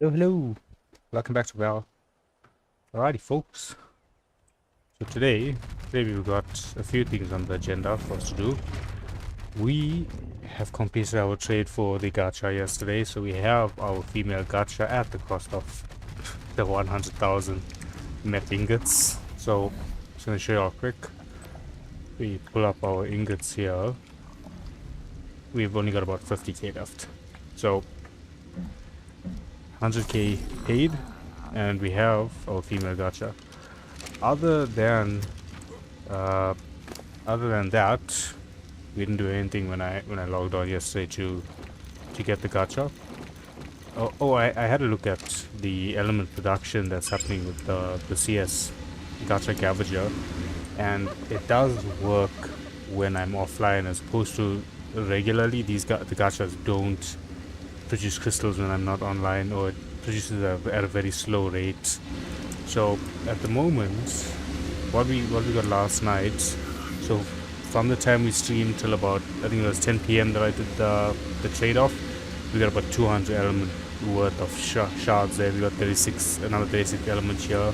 Hello, hello. Welcome back to Val. Alrighty, folks. So today we've got a few things on the agenda for us to do. We have completed our trade for the gacha yesterday, so we have our female gacha at the cost of the 100,000 met ingots. So I'm just gonna show you all quick. We pull up our ingots here. We've only got about 50k left. So 100k paid, and we have our female gacha. Other than uh, that, we didn't do anything when I logged on yesterday to get the gacha. I had a look at the element production that's happening with the CS gacha Gavager, and it does work when I'm offline as opposed to regularly. The gachas don't produce crystals when I'm not online, or it produces at a very slow rate. So at the moment, what we got last night, so from the time we streamed till about, I think it was 10 p.m. that I did the trade-off, we got about 200 element worth of shards there. We got another 36 element here,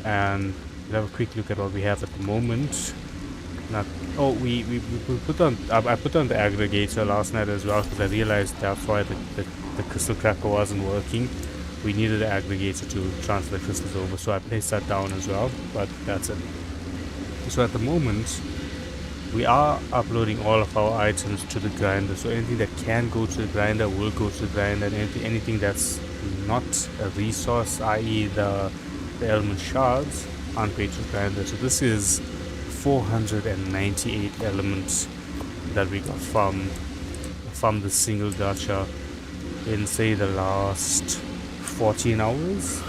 and we'll have a quick look at what we have at the moment. Not, oh, we put on, I put on the aggregator last night as well, because I realized that's why the crystal cracker wasn't working. We needed an aggregator to transfer the crystals over, so I placed that down as well, but that's it. So at the moment, we are uploading all of our items to the grinder, so anything that can go to the grinder will go to the grinder, and anything that's not a resource, i.e. the element shards, aren't paid to the grinder. So this is 498 elements that we got from the single gacha in, say, the last 14 hours.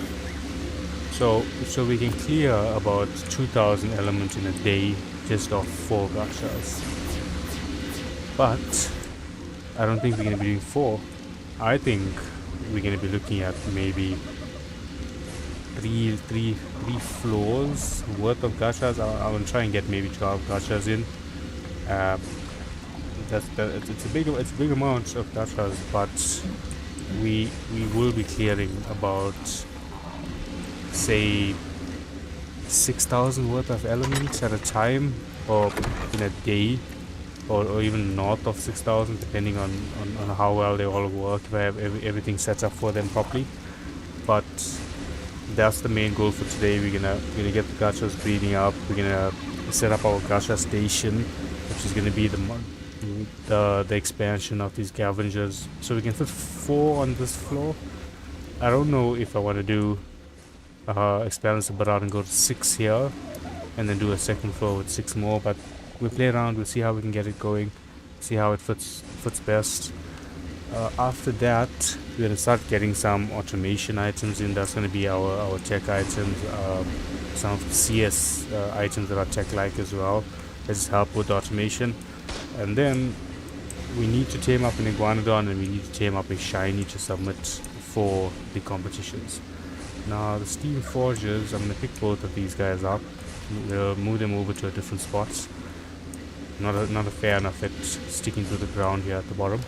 So we can clear about 2,000 elements in a day just off 4 gachas. But I don't think we're going to be doing 4. I think we're going to be looking at maybe three floors worth of gachas. I will try and get maybe 12 gachas in. It's a big amount of gachas, but we will be clearing about, say, 6,000 worth of elements at a time, or in a day, or even north of 6,000, depending on how well they all work, if I have everything set up for them properly. But that's the main goal for today. We're gonna get the gachas breeding up. We're gonna set up our gacha station, which is gonna be the expansion of these scavengers, so we can fit 4 on this floor. I don't know if I want to do expand this a bit out and go to 6 here, and then do a second floor with 6 more, but we'll play around. We'll see how we can get it going, see how it fits best. After that, we're gonna start getting some automation items in. That's gonna be our tech items, some of the CS items that are tech-like as well. Let's help with automation. And then we need to tame up an iguanodon, and we need to tame up a shiny to submit for the competitions. Now the steam forges, I'm gonna pick both of these guys up. We'll move them over to a different spot. Not a fan of it sticking to the ground here at the bottom.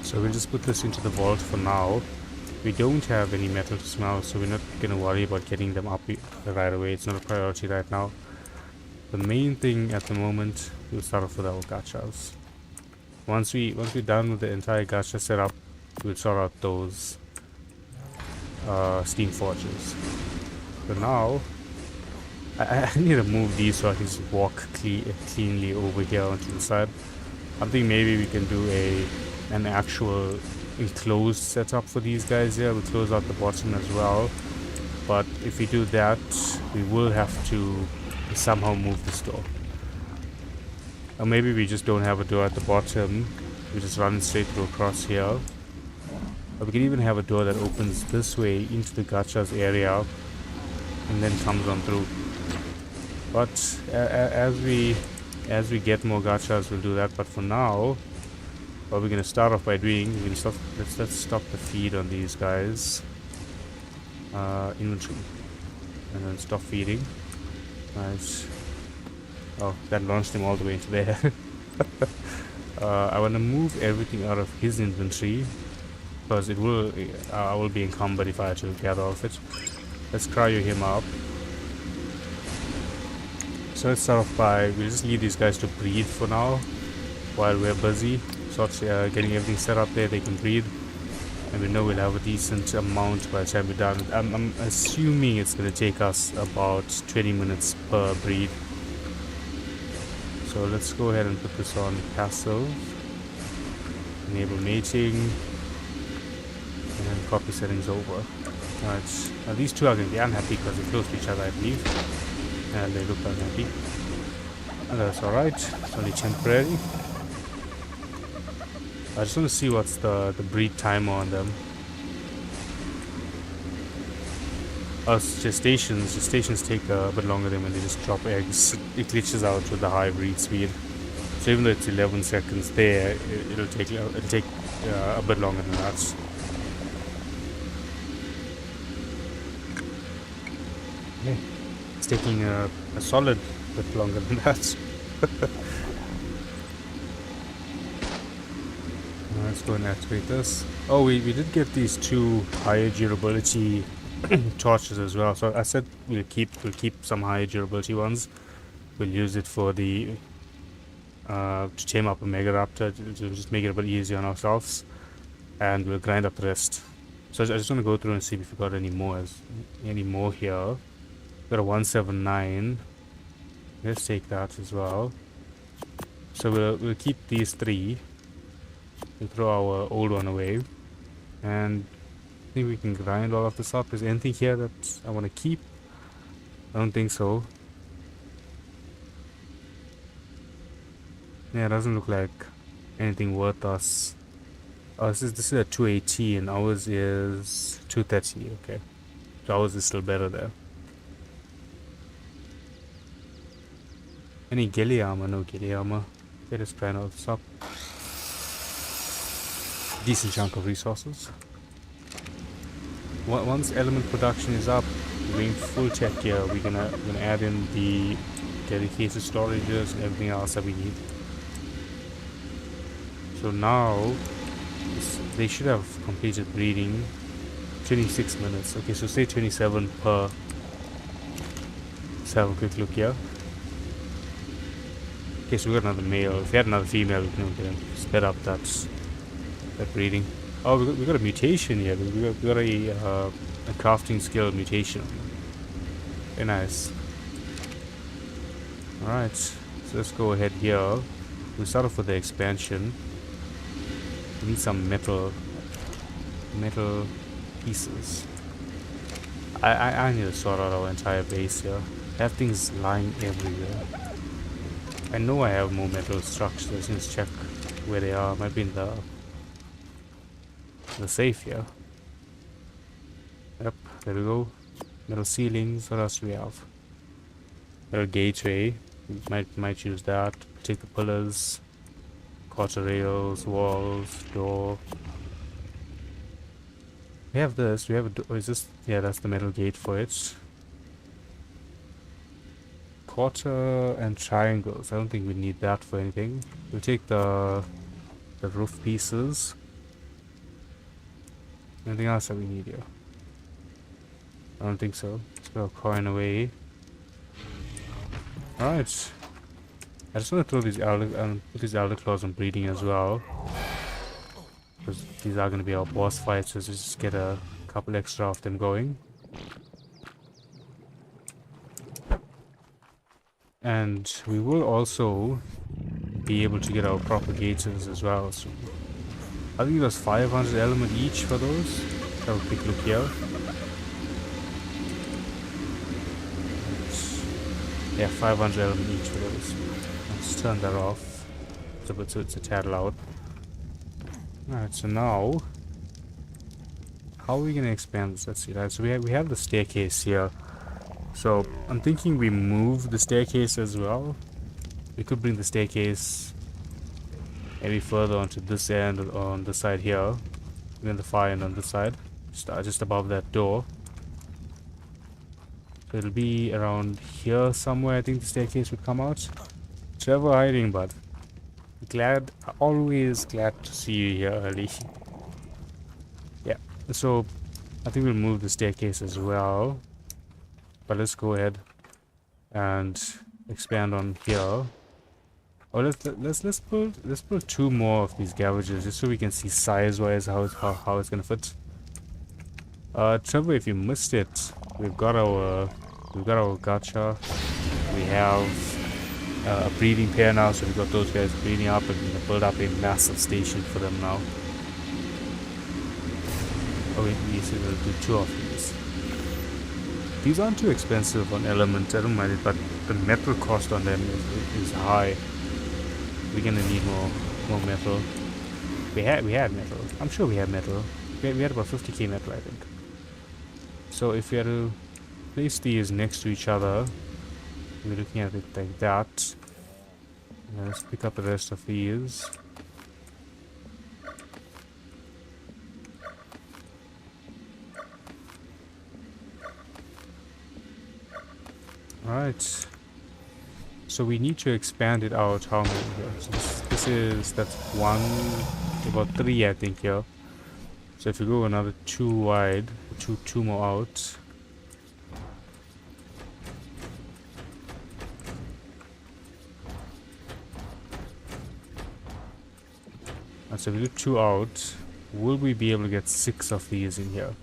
So we'll just put this into the vault for now. We don't have any metal to smelt, so we're not gonna worry about getting them up right away. It's not a priority right now. The main thing at the moment, we'll start off with our gachas. Once we're done with the entire gacha setup, we'll sort out those steam forges. But now, I need to move these so I can just walk cleanly over here onto the side. I'm thinking maybe we can do an actual enclosed setup for these guys here. We'll close out the bottom as well. But if we do that, we will have to somehow move this door. Or maybe we just don't have a door at the bottom. We just run straight through across here. Or we can even have a door that opens this way into the gacha's area and then comes on through. But as we get more gachas, we'll do that. But for now, what we're gonna start off by doing, let's stop the feed on these guys. Inventory, and then stop feeding. Nice. Oh, that launched him all the way into there. I want to move everything out of his inventory because it will, I will be encumbered if I had to gather all of it. Let's cryo him up. So let's start off by, we'll just leave these guys to breathe for now while we're busy. So getting everything set up there, they can breathe. And we know we'll have a decent amount by the time we're done. I'm assuming it's going to take us about 20 minutes per breed. So let's go ahead and put this on passive. Enable mating. And then copy settings over. Alright, now these two are going to be unhappy because they're close to each other, I believe. And they look unhappy. And that's alright, it's only temporary. I just want to see what's the breed timer on them. Gestations take a bit longer than when they just drop eggs. It glitches out with the high breed speed. So even though it's 11 seconds there, it'll take a bit longer than that. Yeah, it's taking a solid bit longer than that. Let's go and activate this. Oh, we did get these two higher durability torches as well. So I said we'll keep some higher durability ones. We'll use it for the to tame up a Mega Raptor to just make it a bit easier on ourselves, and we'll grind up the rest. So I just want to go through and see if we got any more here. Got a 179. Let's take that as well. So we'll keep these three. We'll throw our old one away, and I think we can grind all of this up. Is there anything here that I want to keep? I don't think so. Yeah, it doesn't look like anything worth us. Oh, this is a 218. Ours is 230. Okay, so ours is still better there. Any ghillie armor? No ghillie armor. Okay, let's grind all this up. Decent chunk of resources. Once element production is up, we're going full tech here. We're gonna add in the dedicated storages and everything else that we need. So now they should have completed breeding. 26 minutes. Okay, so say 27 per. Let's have a quick look here. Okay, so we got another male. If we had another female, we can sped up that breeding. Oh, we got a mutation here. We got a crafting skill mutation. Very nice. Alright, so let's go ahead here. We'll start off with the expansion. We need some metal pieces. I need to sort out our entire base here. I have things lying everywhere. I know I have more metal structures. Let's check where they are. Might be in the safe here. Yep, there we go. Metal ceilings. What else do we have? Metal gateway. We might use that. Take the pillars, quarter rails, walls, door. We have this. We have a door. Is this? Yeah, that's the metal gate for it. Quarter and triangles. I don't think we need that for anything. We'll take the roof pieces. Anything else that we need here? I don't think so. Let's go coin away. Alright. I just want to throw these put these elder claws on breeding as well. Because these are going to be our boss fights, so just get a couple extra of them going. And we will also be able to get our propagators as well. So I think it was 500 element each for those. Let's have a quick look here. Yeah, 500 element each for those. Let's turn that off. So it's a tad loud. Alright, so now how are we gonna expand this? Let's see that. So we have the staircase here. So I'm thinking we move the staircase as well. We could bring the staircase maybe further onto this end or on this side here. And then the far end on this side. Just above that door. So it'll be around here somewhere. I think the staircase would come out. Trevor hiding, bud. Always glad to see you here early. So I think we'll move the staircase as well. But let's go ahead and expand on here. Oh, let's put two more of these garages just so we can see size-wise how it's gonna fit. Trevor, if you missed it, we've got our gacha. We have a breeding pair now, so we've got those guys breeding up, and we're gonna build up a massive station for them now. Oh, we said we'll do two of these. These aren't too expensive on elements, I don't mind it, but the metal cost on them is high. We're gonna need more metal. We had metal. I'm sure we had metal. We had about 50k metal, I think. So if we had to place these next to each other, we're looking at it like that. Let's pick up the rest of these. Alright. So we need to expand it out. How many here? So that's one, about three I think here. So if we go another two wide, two more out. And so if we do two out, will we be able to get 6 of these in here?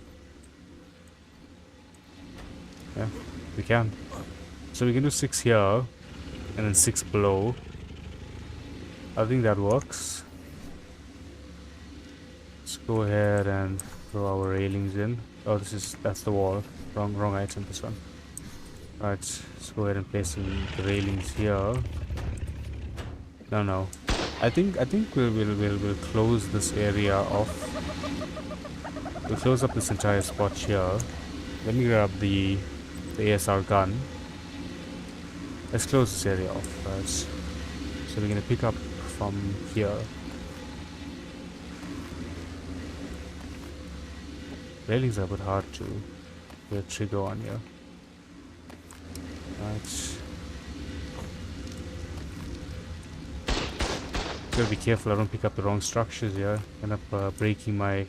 Yeah, we can. So we can do 6 here, and then 6 below. I think that works. Let's go ahead and throw our railings in. Oh, that's the wall. Wrong item, this one. Alright, let's go ahead and place the railings here. No. I think we'll close this area off. We'll close up this entire spot here. Let me grab the ASR gun. Let's close this area off, right? So we're gonna pick up from here. Railings are a bit hard to get a trigger on here. Right. Gotta be careful I don't pick up the wrong structures here. End up breaking the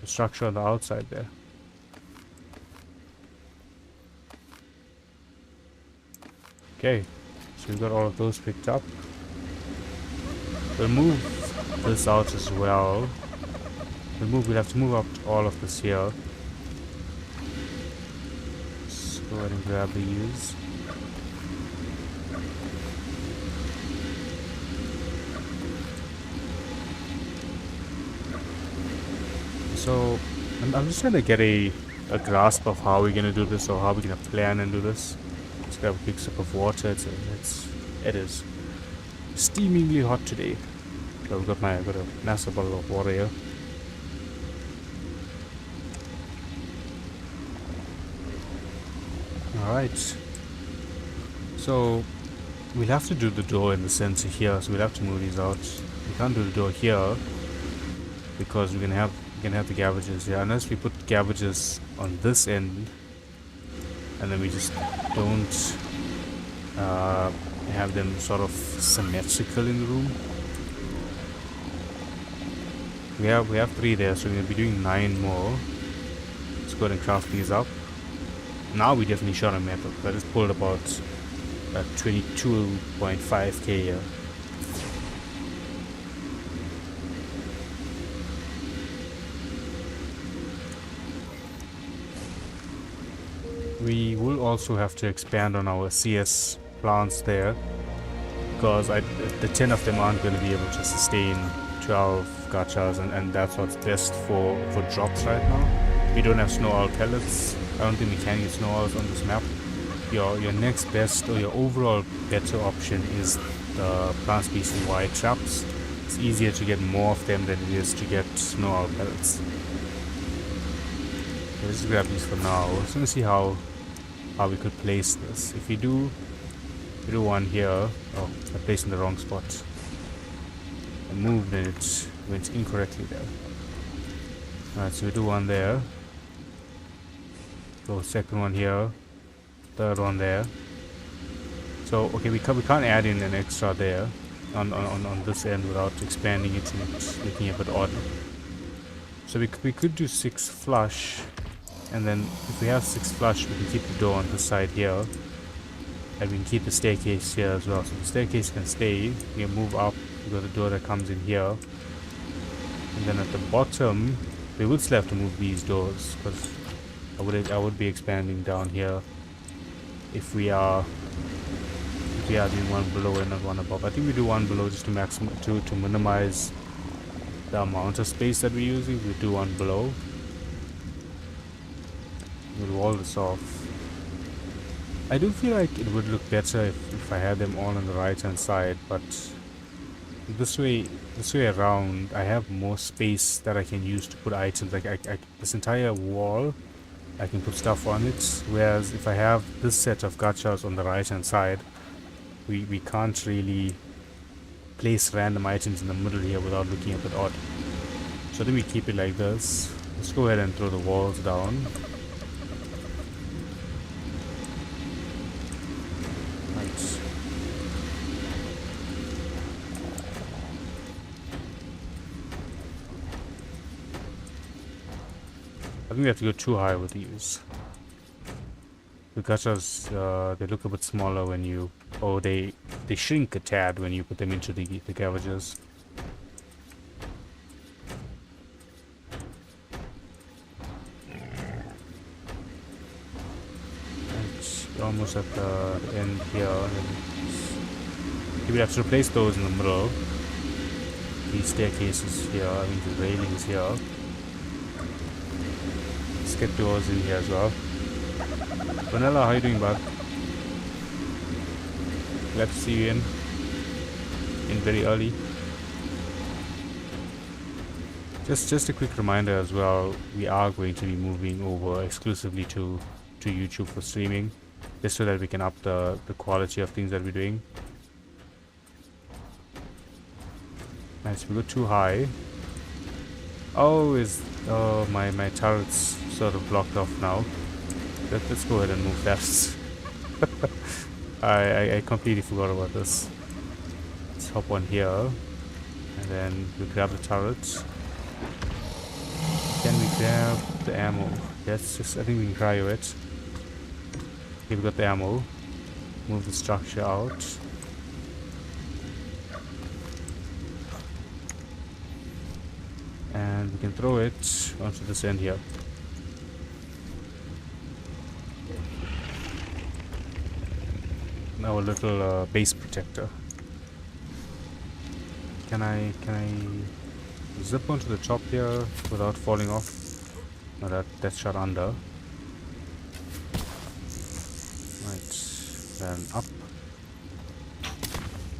structure on the outside there. Okay, so we've got all of those picked up. We'll move this out as well. We'll have to move up all of this here. Let's go ahead and grab these. So I'm just trying to get a grasp of how we're gonna do this, or how we're gonna plan and do this. Let's grab a big sip of water. It is steamingly hot today. So I've got a massive bottle of water here. Alright. So we'll have to do the door in the center here, so we'll have to move these out. We can't do the door here because we're gonna have the cabbages here, unless we put cabbages on this end and then we just don't have them sort of symmetrical in the room. We have 3 there, so we're gonna be doing 9 more. Let's go ahead and craft these up. Now we definitely shot on metal. I just pulled about 22.5k here. We will also have to expand on our CS plants there, because the 10 of them aren't going to be able to sustain 12 gachas, and that's what's best for drops right now. We don't have snow owl pellets. I don't think we can get snow owls on this map. Your next best, or your overall better option, is the plant species wide traps. It's easier to get more of them than it is to get snow owl pellets. Okay, let's grab these for now. Let's gonna see how we could place this. If we do one here, oh, I placed in the wrong spot. I moved and it went incorrectly there. Alright, so we do one there. So second one here, third one there. So okay, we can't add in an extra there on this end without expanding it, and it's looking a bit odd. So we could do 6 flush, and then if we have 6 flush, we can keep the door on the side here, and we can keep the staircase here as well. So the staircase can stay. We can move up. We got the door that comes in here, and then at the bottom, we would still have to move these doors because I would be expanding down here if we are doing one below and not one above. I think we do one below just to minimize the amount of space that we're using. We do one below. We'll wall this off. I do feel like it would look better if I had them all on the right hand side, but this way around I have more space that I can use to put items. Like this entire wall, I can put stuff on it, whereas if I have this set of gachas on the right hand side, we can't really place random items in the middle here without looking a bit odd. So then we keep it like this. Let's go ahead and throw the walls down. Right. I think we have to go too high with these. The gachas, they look a bit smaller when you... Oh, they shrink a tad when you put them into the garages. We're almost at the end here. We have to replace those in the middle. These staircases here, I mean the railings here. Let's get doors in here as well. Vanilla, how you doing, bud? Glad to see you in very early. Just a quick reminder as well, we are going to be moving over exclusively to YouTube for streaming, just so that we can up the quality of things that we're doing. Nice, we go too high. Oh, my turret's sort of blocked off now. Let's go ahead and move that. I completely forgot about this. Let's hop on here, and then we grab the turret. Can we grab the ammo? Yes, I think we can cryo it. Okay, we got the ammo. Move the structure out. And we can throw it onto this end here. Our little base protector. Can I zip onto the top here without falling off? No, that's shot under. Right, then up.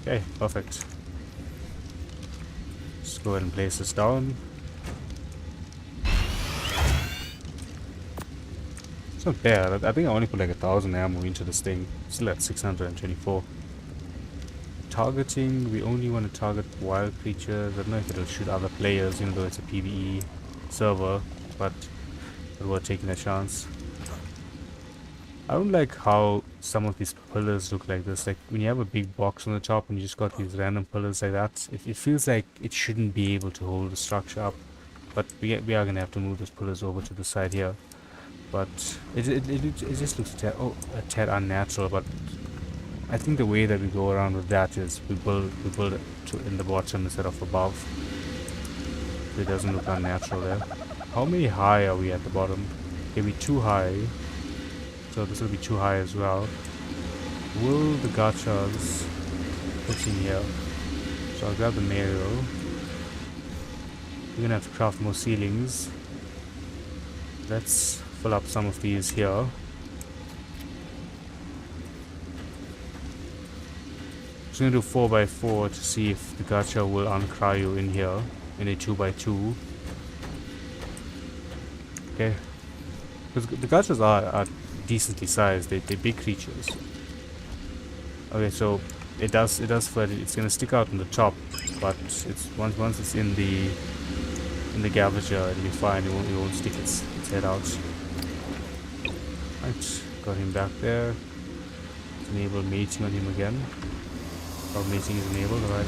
Okay, perfect. Let's go ahead and place this down. It's not bad. I think I only put like 1,000 ammo into this thing. Still at 624. Targeting, we only want to target wild creatures. I don't know if it'll shoot other players, even though it's a PvE server, but we're taking a chance. I don't like how some of these pillars look like this. Like when you have a big box on the top and you just got these random pillars like that, it feels like it shouldn't be able to hold the structure up. But we are going to have to move those pillars over to the side here. But it just looks a tad unnatural. But I think the way that we go around with that is we build it in the bottom instead of above. So it doesn't look unnatural there. How many high are we at the bottom? Okay, we're too high. So this will be too high as well. Will the gachas put in here? So I'll grab the Mario. We're gonna have to craft more ceilings. Let's fill up some of these here. Just gonna do 4x4 to see if the gacha will uncryo in here in a 2x2. Okay, because the gachas are decently sized. They're big creatures. Okay, so it does it's gonna stick out on the top, but it's once it's in the Gavager, it'll be fine. It won't stick its head out. Right, got him back there. Let's enable mating on him again. Our mating is enabled. Alright,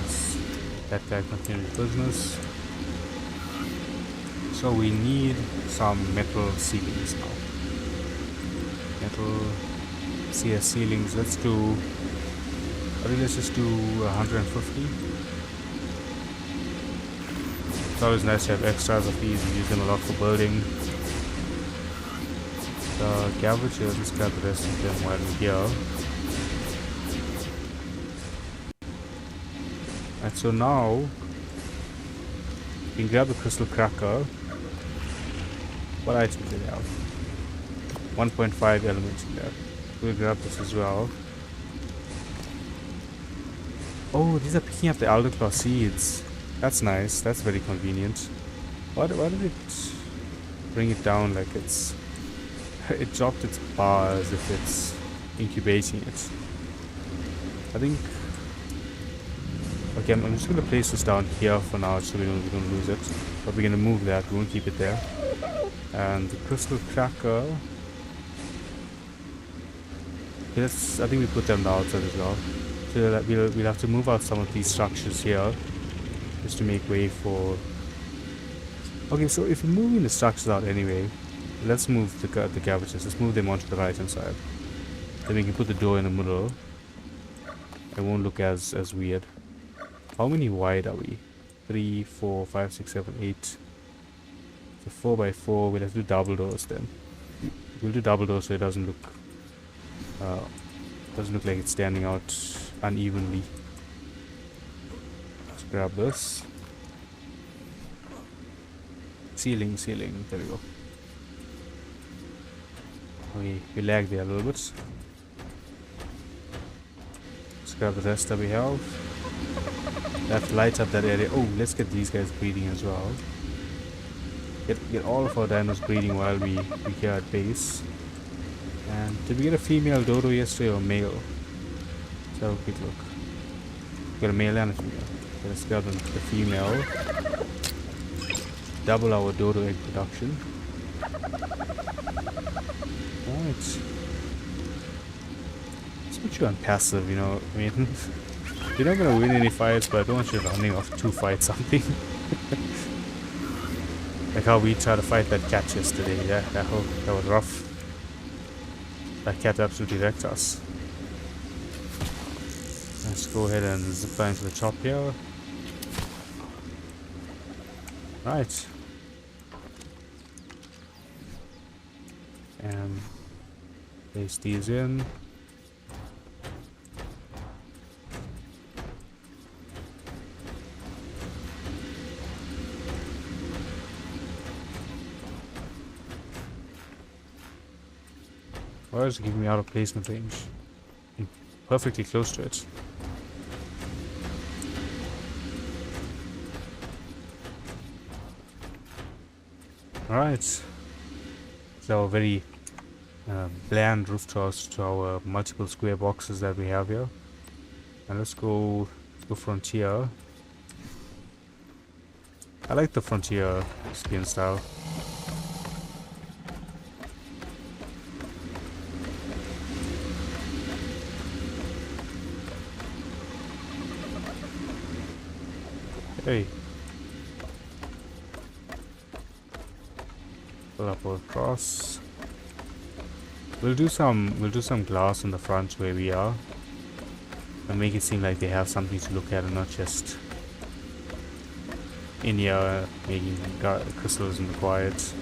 that guy continues his business. So we need some metal ceilings now. Metal CS ceilings. Let's do. I think let's just do 150. It's always nice to have extras of these and use them a lot for building. The cabbages, let's grab the rest of them while we're here. And so now we can grab the crystal cracker. What items do they have? 1.5 elements in there. We'll grab this as well. Oh, these are picking up the alderclaw seeds. That's nice. That's very convenient. Why did it bring it down like it's... It dropped its bar as if it's incubating it. I think... Okay, I'm just going to place this down here for now so we don't lose it. But we're going to move that. We won't keep it there. And the crystal cracker... I think we put them on the outside as well. So we'll have to move out some of these structures here just to make way for... Okay, so if we're moving the structures out anyway, let's move the cabbages. Let's move them onto the right hand side. Then we can put the door in the middle. It won't look as weird. How many wide are we? 3, 4, 5, 6, 7, 8. So 4 by 4. We'll have to do double doors then. We'll do double doors so it doesn't look like it's standing out unevenly. Let's grab this. Ceiling. There we go. We lag there a little bit. Let's grab the rest that we have. We have to light up that area. Oh, let's get these guys breeding as well. Get all of our dinos breeding while we here at base. And did we get a female dodo yesterday or male? Let's have a quick look. We got a male and a female. Okay, let's grab the female. Double our dodo egg production. Right. Let's put you on passive, you know. I mean, you're not gonna win any fights, but I don't want you running off 2 fights something. Like how we tried to fight that cat yesterday. Yeah, that was rough. That cat absolutely wrecked us. Let's go ahead and zip line to the top here. Right. And place these in. Why is it giving me out of placement range? I'm perfectly close to it. Alright. So very bland roof toss to our multiple square boxes that we have here. And let's go frontier. I like the frontier skin style. Hey. Pull up across. We'll do some glass in the front where we are. And make it seem like they have something to look at and not just in here making crystals in the quiet.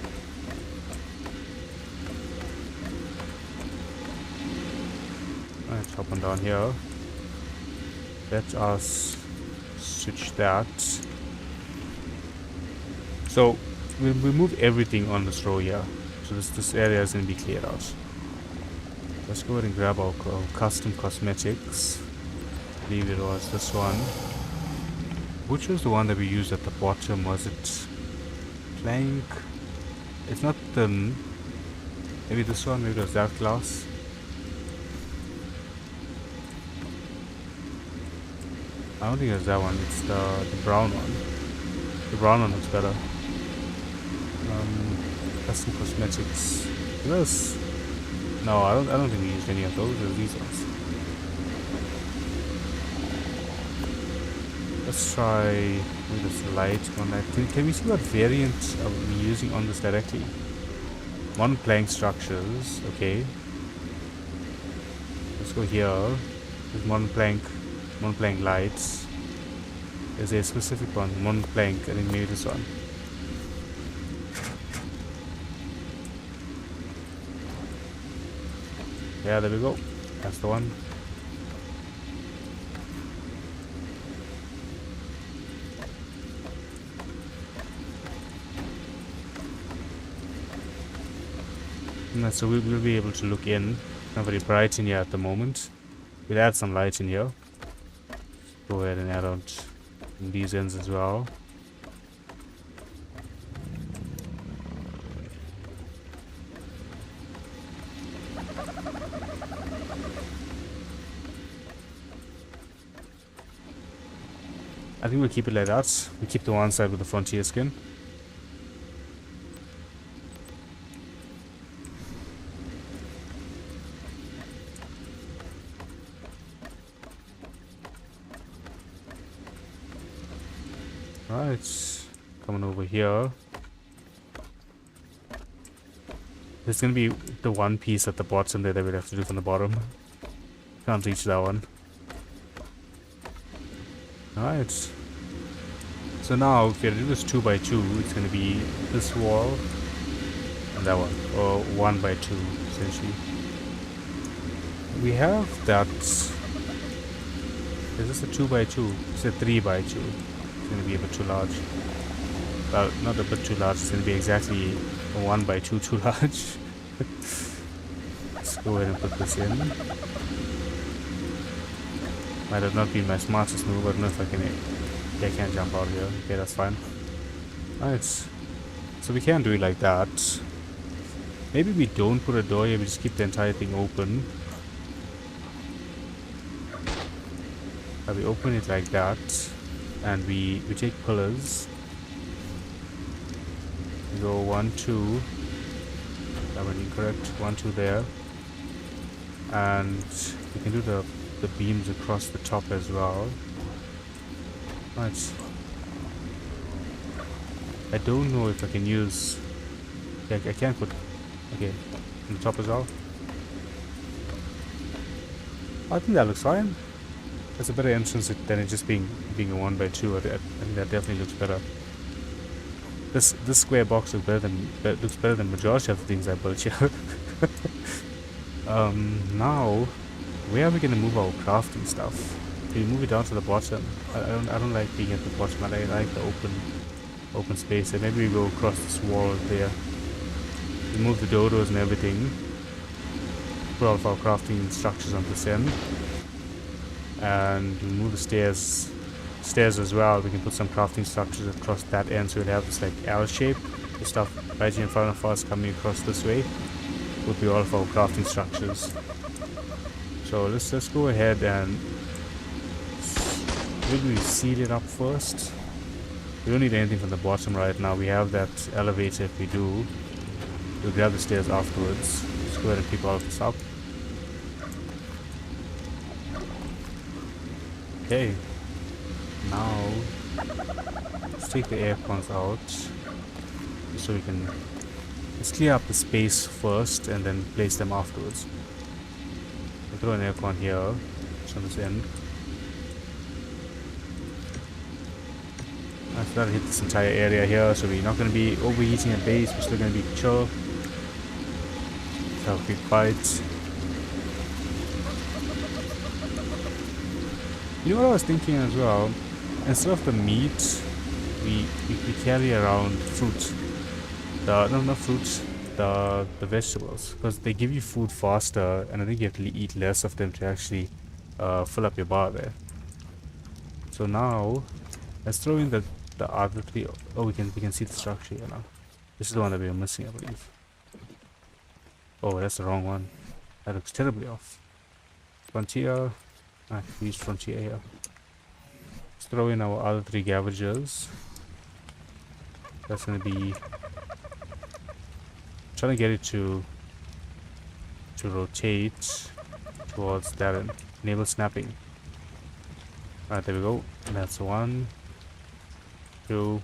Let's hop on down here. Let us switch that. So we'll remove everything on this row here. So this area is going to be cleared out. Let's go ahead and grab our custom cosmetics. I believe it was this one. Which was the one that we used at the bottom? Was it plank? It's not thin. Maybe this one, maybe it was that glass. I don't think it's that one, it's the brown one. The brown one looks better. Custom cosmetics. This? No, I don't think we used any of those. These ones. Let's try with this light one. Can we see what variant are we using on this directly? One plank structures, okay. Let's go here. There's one plank lights. Is there a specific one plank? I think maybe this one. Yeah, there we go. That's the one. So we'll be able to look in. Not very bright in here at the moment. We'll add some light in here. Go ahead and add on these ends as well. I think we'll keep it like that. We keep the one side with the frontier skin. Right, coming over here. There's gonna be the one piece at the bottom there that we'll have to do from the bottom. Can't reach that one. Alright. So now, if we do this 2x2, it's gonna be this wall and that one, or 1x2 essentially. We have that. Is this a 2x2? It's a 3x2. It's gonna be a bit too large. Well, not a bit too large. It's gonna be exactly a 1x2 too large. Let's go ahead and put this in. Might have not been my smartest move. I don't know if I can. Yeah, I can't jump out here. Okay, that's fine. Alright. So we can do it like that. Maybe we don't put a door here. We just keep the entire thing open. We open it like that. And we take pillars. We go 1, 2. That went incorrect. 1, 2 there. And we can do the beams across the top as well. Right. I don't know if I can use. I can't put. Okay, on the top as well. I think that looks fine. That's a better entrance than it just being a 1x2. I think that definitely looks better. This square box looks better than majority of the things I built here. Now, where are we gonna move our crafting stuff? Do we move it down to the bottom? I don't like being at the bottom. I like the open space. And maybe we go across this wall there. Remove the dodos and everything. Put all of our crafting structures on this end. And remove the stairs as well. We can put some crafting structures across that end, so we'll have this like L shape. The stuff right here in front of us coming across this way would be all of our crafting structures. So let's go ahead and maybe seal it up first. We don't need anything from the bottom right now. We have that elevator if we do. We'll grab the stairs afterwards. Let's go ahead and pick all of this up. Okay. Now let's take the air cons out so we can clear up the space first and then place them afterwards. We'll throw an air con here, just on this end. I've got to hit this entire area here, so we're not going to be overheating at base. We're still going to be chill. Let's have a quick bite. You know what I was thinking as well? Instead of the meat, we carry around fruit. The vegetables, because they give you food faster, and I think you have to eat less of them to actually fill up your bar there. So now let's throw in the other three. Oh, we can see the structure here now. This is the one that we were missing, I believe. Oh, that's the wrong one. That looks terribly off. Frontier. We used frontier here. Let's throw in our other 3 Gavagers. That's gonna be trying to get it to rotate towards that and enable snapping. Alright, there we go. That's one, two.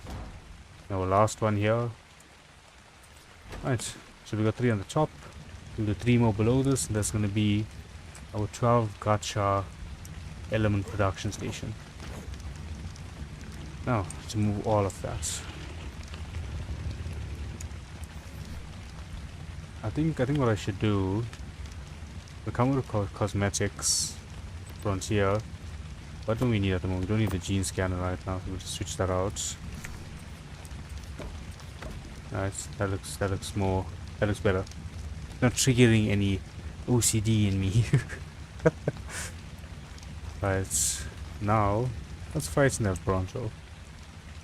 Our last one here. Right, so we got 3 on the top. We'll do 3 more below this, and that's going to be our 12 gacha element production station. Now, to move all of that. I think what I should do, we'll come with cosmetics frontier. What do we need at the moment? We don't need the gene scanner right now, so we'll just switch that out. Nice, that looks better. Not triggering any OCD in me. Right, now let's fight in that Bronto.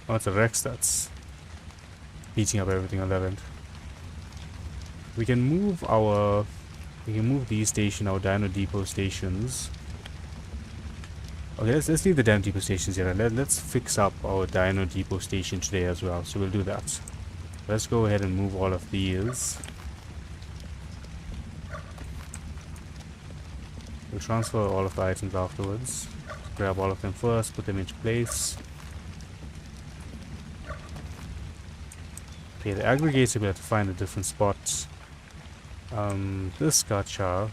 Oh, it's a Rex that's beating up everything on that end. We can move these our Dino Depot stations. Okay, let's leave the Dino Depot stations here, and let's fix up our Dino Depot station today as well. So we'll do that. Let's go ahead and move all of these. We'll transfer all of the items afterwards. Grab all of them first, put them into place. Okay, the aggregator we have to find a different spot. This gacha,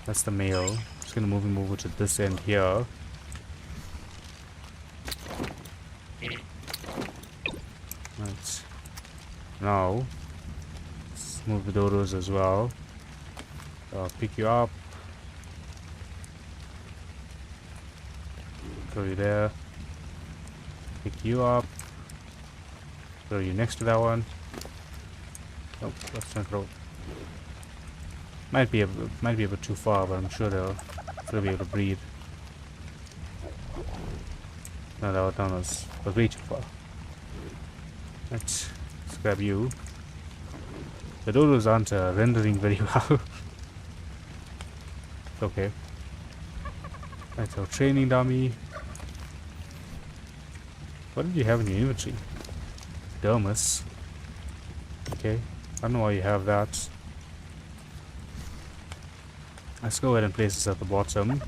that's the male. Just gonna move him over to this end here. Right. Now, let's move the dodos as well. I'll pick you up. Throw you there. Pick you up. Throw you next to that one. Oh, that's not throw. Might be a bit too far, but I'm sure they'll be able to breathe. No, that one was way too far. Let's grab you. The dodos aren't rendering very well. Okay. Right, so training dummy. What did you have in your inventory? Dermis. Okay. I don't know why you have that. Let's go ahead and place this at the bottom.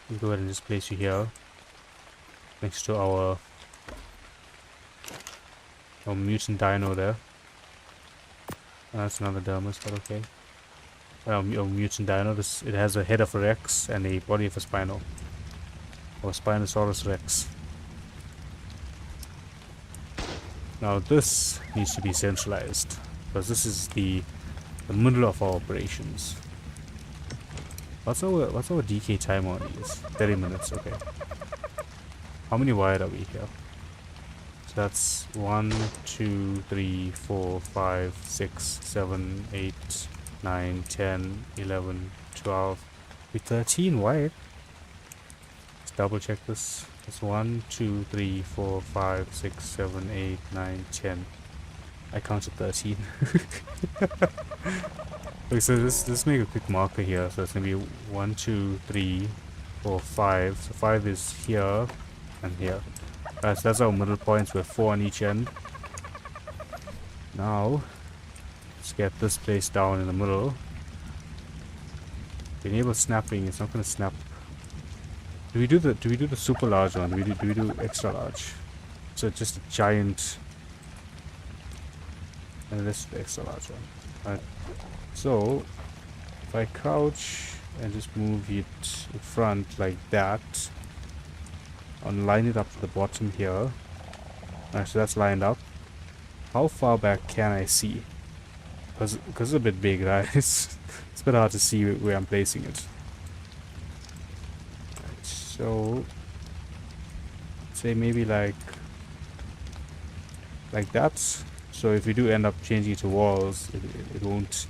We'll go ahead and just place you here. Next to our mutant dino there. That's another dermis, but okay. Our mutant dino, it has a head of a Rex and a body of a Spino. Or Spinosaurus Rex. Now this needs to be centralized, because this is the middle of our operations. What's our DK time on these? 30 minutes, okay. How many wide are we here? So that's 1, 2, 3, 4, 5, 6, 7, 8, 9, 10, 11, 12. We're 13 wide. Let's double check this. It's 1, 2, 3, 4, 5, 6, 7, 8, 9, 10. I counted 13. Okay, so let's make a quick marker here. So it's gonna be 1, 2, 3, 4, 5. So 5 is here and here. Right, so that's our middle points. We have 4 on each end. Now let's get this place down in the middle. Enable snapping. It's not gonna snap. Do we do the super large one? Do we do extra large? So just a giant. And let's do the extra large one. Alright. So if I crouch and just move it in front like that, and line it up to the bottom here. Alright, so that's lined up. How far back can I see? Because it's a bit big, right? It's a bit hard to see where I'm placing it. Right, so say maybe like that. So if we do end up changing it to walls, it won't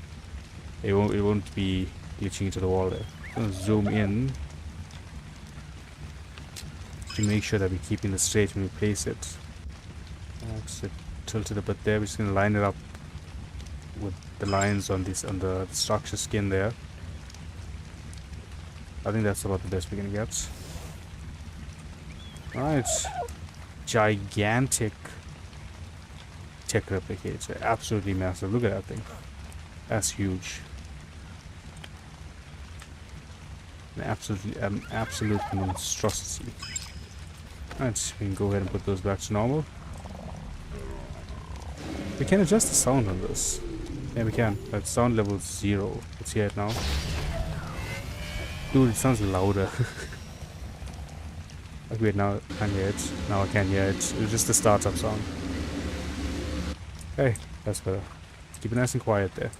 be glitching into the wall there. I'm gonna zoom in to make sure that we're keeping it straight when we place it. So tilted a bit there. We're just gonna line it up with the lines on the structure skin there. I think that's about the best we're gonna get. Alright. Gigantic tech replicator. Absolutely massive. Look at that thing. That's huge. Absolute monstrosity. Alright, we can go ahead and put those back to normal. We can adjust the sound on this. Yeah, we can. But sound level 0. Let's hear it now. Dude, it sounds louder. Okay, wait, now I can't hear it. Now I can hear it. It was just the startup sound. Okay, that's better. Keep it nice and quiet there.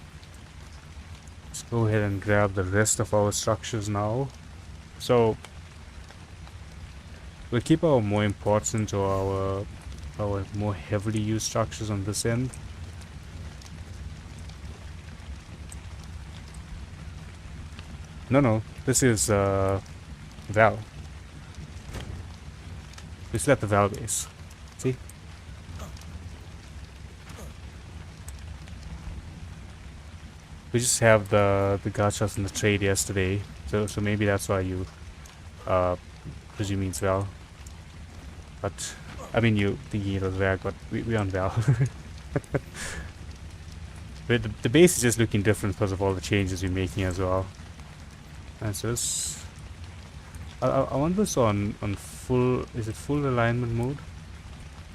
Let's go ahead and grab the rest of our structures now. So we'll keep our more important or our more heavily used structures on this end. No, this is Val. We still at the Val base. See? We just have the gachas in the trade yesterday, so maybe that's why you presume it's Val. But I mean, you thinking it was Rag, but we on Val. But the base is just looking different because of all the changes we're making as well. And so this, I want this on full. Is it full alignment mode?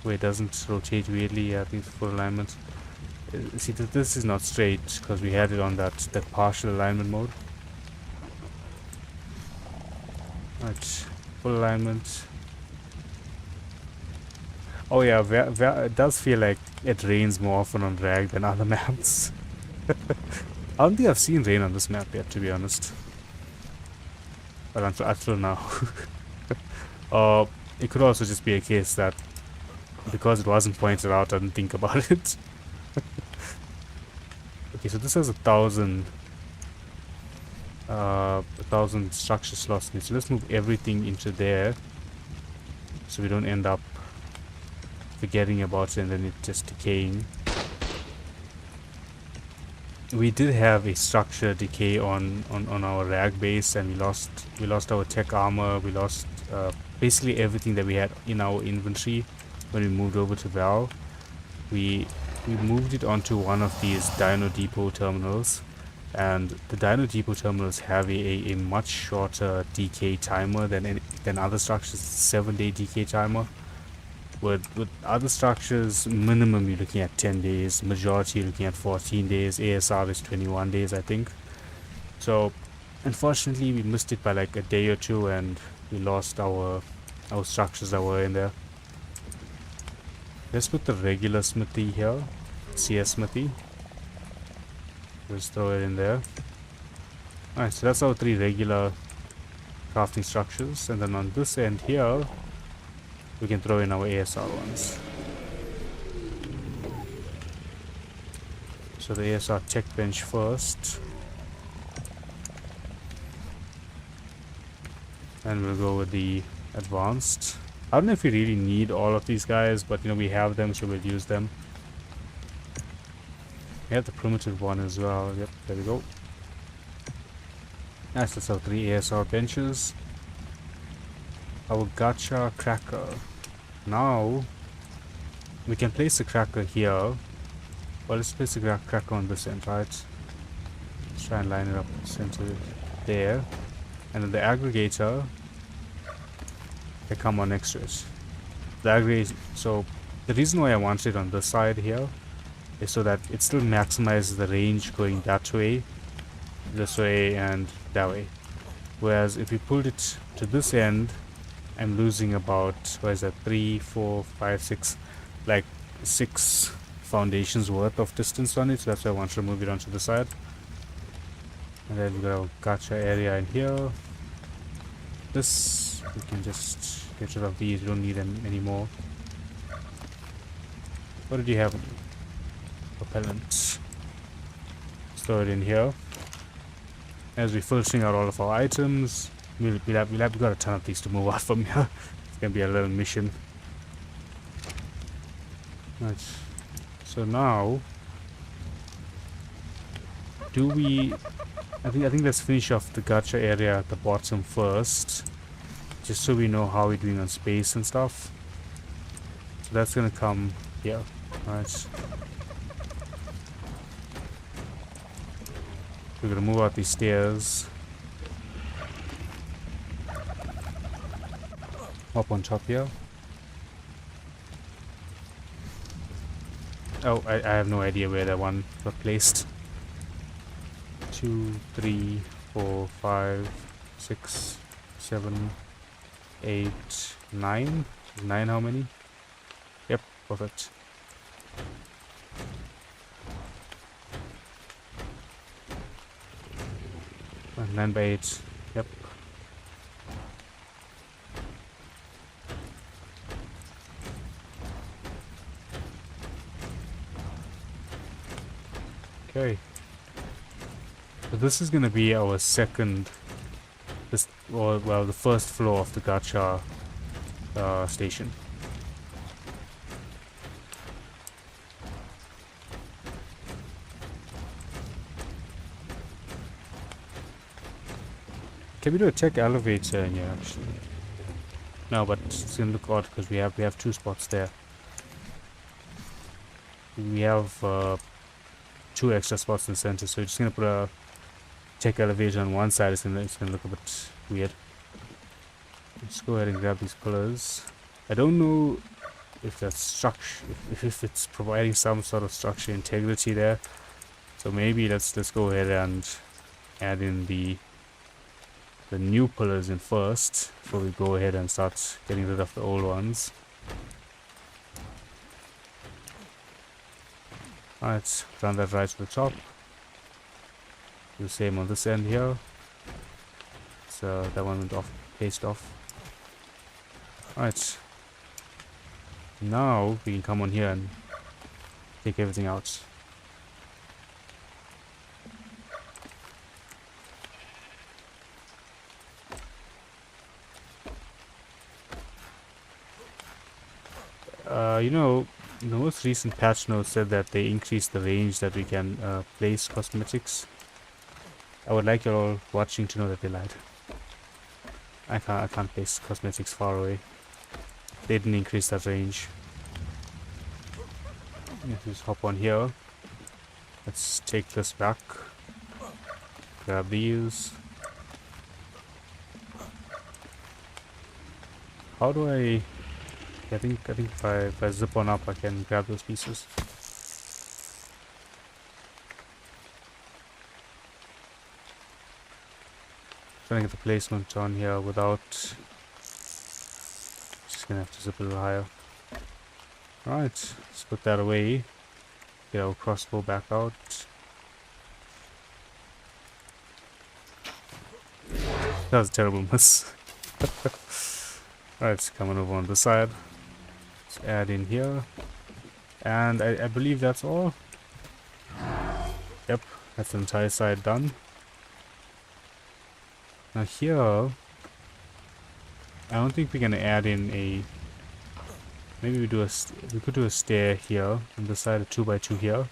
Where it doesn't rotate weirdly. Yeah, I think it's full alignment. See, this is not straight because we had it on that partial alignment mode. Right, full alignment. Oh yeah, it does feel like it rains more often on Rag than other maps. I don't think I've seen rain on this map yet, to be honest. But until now. It could also just be a case that because it wasn't pointed out, I didn't think about it. Okay, so this has 1,000 structure slots in it. So let's move everything into there, so we don't end up forgetting about it and then it just decaying. We did have a structure decay on our Rag base, and we lost our tech armor. We lost basically everything that we had in our inventory when we moved over to Val. We moved it onto one of these Dino Depot terminals, and the Dino Depot terminals have a much shorter decay timer than other structures. 7-day decay timer. With other structures, minimum you're looking at 10 days, majority you're looking at 14 days, ASR is 21 days, I think. So, unfortunately, we missed it by like a day or two, and we lost our structures that were in there. Let's put the regular smithy here, CS smithy. Just throw it in there. Alright, so that's our 3 regular crafting structures, and then on this end here, we can throw in our ASR ones. So the ASR check bench first. And we'll go with the advanced. I don't know if we really need all of these guys, but you know, we have them, so we'll use them. We have the primitive one as well. Yep, there we go. Nice, that's our 3 ASR benches. Our gacha cracker. Now we can place the cracker here. Well, let's place the cracker on this end, right? Let's try and line it up centered there. And then the aggregator can come on next to it. The aggregator, so the reason why I want it on this side here is so that it still maximizes the range going that way, this way, and that way. Whereas if we pulled it to this end, I'm losing about, what is that, 3, 4, 5, 6, like 6 foundations worth of distance on it. So that's why I want to move it onto the side. And then we got our gacha area in here. This, we can just get rid of these, we don't need them anymore. What did you have? Propellants. Store it in here. As we're filtering out all of our items, we got a ton of things to move out from here. It's gonna be a little mission. Right. So now, I think let's finish off the gacha area at the bottom first, just so we know how we're doing on space and stuff. So that's gonna come here. Right. We're gonna move out these stairs. Up on top here. Oh, I have no idea where that one got placed. 2, 3, 4, 5, 6, 7, 8, 9. 9 how many? Yep, perfect. 9 by 8. Yep. Okay. So this is gonna be our second, well, the first floor of the gacha station. Can we do a tech elevator in here actually? No, but it's gonna look odd because we have 2 spots there. We have 2 extra spots in the center, so we're just gonna put a tech elevator on one side. It's gonna look a bit weird. Let's go ahead and grab these pillars. I don't know if that's structure, if it's providing some sort of structure integrity there. So maybe let's go ahead and add in the new pillars in first before we go ahead and start getting rid of the old ones. Alright, run that right to the top. Do the same on this end here. So that one went off, paced off. Alright. Now we can come on here and take everything out. You know, the most recent patch note said that they increased the range that we can place cosmetics. I would like you all watching to know that they lied. I can't place cosmetics far away. They didn't increase that range. Let's just hop on here. Let's take this back. Grab these. How do I think if I zip on up, I can grab those pieces. Trying to get the placement on here without. Just gonna have to zip a little higher. Alright, let's put that away. Get our crossbow back out. That was a terrible miss. Alright, coming over on this side. Add in here, and I believe that's all. Yep, that's the entire side done. Now here, I don't think we're gonna add in a. Maybe we could do a stair here on the side, of 2x2 here.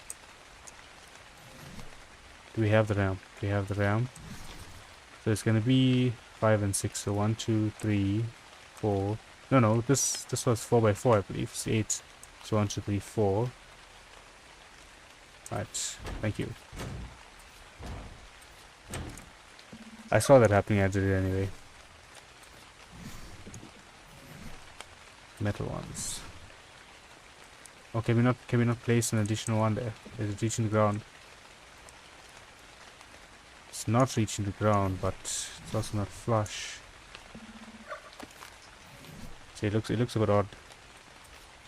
Do we have the ramp? We have the ramp. So it's gonna be 5 and 6. So 1, 2, 3, 4. No, this was 4x4, I believe. It's 8. So 1, 2, 3, 4. Right, thank you. I saw that happening, I did it anyway. Metal ones. Oh, can we not place an additional one there? Is it reaching the ground? It's not reaching the ground, but it's also not flush. See, it looks a bit odd.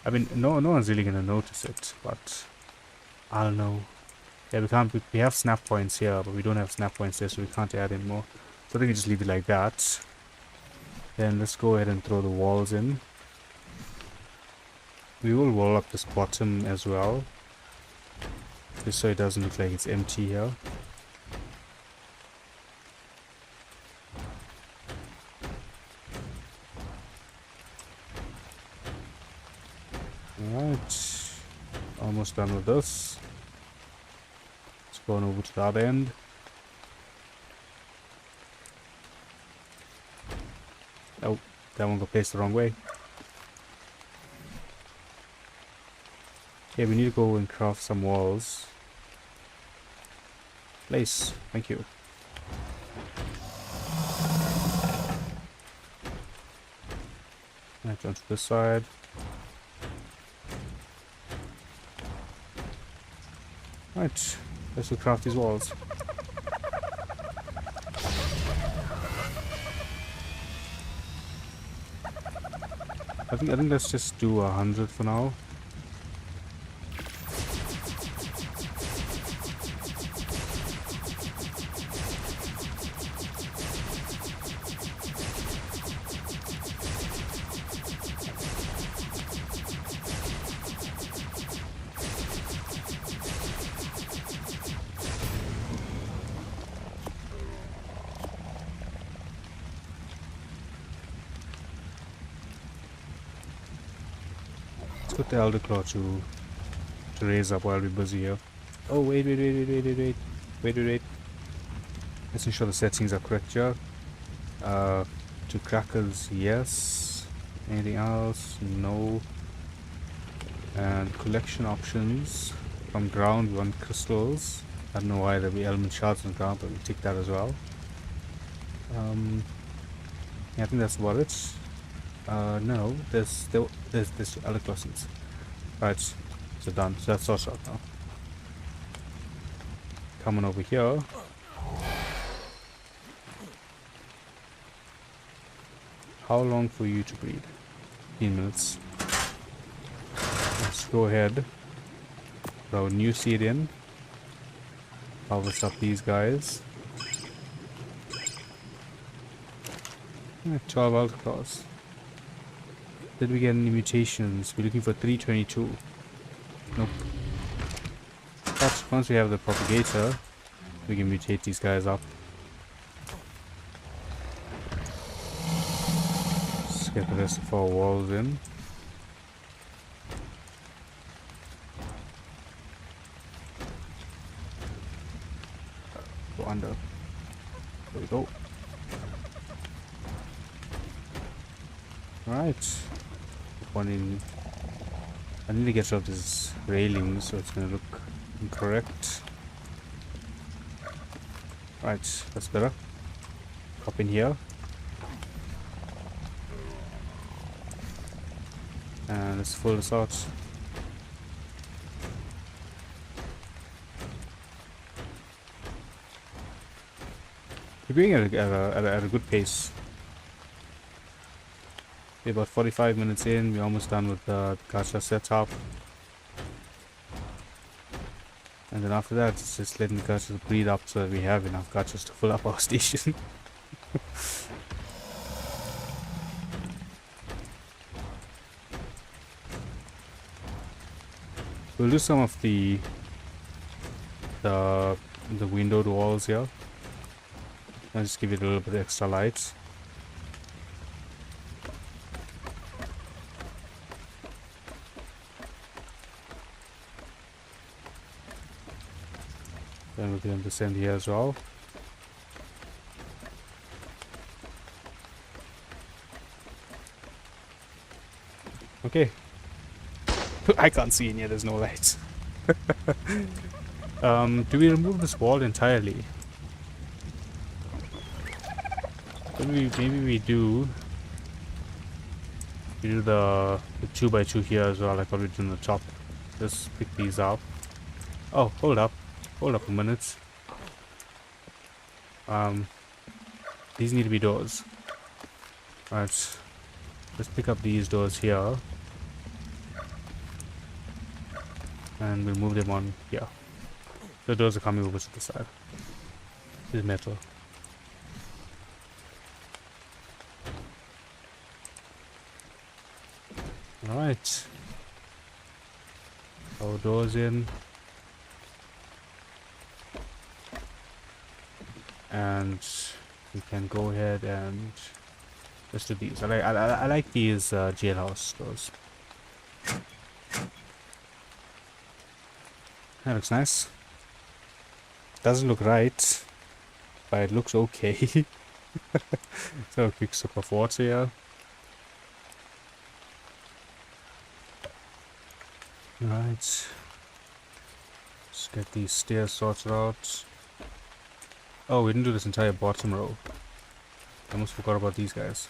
I mean, no one's really gonna notice it, but I don't know. Yeah, we have snap points here, but we don't have snap points there, so we can't add in more. So I think we just leave it like that. Then let's go ahead and throw the walls in. We will wall up this bottom as well, just so it doesn't look like it's empty here. Alright, almost done with this. Let's go on over to the other end. Oh, that one got placed the wrong way. Okay, we need to go and craft some walls. Place, thank you. Right, onto this side. Right, let's go craft these walls. I think let's just do 100 for now. Let's put the Elder Claw to raise up while we're busy here. Oh wait. Let's ensure the settings are correct here. To crackers, yes. Anything else? No. And collection options. From ground, we want crystals. I don't know why there'll be element shards on the ground, but we tick that as well. Yeah, I think that's about it. No, there's other clauses. Right, so done. So that's sorted out now. Coming over here. How long for you to breed? 15 minutes. Let's go ahead. Put our new seed in. Harvest up these guys. 12 outcross. Did we get any mutations? We're looking for 322. Nope. But once we have the propagator, we can mutate these guys up. Let's get the rest of our walls in. Go under. There we go. Right. One in. I need to get rid of this railing so it's gonna look incorrect. Right, that's better. Hop in here. And let's fill this out. We're going at a good pace. We're about 45 minutes in, we're almost done with the gacha setup. And then after that, it's just letting the gachas breed up so that we have enough gachas to fill up our station. We'll do some of the windowed walls here. I'll just give it a little bit extra light. Then we can descend here as well. Okay. I can't see in here, there's no lights. Do we remove this wall entirely? Maybe we do. We do the 2x2 here as well, like what we did on the top. Just pick these up. Oh, hold up a minute. These need to be doors. Right, let's pick up these doors here. And we'll move them on here. The doors are coming over to the side. This is metal. Alright. Our doors in. And we can go ahead and let's do these. I like these jailhouse doors. That looks nice. Doesn't look right, but it looks okay. So a quick sip of water here. Right. Let's get these stairs sorted out. Oh, we didn't do this entire bottom row. I almost forgot about these guys.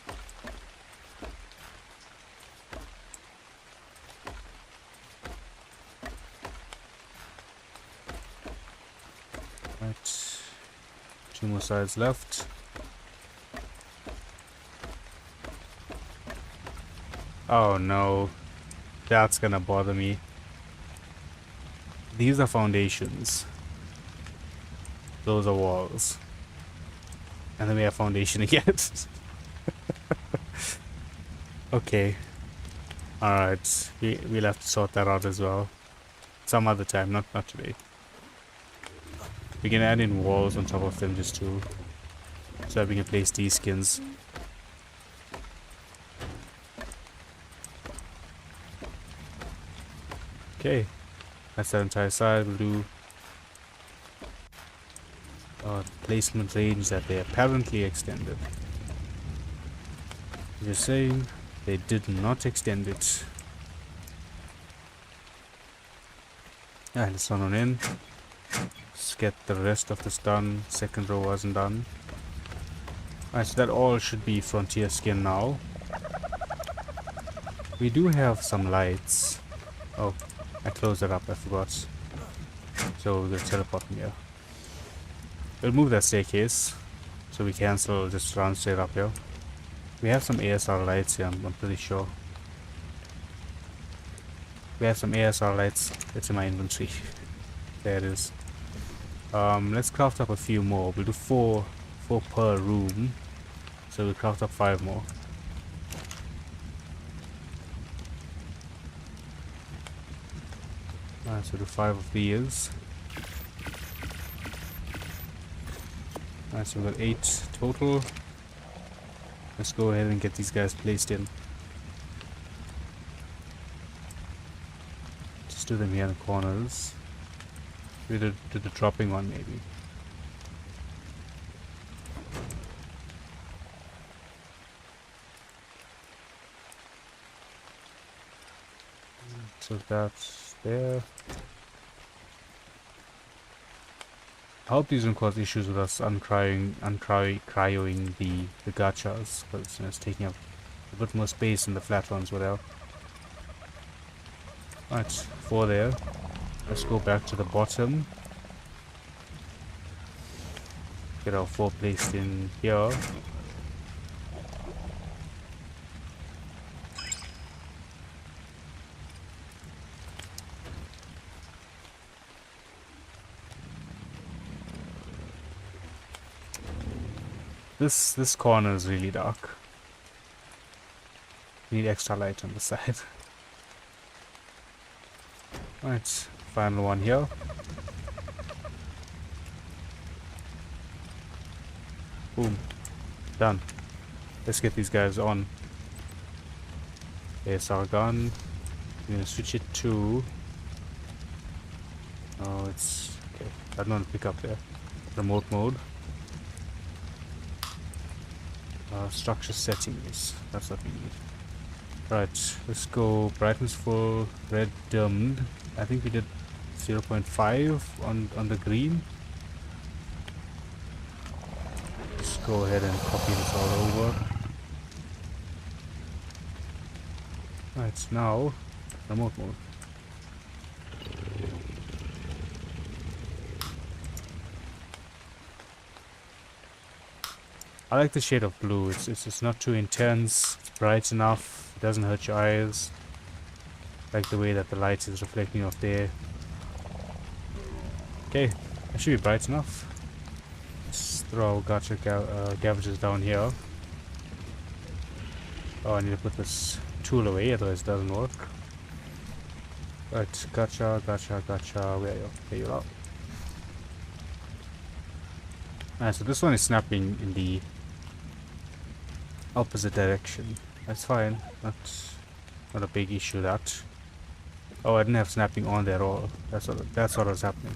2 more sides left. Oh no, that's gonna bother me. These are foundations. Those are walls. And then we have foundation again. Okay. Alright. We'll have to sort that out as well. Some other time, not today. We can add in walls on top of them just to so that we can place these skins. Okay. That's that entire side. We'll do placement range that they apparently extended. Just saying they did not extend it. Alright, let's run on in. Let's get the rest of this done. Second row wasn't done. Alright, so that all should be frontier skin now. We do have some lights. Oh, I closed that up, I forgot. So we're gonna teleport from here. We'll move that staircase so we cancel just run straight up here. We have some ASR lights here, I'm pretty sure. We have some ASR lights. It's in my inventory. There it is. Let's craft up a few more. We'll do four per room. So we'll craft up 5 more. Alright, so do 5 of these. Alright, so we've got 8 total. Let's go ahead and get these guys placed in. Just do them here in the corners. We do the dropping one maybe. So that's there. I hope these don't cause issues with us cryoing the gachas, because it's taking up a bit more space in the flat ones without. Right, 4 there. Let's go back to the bottom. Get our 4 placed in here. This corner is really dark. Need extra light on the side. Right, final one here. Boom. Done. Let's get these guys on. There's our gun. I'm gonna switch it to... Oh, it's... Okay, I don't want to pick up there. Remote mode. Structure settings. That's what we need. Right, let's go brightness full, red dimmed. I think we did 0.5 on the green. Let's go ahead and copy this all over. Right, now remote mode. I like the shade of blue. It's not too intense. It's bright enough. It doesn't hurt your eyes. Like the way that the light is reflecting off there. Okay, that should be bright enough. Let's throw our gacha cabbages down here. Oh, I need to put this tool away, otherwise it doesn't work. Right, gacha. Where are you? There you are. Alright, so this one is snapping in the opposite direction. That's fine. Not a big issue, that. Oh, I didn't have snapping on there at all. That's what was happening.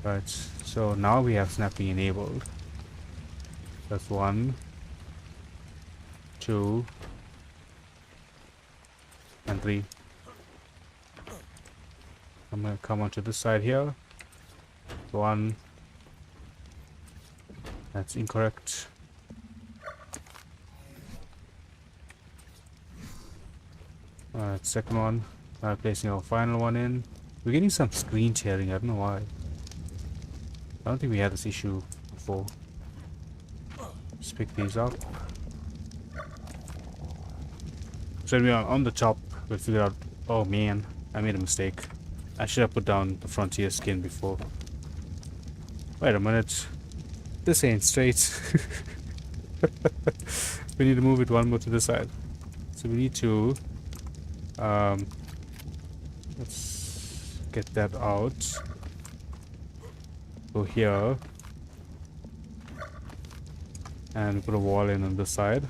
Right, so now we have snapping enabled. That's 1, 2, and 3. I'm gonna come onto this side here. 1. That's incorrect. Alright, second one. Placing our final one in. We're getting some screen tearing, I don't know why. I don't think we had this issue before. Let's pick these up. So when we are on the top, we'll figure out, oh man, I made a mistake. I should have put down the frontier skin before. Wait a minute. This ain't straight. We need to move it one more to the side. So we need to let's get that out. Go here. And put a wall in on this side.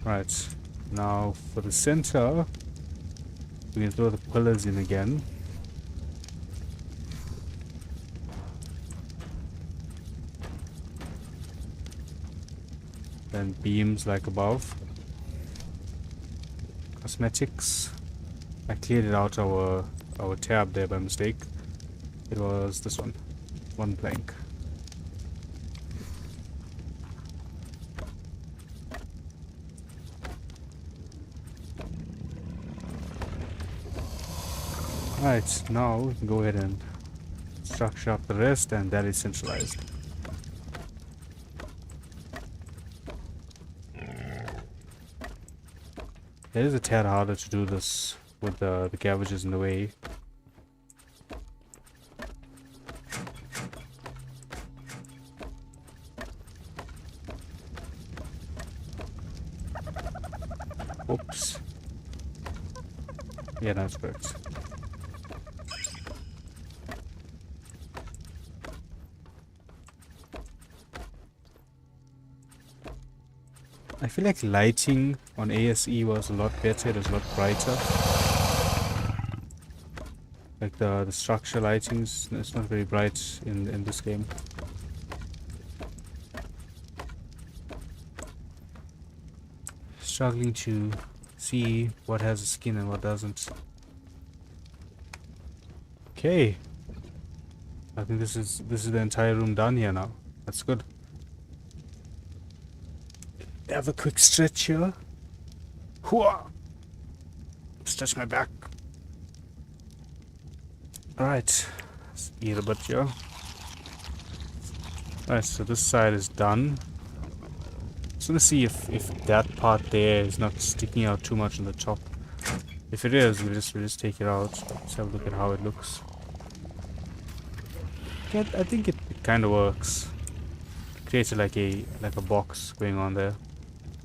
Right. Now for the center, we can throw the pillars in again. Then beams like above. Cosmetics. I cleared it out our tab there by mistake. It was this one. One plank. Right, now we can go ahead and structure up the rest, and that is centralized. It is a tad harder to do this with the cabbages in the way. Oops. Yeah, that's correct. I feel like lighting on ASE was a lot better, it was a lot brighter. Like the structure lightings, it's not very bright in this game. Struggling to see what has a skin and what doesn't. Okay. I think this is the entire room done here now. That's good. Have a quick stretch here. Hooah! Stretch my back. Alright. Let's eat a bit here. Alright, so this side is done. Just want to see if that part there is not sticking out too much on the top. If it is, we'll just take it out. Let's have a look at how it looks. Yeah, I think it kind of works. Creates like a box going on there.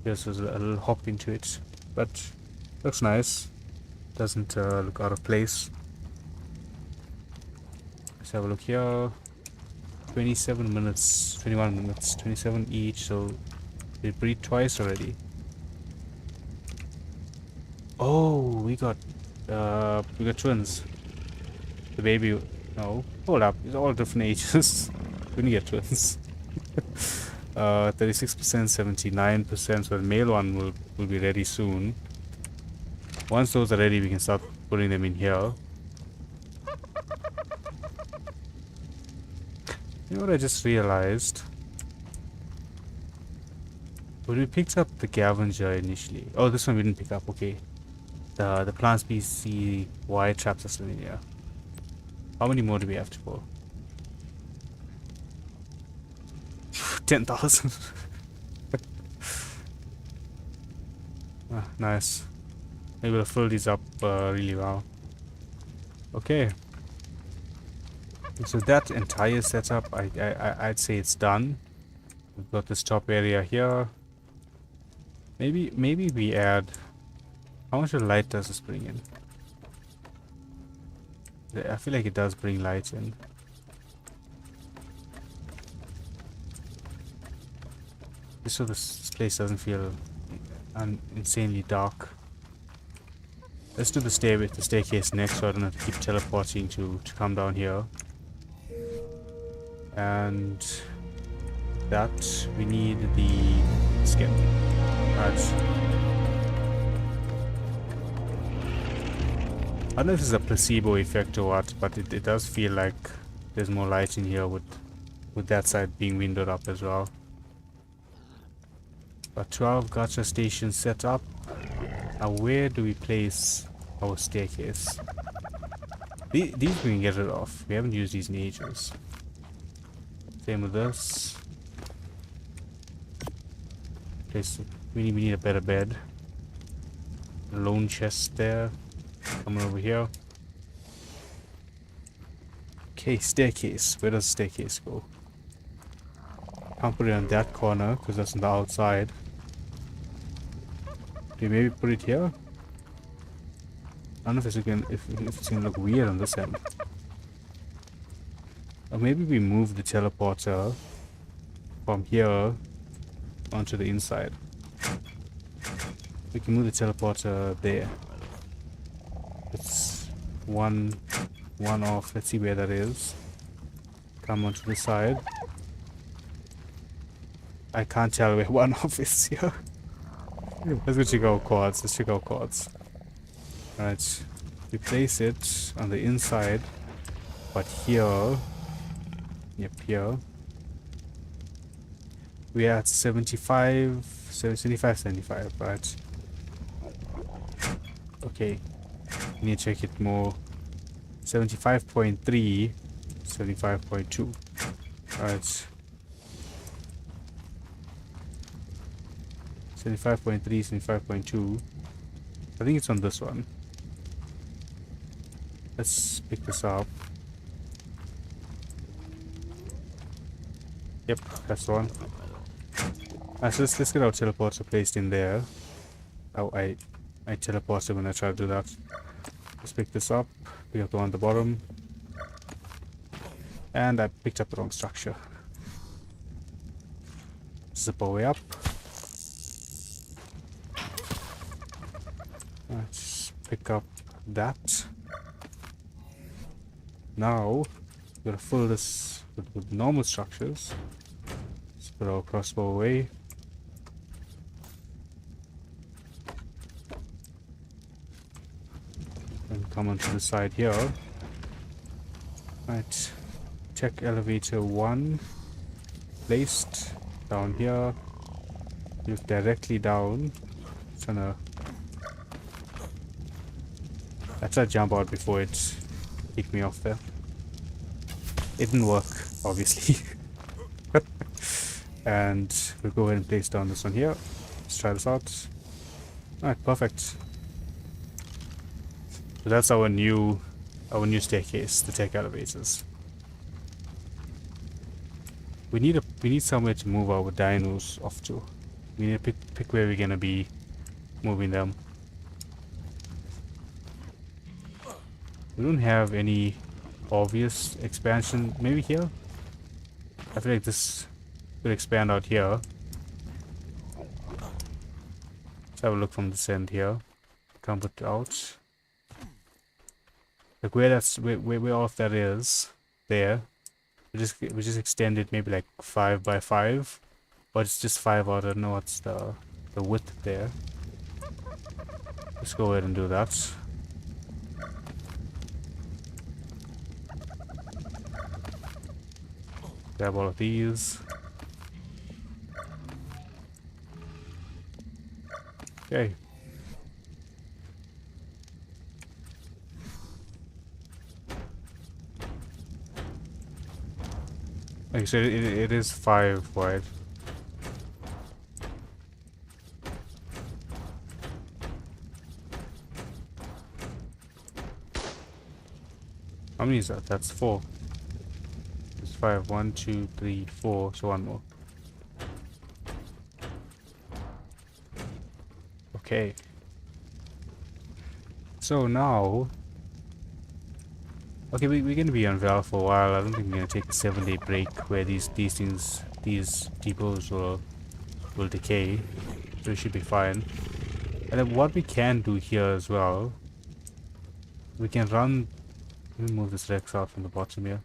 There's a little hop into it, but looks nice. Doesn't look out of place. Let's have a look here. 27 minutes, 21 minutes, 27 each. So they breed twice already. Oh, we got twins. The baby, no, hold up, it's all different ages. We didn't get twins. 36%, 79%, so the male one will be ready soon. Once those are ready, we can start putting them in here. You know what I just realized? When we picked up the Scavenger initially, oh, this one we didn't pick up, okay. The plant species Y traps are still in here. How many more do we have to go? 10,000. Ah, nice. Maybe we'll fill these up really well. Okay. So that entire setup, I'd say it's done. We've got this top area here. Maybe we add. How much of light does this bring in? I feel like it does bring light in. Just so this place doesn't feel insanely dark. Let's do the staircase next, so I don't have to keep teleporting to come down here. And that we need the skin. Right. I don't know if it's a placebo effect or what, but it does feel like there's more light in here with that side being windowed up as well. But 12 gacha stations set up. Now where do we place our staircase? These we can get rid of. We haven't used these in ages. Same with this. Okay, so we need a better bed. A lone chest there. Coming over here. Okay, staircase. Where does the staircase go? Can't put it on that corner because that's on the outside. Do you maybe put it here? I don't know if it's gonna look weird on this end. Or maybe we move the teleporter from here onto the inside. We can move the teleporter there. It's one off. Let's see where that is. Come onto the side. I can't tell where one off is here. Let's go check our quads. Let's check our quads. Alright. We place it on the inside. But here. Yep, here. We are at 75, 75, right? Okay. We need to check it more. 75.3, 75.2. Alright. 75.3, 75.2. I think it's on this one. Let's pick this up. Yep, that's the one. So let's get our teleporter placed in there. Oh, I teleported when I tried to do that. Let's pick this up. Pick up the one at the bottom. And I picked up the wrong structure. Zip our way up. Let's pick up that. Now, we're gonna fill this with normal structures. Let's put our crossbow away. And come onto the side here. Right. Check elevator 1. Placed down here. Look directly down. Trying to. I tried to jump out before it kicked me off there. It didn't work, obviously. And we'll go ahead and place down this one here. Let's try this out. Alright, perfect. So that's our new staircase, the tech elevators. We need somewhere to move our dinos off to. We need to pick where we're gonna be moving them. We don't have any obvious expansion. Maybe here? I feel like this could expand out here. Let's have a look from this end here. Come put out. Like where all of that is, there. We just extend it maybe like 5 by 5. But it's just 5 out. I don't know what's the width there. Let's go ahead and do that. Grab all of these. Okay. Like I said, it is 5 wide. How many is that? That's 4. 5, 1, 2, 3, 4, so one more. Okay. So now, okay, we're gonna be on Val for a while. I don't think we're gonna take a 7-day break where these depots will decay. So it should be fine. And then what we can do here as well, we can run. Let me move this Rex out from the bottom here.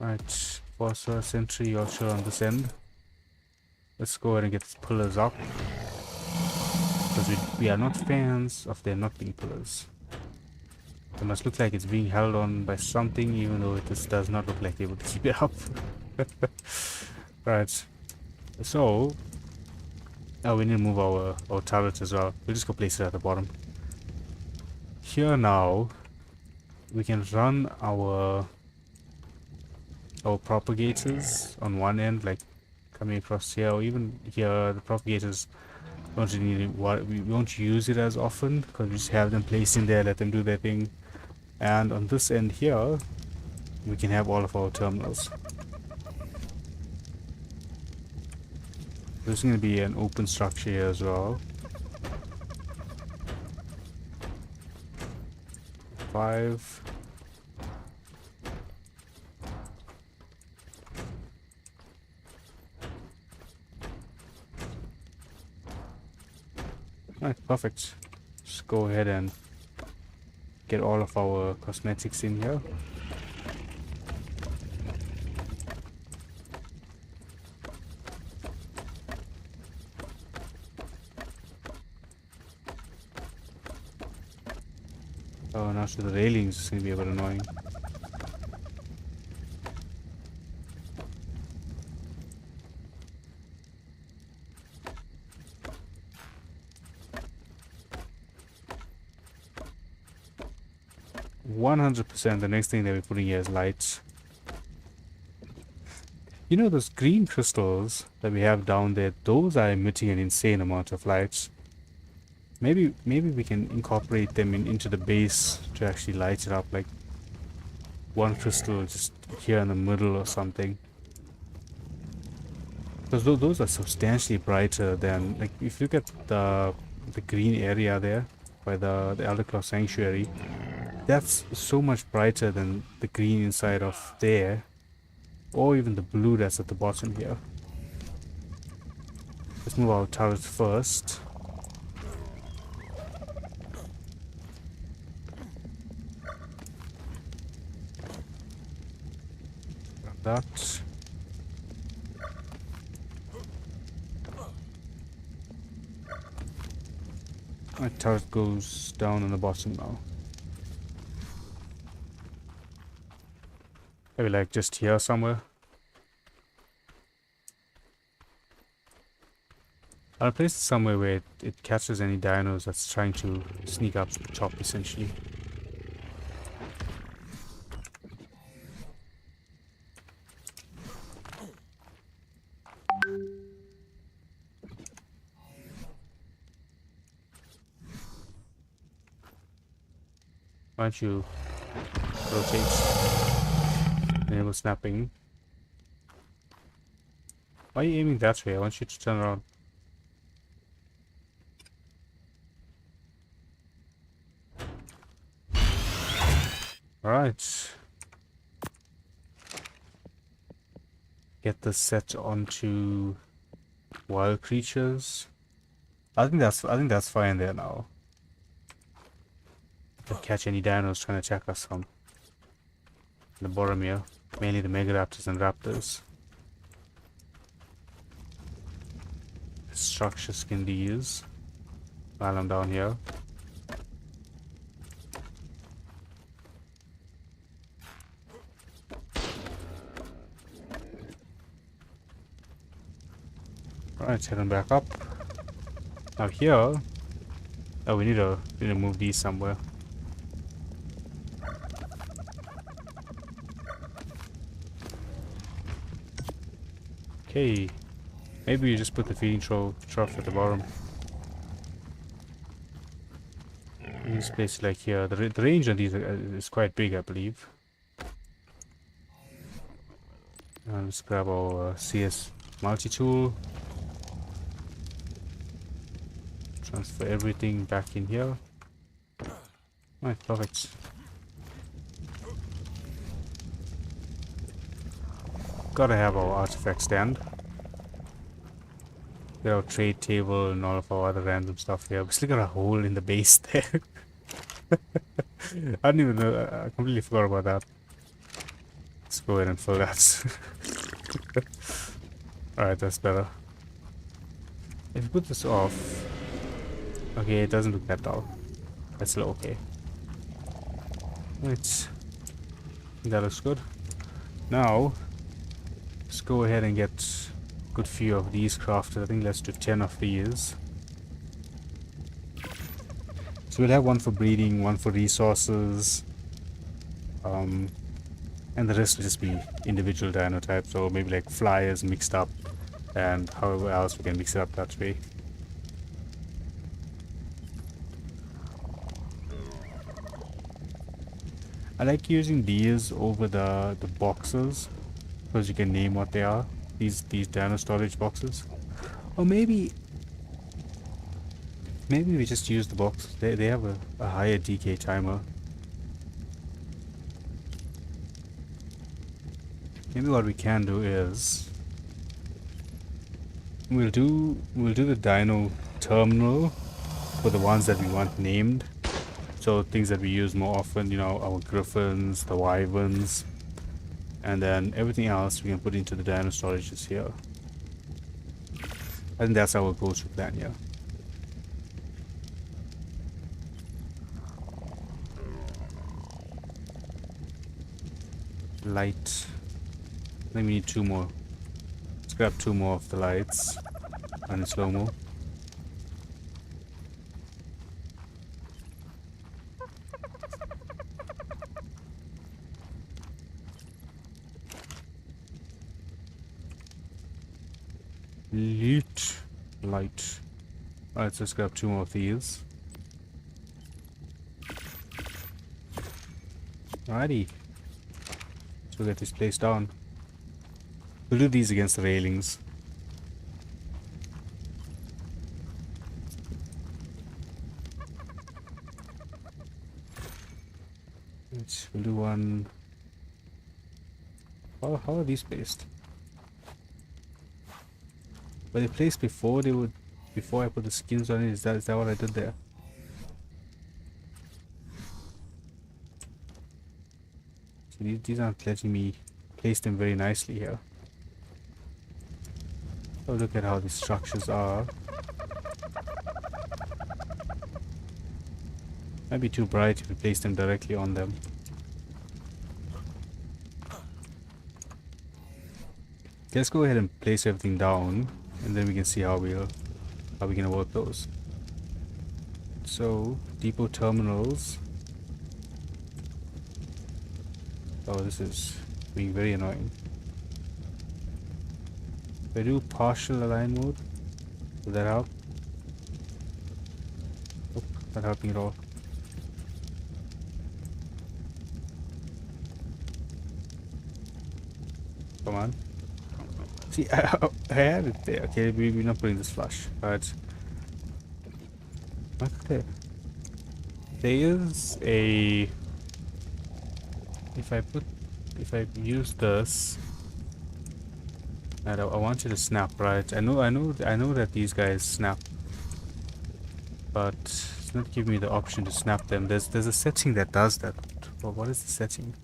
Right, Bossa, Sentry, also on this end. Let's go ahead and get the pillars up. Because we are not fans of there not being pillars. It must look like it's being held on by something, even though it just does not look like they're able to keep it up. Right, so we need to move our turret as well. We'll just go place it at the bottom. Here now, we can run our propagators on one end, like coming across here, or even here. The propagators don't really need we won't use it as often because we just have them placed in there, let them do their thing. And on this end here, we can have all of our terminals. There's going to be an open structure here as well. 5. Alright, perfect. Just go ahead and get all of our cosmetics in here. Oh, now so the railings is going to be a bit annoying. %, the next thing that we're putting here is lights. You know those green crystals that we have down there, those are emitting an insane amount of lights. Maybe we can incorporate them into the base to actually light it up, like one crystal just here in the middle or something. Because those are substantially brighter than, like, if you look at the green area there by the Elder Claw Sanctuary, that's so much brighter than the green inside of there, or even the blue that's at the bottom here. Let's move our turrets first. That. My turret goes down on the bottom now. Maybe like just here somewhere. I'll place it somewhere where it catches any dinos that's trying to sneak up the top, essentially. Why don't you rotate? Enable snapping. Why are you aiming that way? I want you to turn around. Alright. Get this set onto wild creatures. I think that's fine there now. Don't catch any dinos trying to attack us from the bottom here. Mainly the Megaraptors and Raptors. Structures can be used while I'm down here. Alright, heading back up. Now here, oh, we need to move these somewhere. Okay, maybe you just put the feeding trough at the bottom. In this place, like here, the range on these is quite big, I believe. Let's grab our CS multi-tool. Transfer everything back in here. Alright, perfect. Gotta have our artifact stand. Get our trade table and all of our other random stuff here. We still got a hole in the base there. I don't even know. I completely forgot about that. Let's go ahead and fill that. Alright, that's better. If you put this off... Okay, it doesn't look that dull. That's still okay. Right. That looks good. Now, let's go ahead and get a good few of these crafted. I think let's do 10 of these. So we'll have one for breeding, one for resources, And the rest will just be individual dino types, so maybe like flyers mixed up, and however else we can mix it up that way. I like using these over the boxes because you can name what they are. These dino storage boxes, or maybe we just use the box. They have a higher decay timer. Maybe what we can do is we'll do the dino terminal for the ones that we want named. So things that we use more often, you know, our griffins, the wyverns, and then everything else we can put into the dino storages here. I think that's our go-to plan here. Light. Then we need 2 more. Let's grab 2 more of the lights. And in slow-mo. Light. Alright, so let's grab 2 more of these. Alrighty. So we'll get this place down. We'll do these against the railings. We'll do one. How are these placed? Were they placed before before I put the skins on it? Is that what I did there? So these aren't letting me place them very nicely here. Oh, look at how the structures are. Might be too bright if we place them directly on them. Let's go ahead and place everything down, and then we can see how we're gonna work those. So depot terminals. Oh, this is being very annoying. If I do partial align mode, will that help? Nope, not helping at all. Come on. See, I had it there. Okay, we're not putting this flush, but okay. There is a. If I use this, and I want you to snap, right? I know that these guys snap, but it's not giving me the option to snap them. There's a setting that does that. Well, what is the setting?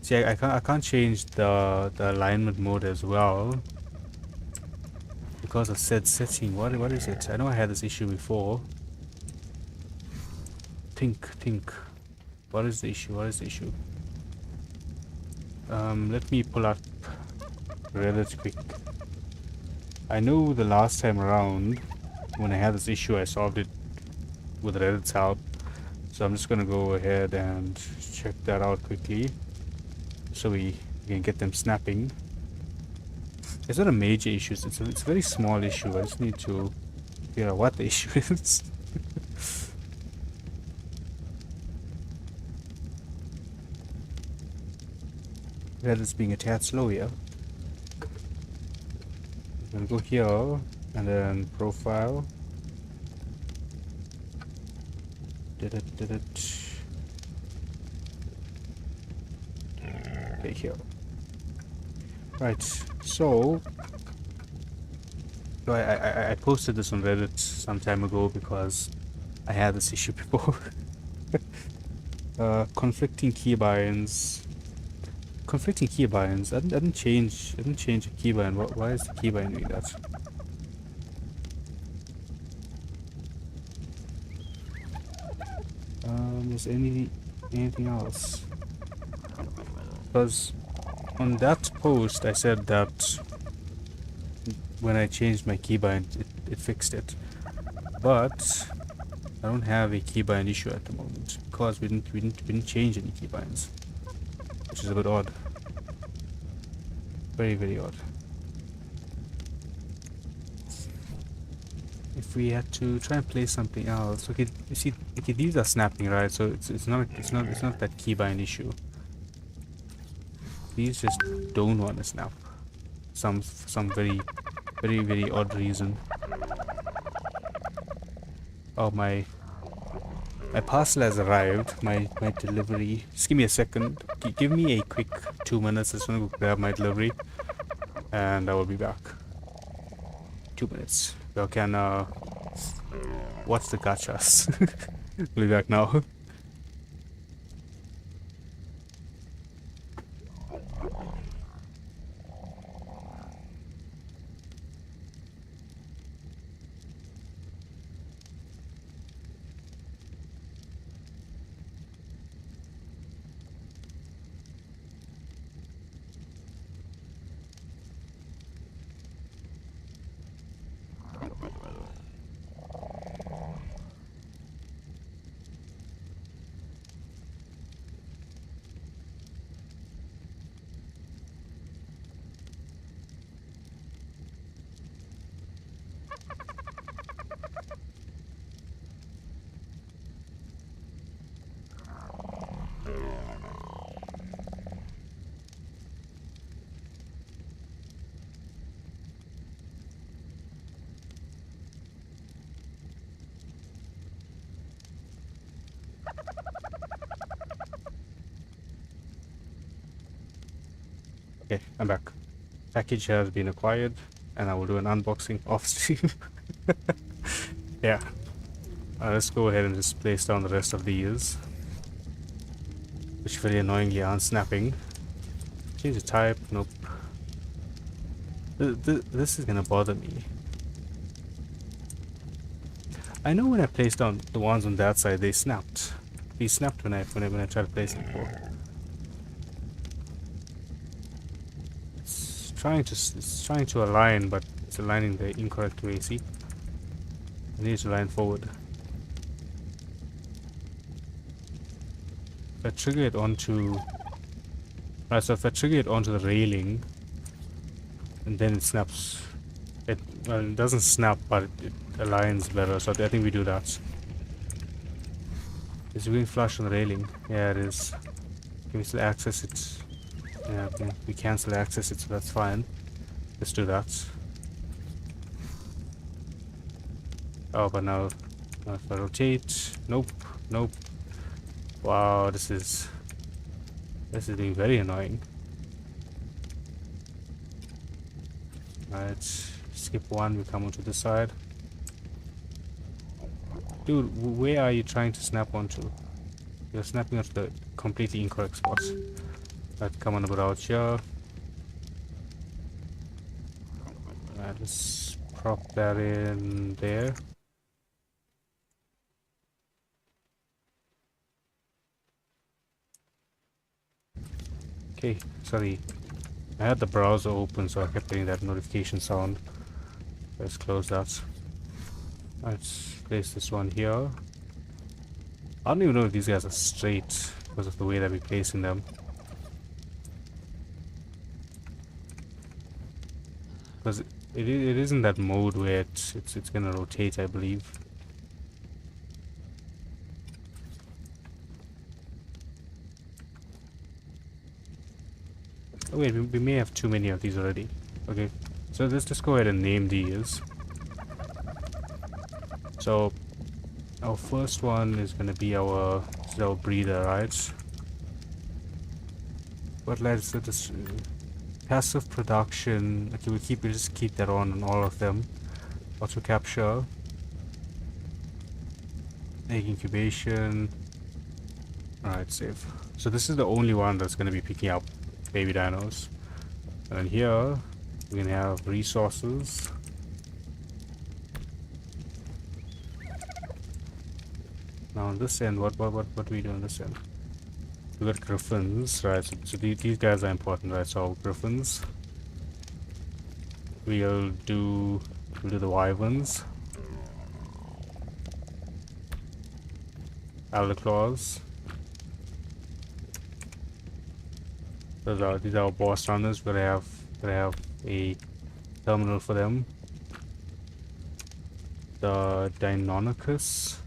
See, I can't change the alignment mode as well because of said setting. What is it? I know I had this issue before. Think. What is the issue? Let me pull up Reddit quick. I know the last time around when I had this issue I solved it with Reddit's help. So I'm just gonna go ahead and check that out quickly so we can get them snapping. It's not a major issue, it's a very small issue. I just need to figure out what the issue is. Reddit's being a tad slow here. I'm gonna go here and then profile. Did it. Okay, here. Right, so I posted this on Reddit some time ago because I had this issue before. Conflicting keybinds. I didn't change a keybind. Why is the keybind doing that? Is anything else? Because on that post I said that when I changed my keybind it fixed it, but I don't have a keybind issue at the moment. because we didn't change any keybinds, which is a bit odd. Very, very odd. If we had to try and play something else, okay, you see, okay, these are snapping, right? So it's not that keybind issue. These just don't want to snap. Some very, very, very odd reason. Oh, my parcel has arrived. My delivery. Just give me a second. Give me a quick 2 minutes. I just want to go grab my delivery, and I will be back. 2 minutes. Okay, and what's the gachas? We'll be back now. Okay, I'm back. Package has been acquired, and I will do an unboxing off stream. Yeah. Let's go ahead and just place down the rest of these, which very annoyingly aren't snapping. Change the type. Nope. This is gonna bother me. I know when I placed down the ones on that side, they snapped. These snapped when I tried to place them before. It's trying to align, but it's aligning the incorrect way. See, it needs to align forward. If I trigger it onto, right, so if I trigger it onto the railing, and then it snaps. Well, it doesn't snap, but it aligns better. So I think we do that. Is it going flush on the railing? Yeah, it is. Can we still access it? Yeah, okay. We can still access it, so that's fine. Let's do that. Oh, but now if I rotate, nope, nope. Wow, this is being very annoying. Alright, skip one, we come onto this side. Dude, where are you trying to snap onto? You're snapping onto the completely incorrect spot. Right, come on about here. Right, let's prop that in there. Okay, sorry. I had the browser open, so I kept getting that notification sound. Let's close that. Let's place this one here. I don't even know if these guys are straight because of the way that we're placing them. Because it is in that mode where it's gonna rotate, I believe. Oh wait, we may have too many of these already. Okay, so let's just go ahead and name these. So our first one is gonna be our breather, right? But let's just passive production. Okay, we'll just keep that on all of them. Auto capture, egg incubation. Alright, save. So this is the only one that's gonna be picking up baby dinos. And here we're gonna have resources. Now on this end, what do we do on this end? We got griffins, right? So these guys are important, right? So griffins. We'll do the wyverns. Elder Claws. These are our boss runners, but I have a terminal for them. The Deinonychus.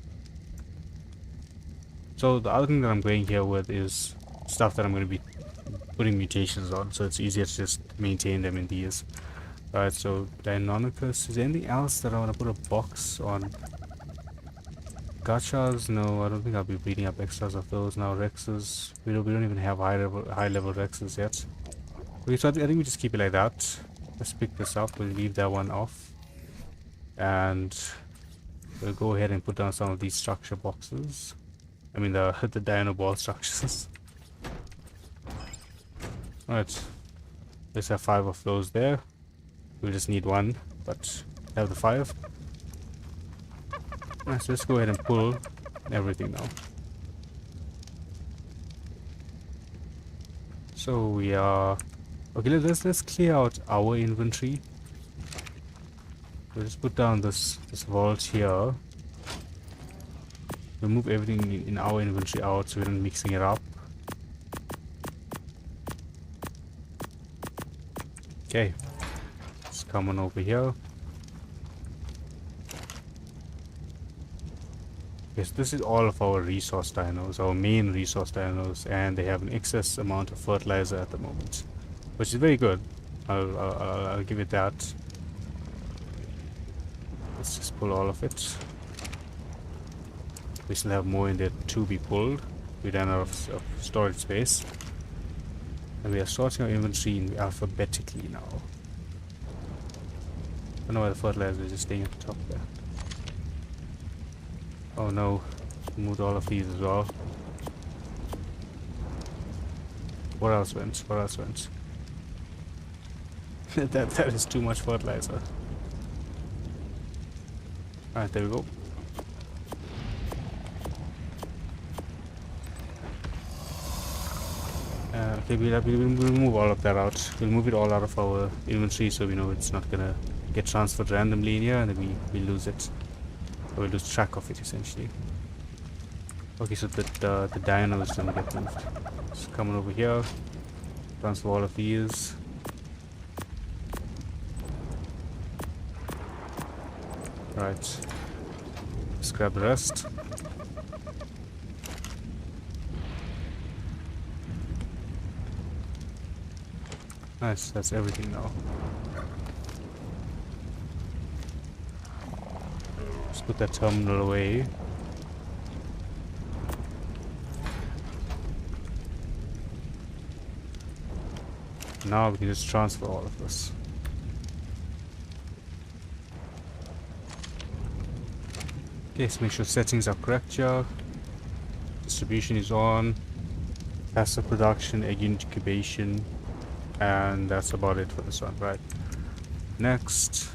So the other thing that I'm going here with is stuff that I'm going to be putting mutations on, so it's easier to just maintain them in these. Alright, so Deinonychus. Is there anything else that I want to put a box on? Gachas? No, I don't think I'll be breeding up extras of those now. Rexes. We don't even have high level Rexes yet. Okay, so I think we just keep it like that. Let's pick this up. We'll leave that one off. And we'll go ahead and put down some of these structure boxes. I mean the dino ball structures. Alright. Let's have 5 of those there. We just need 1, but have the 5. Alright, so let's go ahead and pull everything now. So we are okay. Let's clear out our inventory. We'll just put down this vault here. We'll move everything in our inventory out so we're not mixing it up. Okay, let's come on over here. Yes, this is all of our resource dinos, our main resource dinos, and they have an excess amount of fertilizer at the moment, which is very good. I'll give it that. Let's just pull all of it. We still have more in there to be pulled. We ran out of storage space. And we are sorting our inventory alphabetically now. I don't know why the fertilizer is just staying at the top there. Oh no, moved all of these as well. What else went? What else went? that is too much fertilizer. Alright, there we go. Okay, we'll move all of that out. We'll move it all out of our inventory so we know it's not gonna get transferred randomly in here and then we lose it. Or we lose track of it essentially. Okay, so the dino is gonna get moved. Just coming over here. Transfer all of these. Right. Let's grab the rest. Nice, that's everything now. Let's put that terminal away. Now we can just transfer all of this. Okay, let's make sure settings are correct here. Distribution is on. Passive production, egg incubation. And that's about it for this one, right? Next,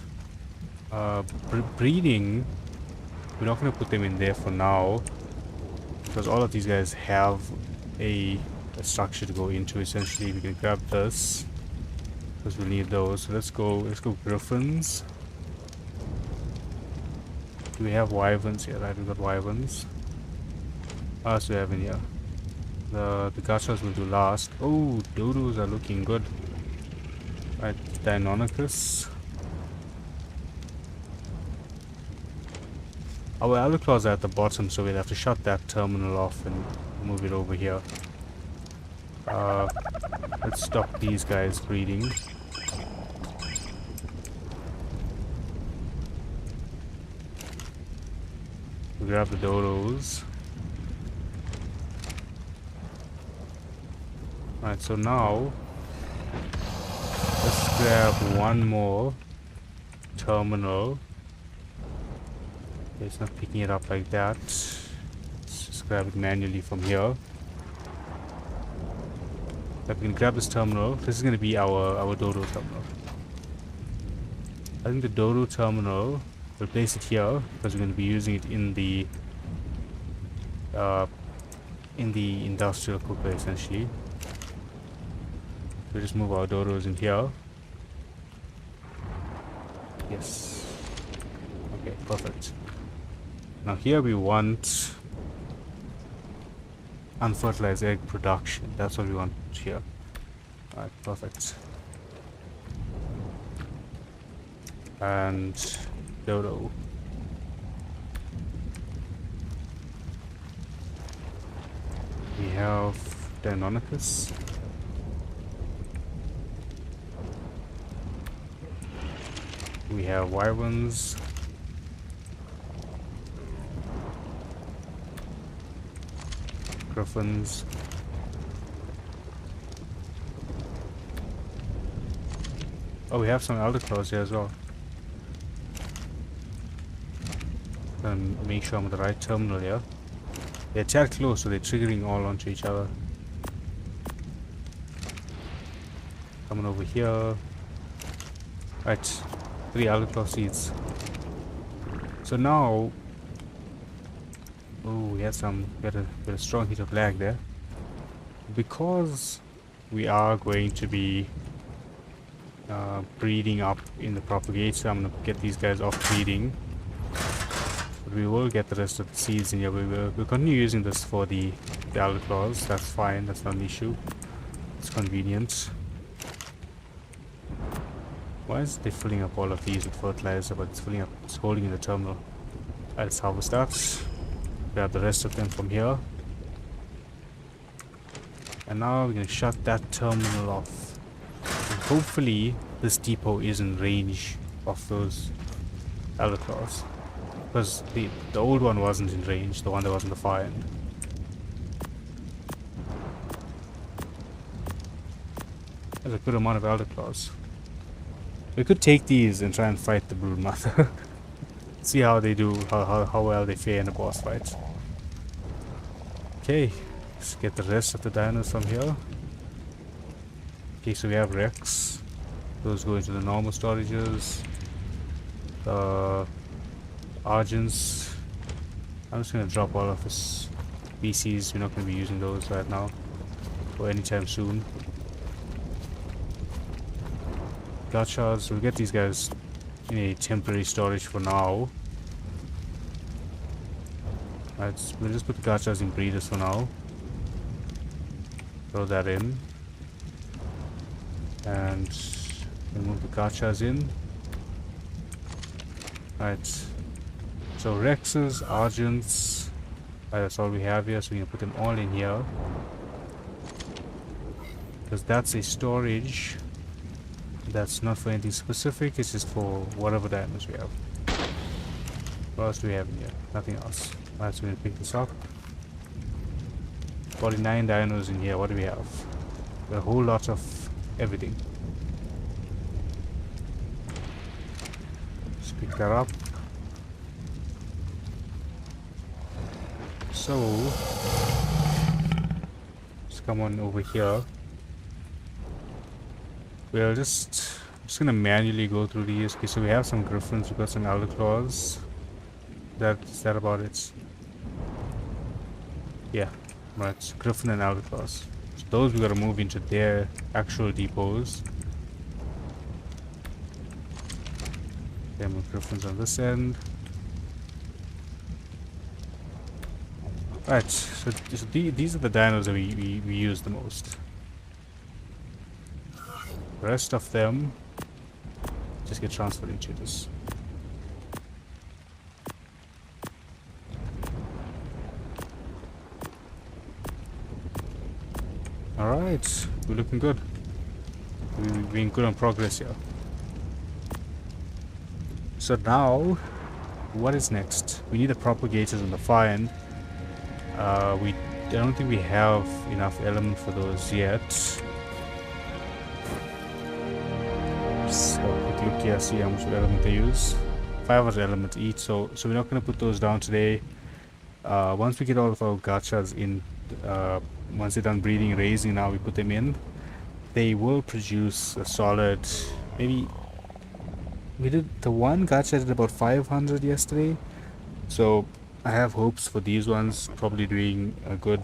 breeding. We're not going to put them in there for now. Because all of these guys have a structure to go into. Essentially, we can grab this. Because we'll need those. So let's go griffins. Do we have wyverns here? Right, we've got wyverns. What else do we have in here? The gachas will do last. Oh, dodos are looking good. Right, Deinonychus. Our elder claws are at the bottom, so we'll have to shut that terminal off and move it over here. Let's stop these guys breeding. We'll grab the dodos. Right, so now let's grab one more terminal. Okay, it's not picking it up like that. Let's just grab it manually from here. But we can grab this terminal. This is going to be our dodo terminal. I think the dodo terminal, we'll place it here because we're going to be using it in the industrial cooker essentially. We'll just move our dodos in here. Yes. Okay, perfect. Now here we want unfertilized egg production. That's what we want here. Alright, perfect. And dodo. We have Deinonychus. We have wyverns. Griffins. Oh, we have some elder claws here as well. And make sure I'm at the right terminal here. They're tad close, so they're triggering all onto each other. Coming over here. Right, 3 elder claw seeds. So now, oh, we had a strong hit of lag there. Because we are going to be breeding up in the propagator, I'm gonna get these guys off breeding. But we will get the rest of the seeds in here. We'll continue using this for the elder claws. That's fine, that's not an issue. It's convenient. Why is it filling up all of these with fertilizer, but it's holding in the terminal? Let's harvest that. Grab the rest of them from here. And now we're going to shut that terminal off. And hopefully this depot is in range of those elder claws. Because the old one wasn't in range, the one that was in the far end. There's a good amount of elder claws. We could take these and try and fight the broodmother. See how they do, how well they fare in a boss fight. Okay, let's get the rest of the dinos from here. Okay, so we have Rex. Those go into the normal storages. The Argents. I'm just gonna drop all of his species. We're not gonna be using those right now or anytime soon. Gachas, we'll get these guys in a temporary storage for now. Right, we'll just put the gachas in breeders for now. Throw that in. And we'll move the gachas in. Right. So Rexes, Argents, that's all we have here, so we can put them all in here. Because that's a storage. That's not for anything specific, it's just for whatever diamonds we have. What else do we have in here? Nothing else. Alright, so we're gonna pick this up. 49 dinos in here, what do we have? A whole lot of everything. Just pick that up. So, let's come on over here. We're just gonna manually go through these. Okay, so we have some griffins, we've got some elder claws. Is that about it? Yeah, right. Griffin and elder claws. So those we gotta move into their actual depots. Then with griffins on this end. Right, so these are the dinos that we use the most. The rest of them just get transferred into this. Alright, we're looking good. We're being good on progress here. So now, what is next? We need the propagators on the far end. I don't think we have enough element for those yet. So quick look here, see how much element they use. 500 element each, so we're not going to put those down today. Once we get all of our gachas in, once they're done breeding and raising, now we put them in, they will produce a solid, maybe, we did, the one gacha did about 500 yesterday, so I have hopes for these ones probably doing a good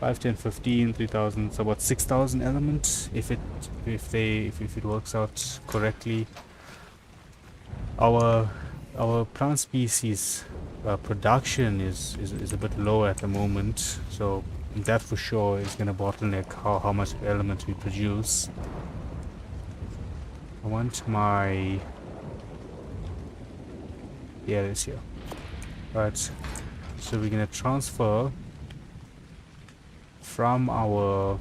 5, 10, 15, 3,000, so about 6,000 elements if it works out correctly. Our plant species production is a bit low at the moment, so that for sure is gonna bottleneck how much elements we produce. I want my, yeah, it is here. Right, so we're gonna transfer from our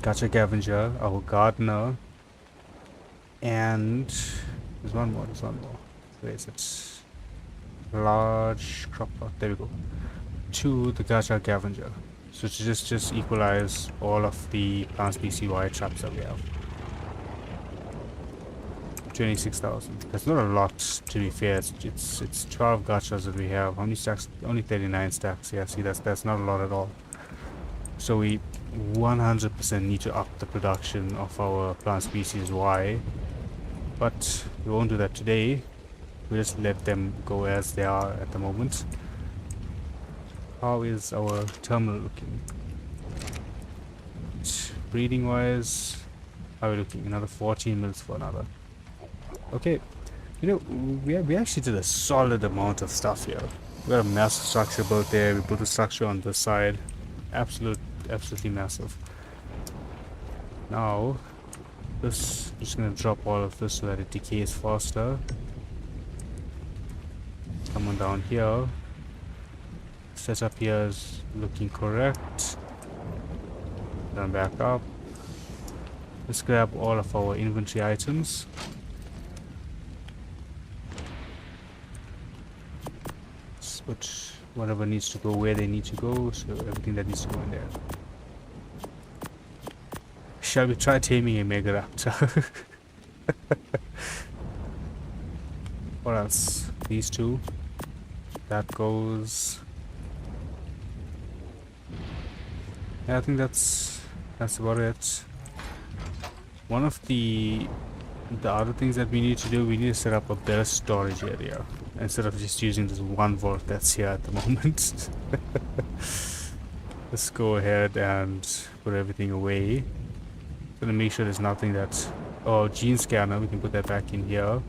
gacha scavenger, our gardener, and there's one more. Where is it? Large crop pot. There we go. To the gacha scavenger. So to just equalize all of the plant species wide traps that we have. 26,000. That's not a lot, to be fair. It's 12 gachas that we have. How many stacks? Only 39 stacks. Yeah, see, that's not a lot at all. So we 100% need to up the production of our plant species Y, but we won't do that today. We just let them go as they are at the moment. How is our terminal looking? Breeding wise, how are we looking? Another 14 mils for another. Okay, you know, we actually did a solid amount of stuff here. We got a massive structure built there. We built a structure on this side. Absolutely massive. Now, this, I'm just gonna drop all of this so that it decays faster. Come on down here. Setup here is looking correct. Then back up. Let's grab all of our inventory items. Let's put whatever needs to go where they need to go, so everything that needs to go in there. Shall we try taming a mega raptor? What else? These two. That goes. Yeah, I think that's about it. One of the other things that we need to do, we need to set up a better storage area instead of just using this one vault that's here at the moment. Let's go ahead and put everything away. Gonna make sure there's nothing that's, oh, gene scanner, we can put that back in here.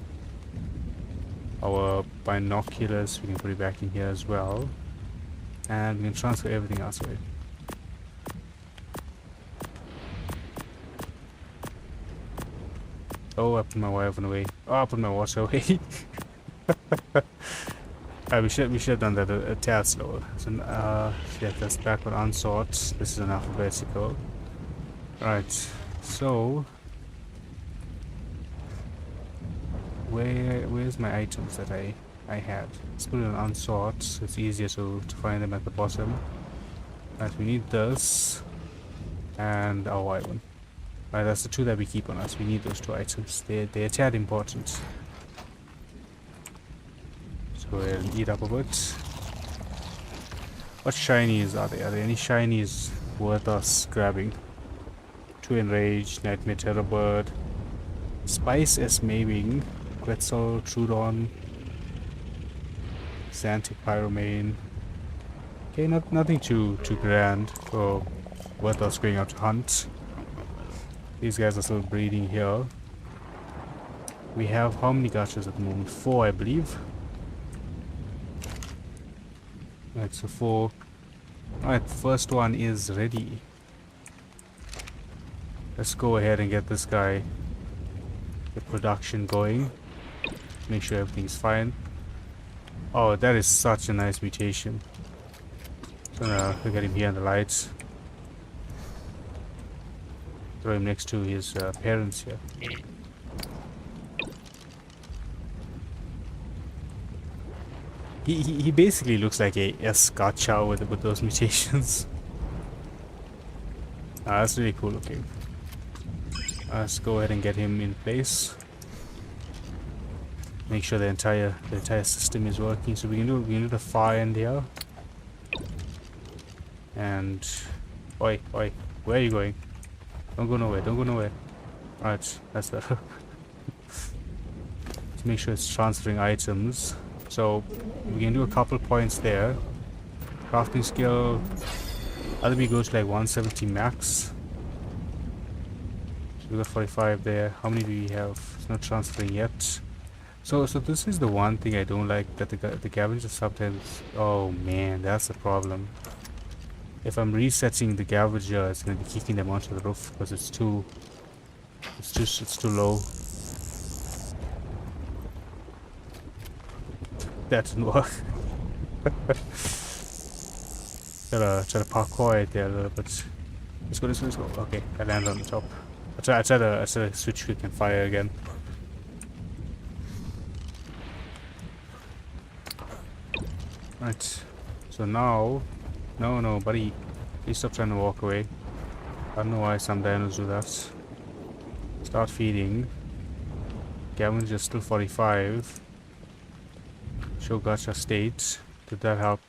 Our binoculars, we can put it back in here as well. And we can transfer everything else away. Oh, I put my weapon away. Oh, I put my water away. We should have done that a tad slower. So, yeah, that's backward unsort. This is an alphabetical. Right, so where's my items that I had? Let's put it on unsort, so it's easier to find them at the bottom. Right, we need this and our white one. Right, that's the two that we keep on us. We need those two items. They're a tad important. So we'll eat up a bit. What shinies are there? Are there any shinies worth us grabbing? 2 Enraged, Nightmare Terrorbird, Spice S Maving, Quetzal, Trudon, Xantic Pyromane. Okay, nothing too grand or worth us going out to hunt. These guys are still breeding here. We have how many gachas at the moment? 4, I believe. Right, so 4. Alright, first one is ready. Let's go ahead and get this guy, the production going. Make sure everything's fine. Oh, that is such a nice mutation. So now look at him here in the lights. Throw him next to his parents here. He basically looks like a gacha with those mutations. That's really cool looking. Let's go ahead and get him in place. Make sure the entire system is working. So we can do the far end here. And oi, where are you going? Don't go nowhere. Alright, that's better. Let's make sure it's transferring items. So we can do a couple points there. Crafting skill, LB goes to like 170 max. So we got 45 there. How many do we have? It's not transferring yet. So this is the one thing I don't like, that the scavengers sometimes. Oh man, that's the problem. If I'm resetting the scavenger, it's gonna be kicking them onto the roof because it's too low. That didn't work. Try to parkour it there a little bit. Let's go, let's go, let's go. Okay, I landed on the top. I try to switch quick and fire again. Right. So now, no, buddy, please stop trying to walk away. I don't know why some dinos do that. Start feeding. Gavin's just still 45. Show gacha state. Did that help?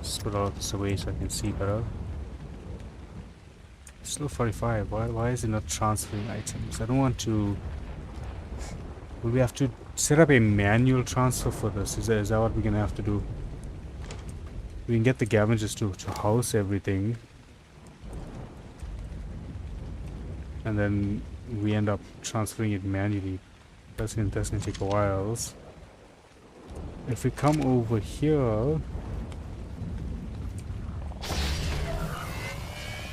Just put all this away so I can see better. Still 45. Why is it not transferring items? I don't want to. Will we have to set up a manual transfer for this? Is that what we're gonna have to do? We can get the scavengers to house everything, and then we end up transferring it manually. That's gonna take a while. If we come over here,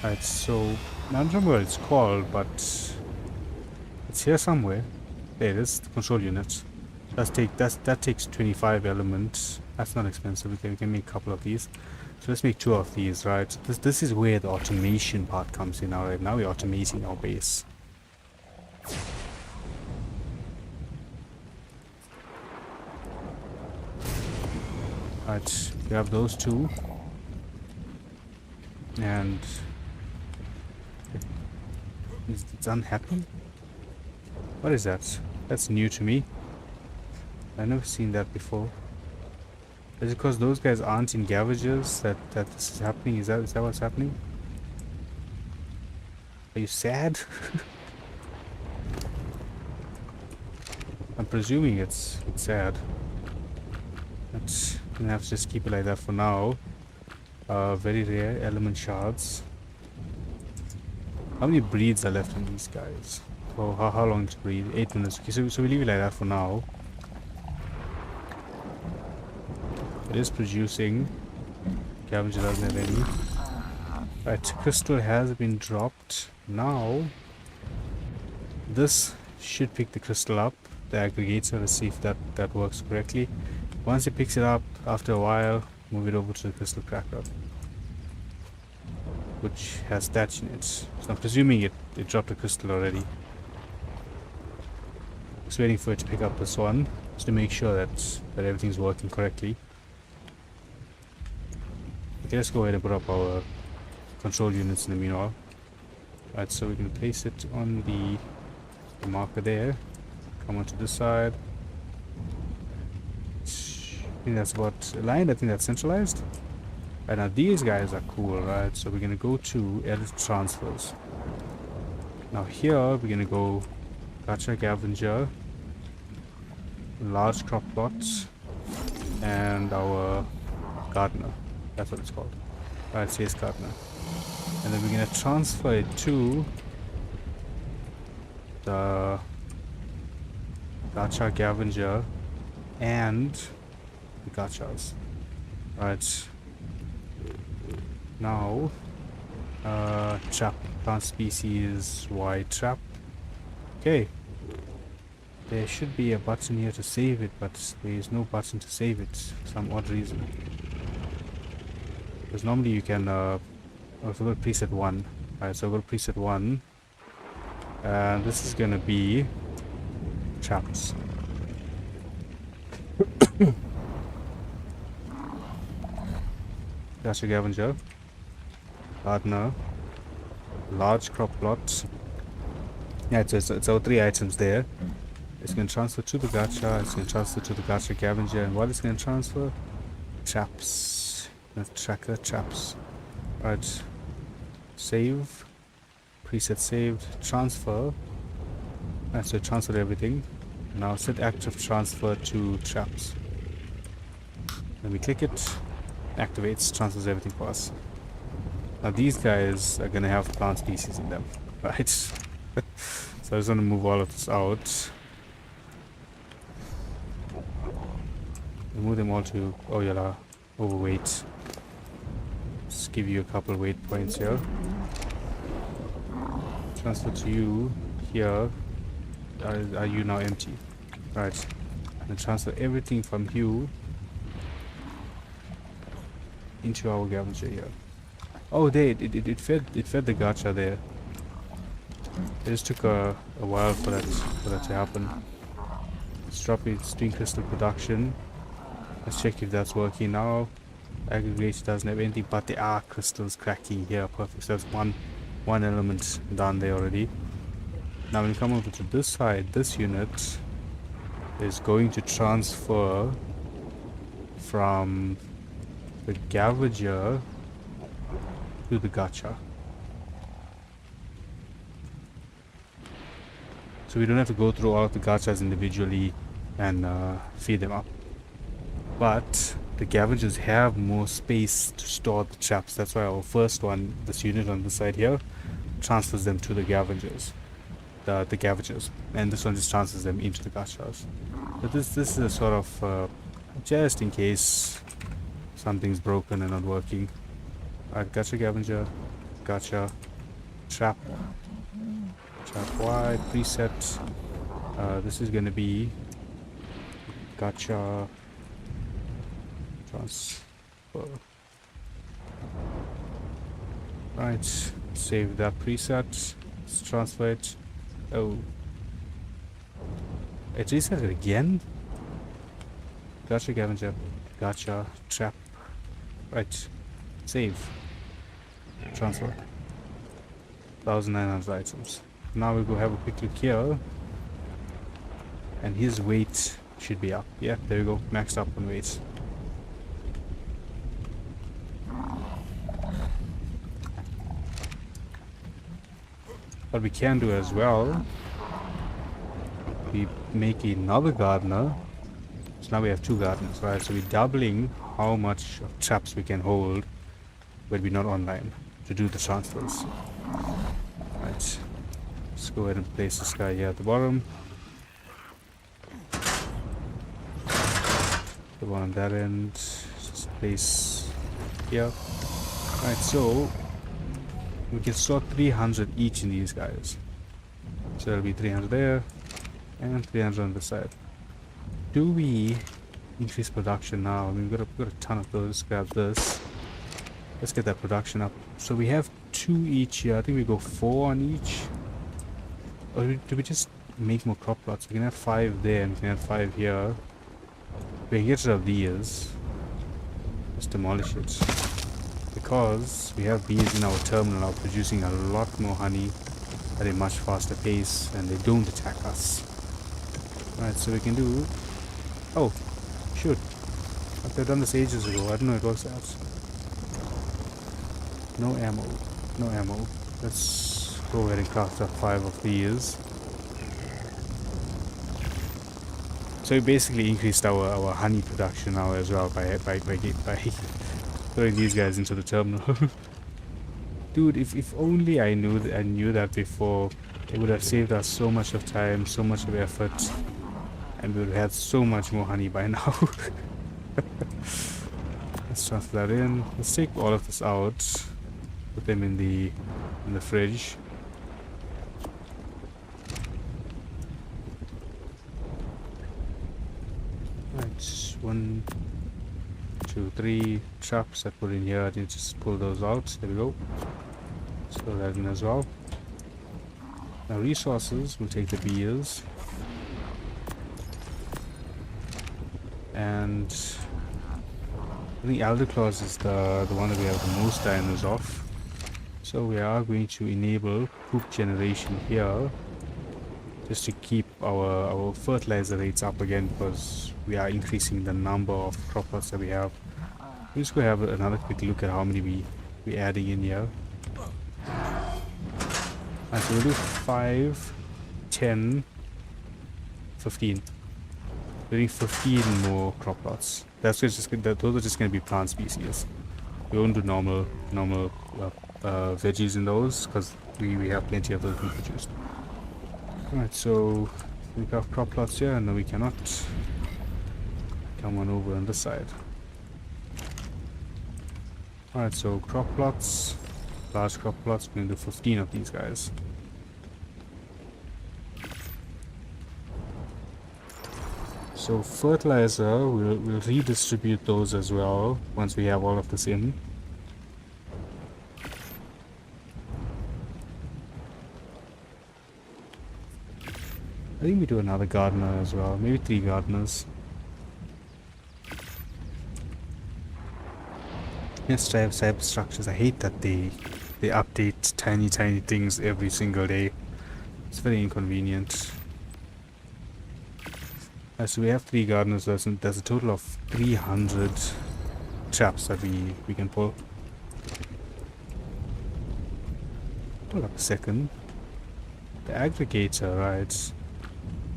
right? So I don't remember what it's called, but it's here somewhere. There it is, the control unit. That takes 25 elements. That's not expensive. We can make a couple of these. So let's make 2 of these, right? This is where the automation part comes in now. Right now we're automating our base. Right, we have those 2, and it's unhappy. What is that? That's new to me. I've never seen that before. Is it because those guys aren't in scavengers that this is happening? Is that what's happening? Are you sad? I'm presuming it's sad. Let's gonna have to just keep it like that for now. Very rare element shards. How many breeds are left in these guys? Oh, how long to breed? 8 minutes. Okay, so we leave it like that for now. It is producing. Scavenger doesn't have any. Right, crystal has been dropped. Now, this should pick the crystal up. The aggregator, let's see if that works correctly. Once it picks it up, after a while, move it over to the crystal cracker, which has that in it. So I'm presuming it dropped a crystal already. Just waiting for it to pick up this one, just to make sure that everything's working correctly. Okay, let's go ahead and put up our control units in the meanwhile. Right, so we can place it on the marker there. Come onto this side. I think that's about aligned. I think that's centralized. Right, now these guys are cool, right? So we're gonna go to edit transfers. Now here we're gonna go gacha scavenger, large crop plots, and our gardener. That's what it's called. Right, it says gardener. And then we're gonna transfer it to the gacha scavenger and the gachas. Right. Now, trap, plant species, Y trap. Okay. There should be a button here to save it, but there is no button to save it for some odd reason. Because normally you can, oh, so go to preset 1. Alright, so go to preset 1. And this is gonna be traps. Gacha scavenger, gardener, large crop plot. Yeah, it's our 3 items there. It's going to transfer to the gacha, it's going to transfer to the gacha scavenger, and what is going to transfer? Traps. Let's track the traps. Right. Save. Preset saved. Transfer. Right, so it transferred everything. Now set active transfer to traps. Then we click it. Activates, transfers everything for us. Now these guys are gonna have plant species in them, right? So I just want to move all of this out. We'll move them all to... Oh, you're overweight. Let's give you a couple weight points here. Transfer to you here. Are you now empty? Right. And transfer everything from you into our scavenger here. Oh, it fed the gacha there. It just took a while for that to happen. Let's drop it. It's doing crystal production. Let's check if that's working now. Aggregate doesn't have anything, but there are crystals cracking here. Perfect. So that's one element done there already. Now when you come over to this side, this unit is going to transfer from the Gavager to the gacha. So we don't have to go through all of the gachas individually and feed them up. But the Gavagers have more space to store the traps. That's why our first one, this unit on the side here, transfers them to the Gavagers. The Gavagers. And this one just transfers them into the gachas. But this is a sort of just in case something's broken and not working. Alright, gacha Gavager, gacha, trap Y, preset. This is gonna be gacha transfer. Right, save that preset. Let's transfer it. Oh, it reset it again. Gacha Gavager, gacha trap. Right, save, transfer. 1,900 items. Now we'll go have a quick look here, and his weight should be up. Yeah, there we go, maxed up on weight. What we can do as well, we make another gardener. So now we have 2 gardeners, right? So we're doubling how much of traps we can hold when we're not online to do the transfers. Right. Let's go ahead and place this guy here at the bottom. The one on that end. Just place here. Right, so we can store 300 each in these guys. So that'll be 300 there and 300 on the side. Do we increase production now? I mean, we've got a ton of those. Let's grab this. Let's get that production up. So we have 2 each here. I think we go 4 on each. Or do we just make more crop plots? We can have 5 there and we can have 5 here. We can get rid of these. Just demolish it. Because we have bees in our terminal now producing a lot more honey at a much faster pace, and they don't attack us. Right, so we can do... Oh, shoot. I've done this ages ago. I don't know it works out. No ammo. No ammo. Let's go ahead and craft up 5 of these. So we basically increased our honey production now as well by throwing these guys into the terminal. Dude, if only I knew that before, it would have saved us so much of time, so much of effort, and we would have had so much more honey by now. Let's transfer that in. Let's take all of this out. Put them in the fridge. Right, 1, 2, 3 traps I put in here. I didn't just pull those out. There we go. Let's throw that in as well. Now resources, we'll take the beers. And I think Elder Claws is the one that we have the most dinos of. So we are going to enable poop generation here, just to keep our fertilizer rates up again, because we are increasing the number of crop plots that we have. We'll just go have another quick look at how many we're adding in here. And so we'll do 5, 10, 15. We're doing 15 more crop plots. Those are just going to be plant species. We won't do normal veggies in those, because we have plenty of those being produced. Alright, so we have crop plots here, and then we cannot come on over on this side. Alright, so crop plots, large crop plots, we're going to do 15 of these guys. So fertilizer, we'll redistribute those as well once we have all of this in. I think we do another gardener as well, maybe 3 gardeners. Yes, cyber structures, I hate that they update tiny things every single day. It's very inconvenient. So we have 3 gardeners, there's a total of 300 traps that we can pull. Hold up a second. The aggregator, right?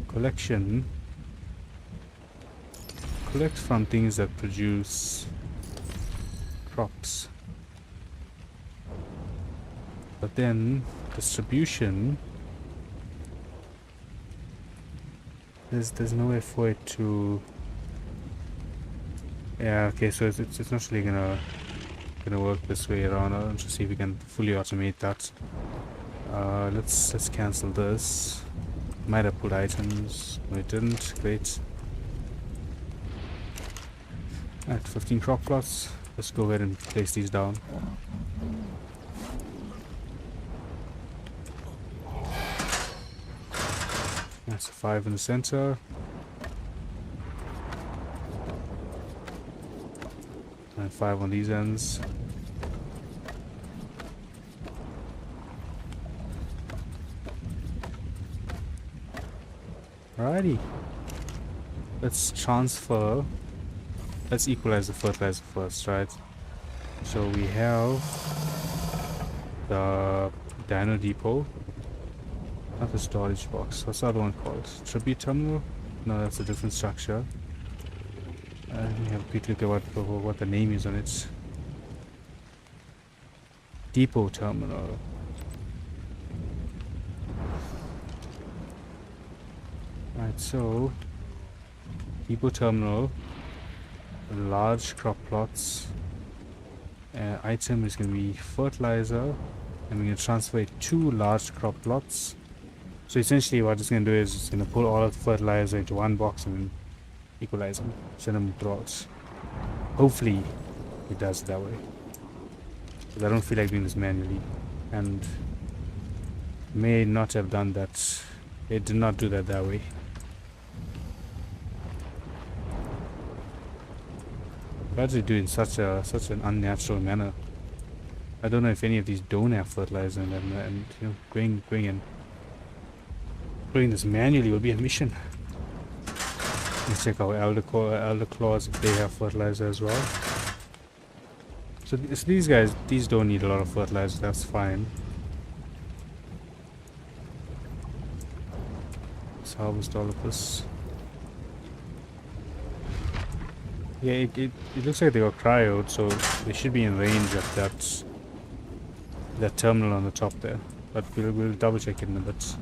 Collection. Collect from things that produce crops. But then distribution, there's no way for it to. Yeah, okay, so it's not really gonna work this way around. I'll just see if we can fully automate that. Let's cancel this. Might have pulled items. No, it didn't. Great. Alright, 15 crop plots. Let's go ahead and place these down. That's a 5 in the center. And 5 on these ends. Alrighty. Let's transfer. Let's equalize the fertilizer first, right? So we have the Dino Depot. Not the storage box. What's the other one called? Tribute terminal? No, that's a different structure. Let me have a quick look at what the name is on it. Depot terminal. Right, so depot terminal, large crop plots. Item is going to be fertilizer, and we're going to transfer it to large crop plots. So essentially what it's going to do is it's going to pull all of the fertilizer into one box and equalize them, send them throughout. Hopefully it does it that way, because I don't feel like doing this manually, and may not have done that. It did not do that way. Why does it do it in such an unnatural manner? I don't know if any of these don't have fertilizer in them, and you know, going and doing this manually will be a mission. Let's check our elder claws if they have fertilizer as well. So these guys, these don't need a lot of fertilizer. That's fine. Let's harvest all of this. Yeah, it looks like they got cryoed, so they should be in range of that terminal on the top there. But we'll double check it in a bit.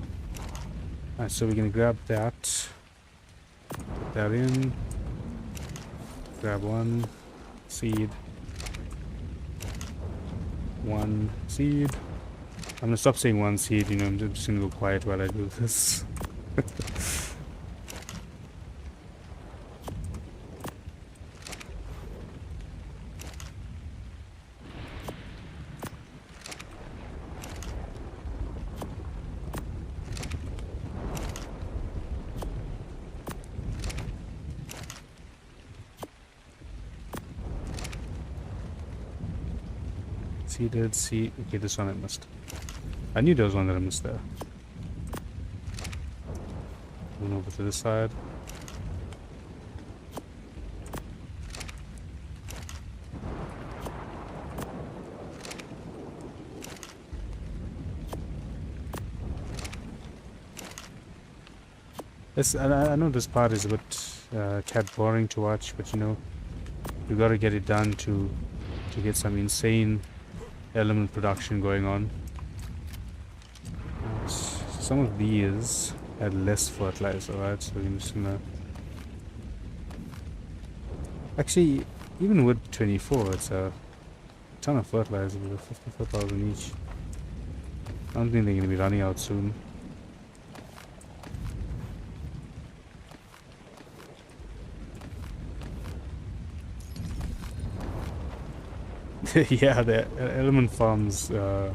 Alright, so we're gonna grab that. Put that in. Grab 1 seed. 1 seed. I'm gonna stop saying 1 seed, you know, I'm just gonna go quiet while I do this. Seeded seed. Okay, this one I missed. I knew there was one that I missed there. Going over to this side. I know this part is a bit cat boring to watch, but you know, you gotta get it done to get some insane element production going on. Some of these had less fertilizer, right? So we're just gonna Actually, even with 24, it's a ton of fertilizer, 54,000 each. I don't think they're going to be running out soon. Yeah, the element farms go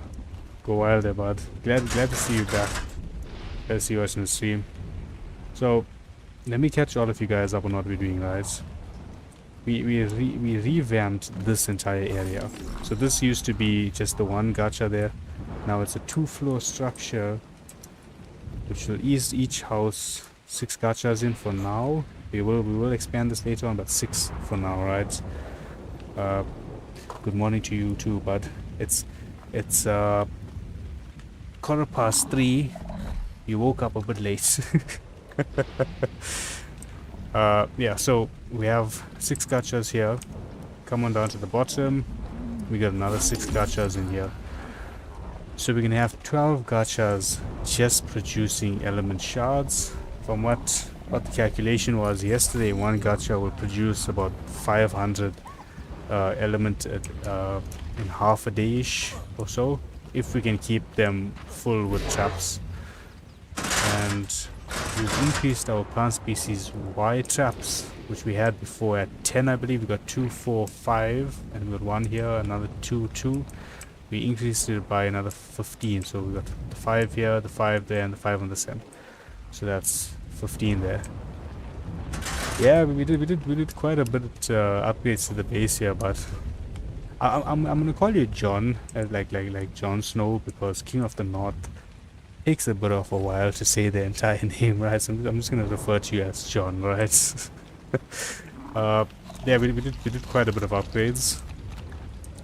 wild there, bud. Glad to see you back. Glad to see you watching the stream. So, let me catch all of you guys up on what we're doing, guys. We revamped this entire area. So this used to be just the one gacha there. Now it's a 2-floor structure, which will ease each house 6 gachas in for now. We will expand this later on, but 6 for now, right? Good morning to you too, bud. It's 3:15. You woke up a bit late. Yeah, so we have 6 gachas here. Come on down to the bottom. We got another 6 gachas in here. So we're gonna have 12 gachas just producing element shards. From what the calculation was yesterday, one gacha will produce about 500 element in half a day-ish or so, if we can keep them full with traps. And we've increased our plant species Y traps, which we had before at 10, I believe. We got 2, 4, 5, and we got 1 here, another 2, 2. We increased it by another 15, so we got the 5 here, the 5 there, and the 5 on the stem. So that's 15 there. Yeah, we did quite a bit upgrades to the base here, but I'm gonna call you John, like Jon Snow, because King of the North takes a bit of a while to say the entire name, right? So I'm just gonna refer to you as John, right? Yeah, we did quite a bit of upgrades.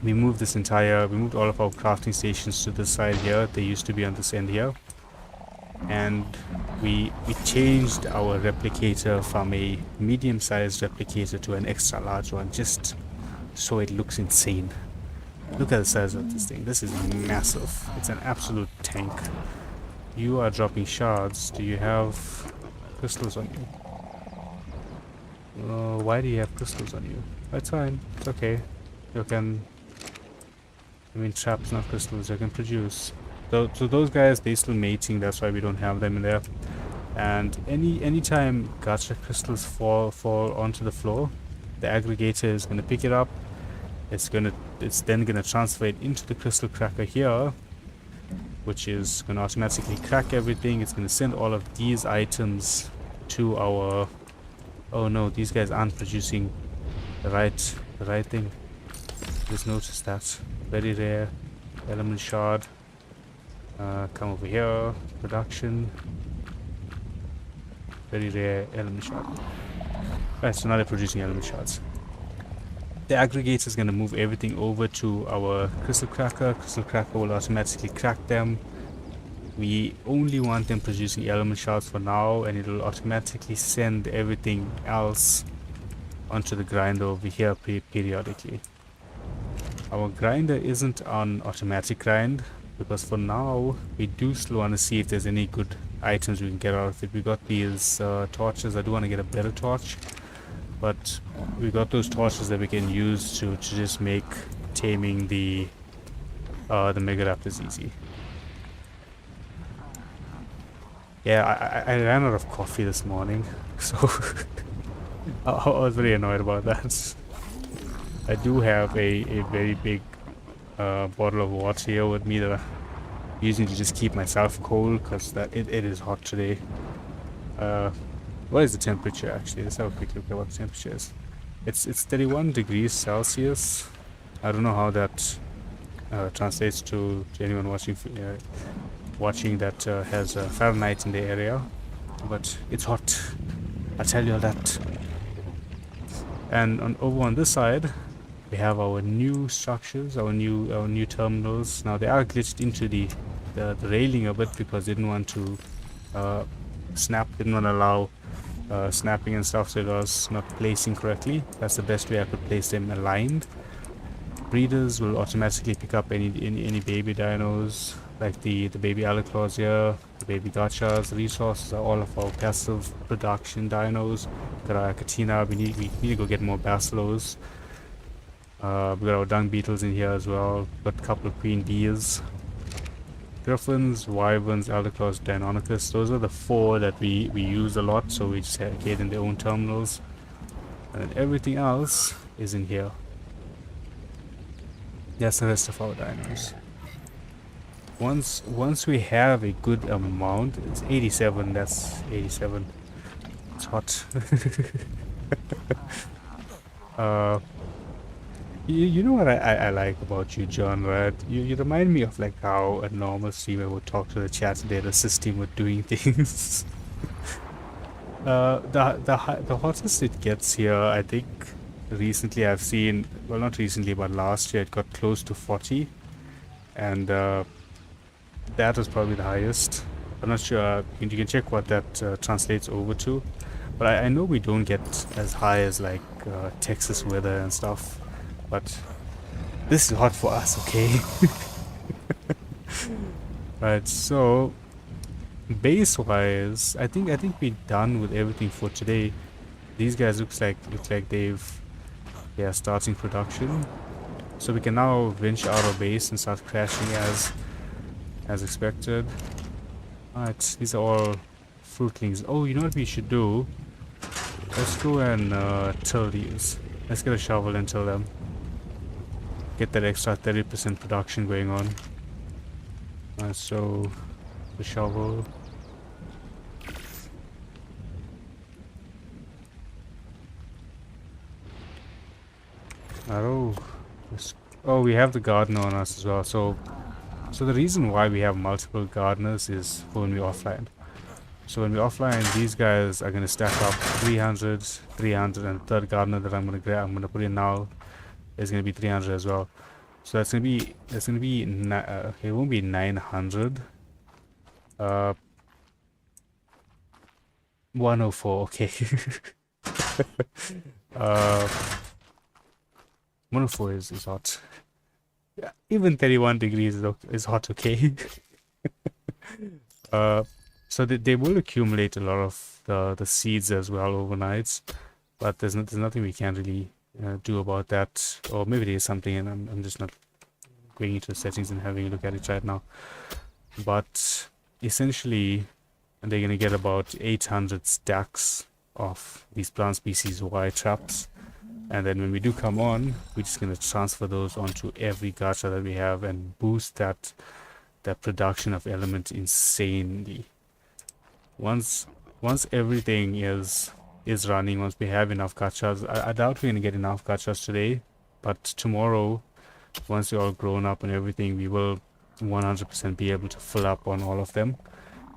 We moved all of our crafting stations to this side here. They used to be on this end here. And we changed our replicator from a medium-sized replicator to an extra large one, just so it looks insane. Look at the size of this thing. This is massive. It's an absolute tank. You are dropping shards. Do you have crystals on you? Why do you have crystals on you? That's fine. It's okay. You can... I mean, traps, not crystals. You can produce. So those guys, they still mating. That's why we don't have them in there. And anytime gacha crystals fall onto the floor, the aggregator is gonna pick it up. It's then gonna transfer it into the crystal cracker here, which is gonna automatically crack everything. It's gonna send all of these items to our... Oh no, these guys aren't producing the right thing. Just noticed that. Very rare element shard. Come over here. Production. Very rare element shard. Right, so now they're producing element shards. The aggregator is going to move everything over to our crystal cracker. Crystal cracker will automatically crack them. We only want them producing element shards for now, and it will automatically send everything else onto the grinder over here periodically. Our grinder isn't on automatic grind, because for now we do still want to see if there's any good items we can get out of it. We got these torches. I do want to get a better torch, but we got those torches that we can use to just make taming the mega raptors easy. Yeah, I ran out of coffee this morning, so I was very annoyed about that. I do have a very big bottle of water here with me that I'm using to just keep myself cold, because it is hot today. What is the temperature actually? Let's have a quick look at what the temperature is. It's 31 degrees Celsius. I don't know how that translates to anyone watching that has Fahrenheit in the area, but it's hot. I tell you all that. And over on this side, we have our new structures, our new terminals. Now they are glitched into the railing a bit because they didn't want to snap, didn't want to allow snapping and stuff, so it was not placing correctly. That's the best way I could place them aligned. Breeders will automatically pick up any baby dinos, like the baby alaclaws here, the baby gachas. The resources are all of our passive production dinos. got our Katina. We need to go get more Basilos. We got our dung beetles in here as well. Got a couple of queen bees. Griffins, wyverns, alderclaws, deinonychus. Those are the 4 that we use a lot, so we just get in their own terminals. And then everything else is in here. That's the rest of our dinos. Once we have a good amount, it's 87. That's 87. It's hot. You know what I like about you, John, right? You remind me of like how a normal streamer would talk to the chat and they'd assist him with doing things. The hottest it gets here, I think recently I've seen, well, not recently, but last year it got close to 40, and that was probably the highest. I'm not sure, you can check what that translates over to, but I know we don't get as high as like Texas weather and stuff, but this is hot for us, okay? Right, so base wise, I think we're done with everything for today. These guys look like they are starting production, so we can now venture out of base and start crashing as expected. Alright, these are all fruitlings. Oh, you know what we should do? Let's go and till these. Let's get a shovel and till them. Get that extra 30% production going on. So the shovel. Oh, we have the gardener on us as well. So the reason why we have multiple gardeners is for when we're offline. So when we're offline, these guys are going to stack up 300, 300, and the third gardener that I'm going to put in now is going to be 300 as well. So that's going to be okay, it won't be 900. 104, okay. 104 is hot. Yeah, even 31 degrees is hot, okay. So they will accumulate a lot of the seeds as well overnight, but there's nothing we can really do about that. Or maybe there is something, and I'm just not going into the settings and having a look at it right now. But essentially, they're gonna get about 800 stacks of these plant species Y traps, and then when we do come on, we're just gonna transfer those onto every gacha that we have and boost that production of element insanely. Once everything is running, once we have enough gachas, I doubt we're gonna get enough gachas today, but tomorrow, once they're all grown up and everything, we will 100% be able to fill up on all of them.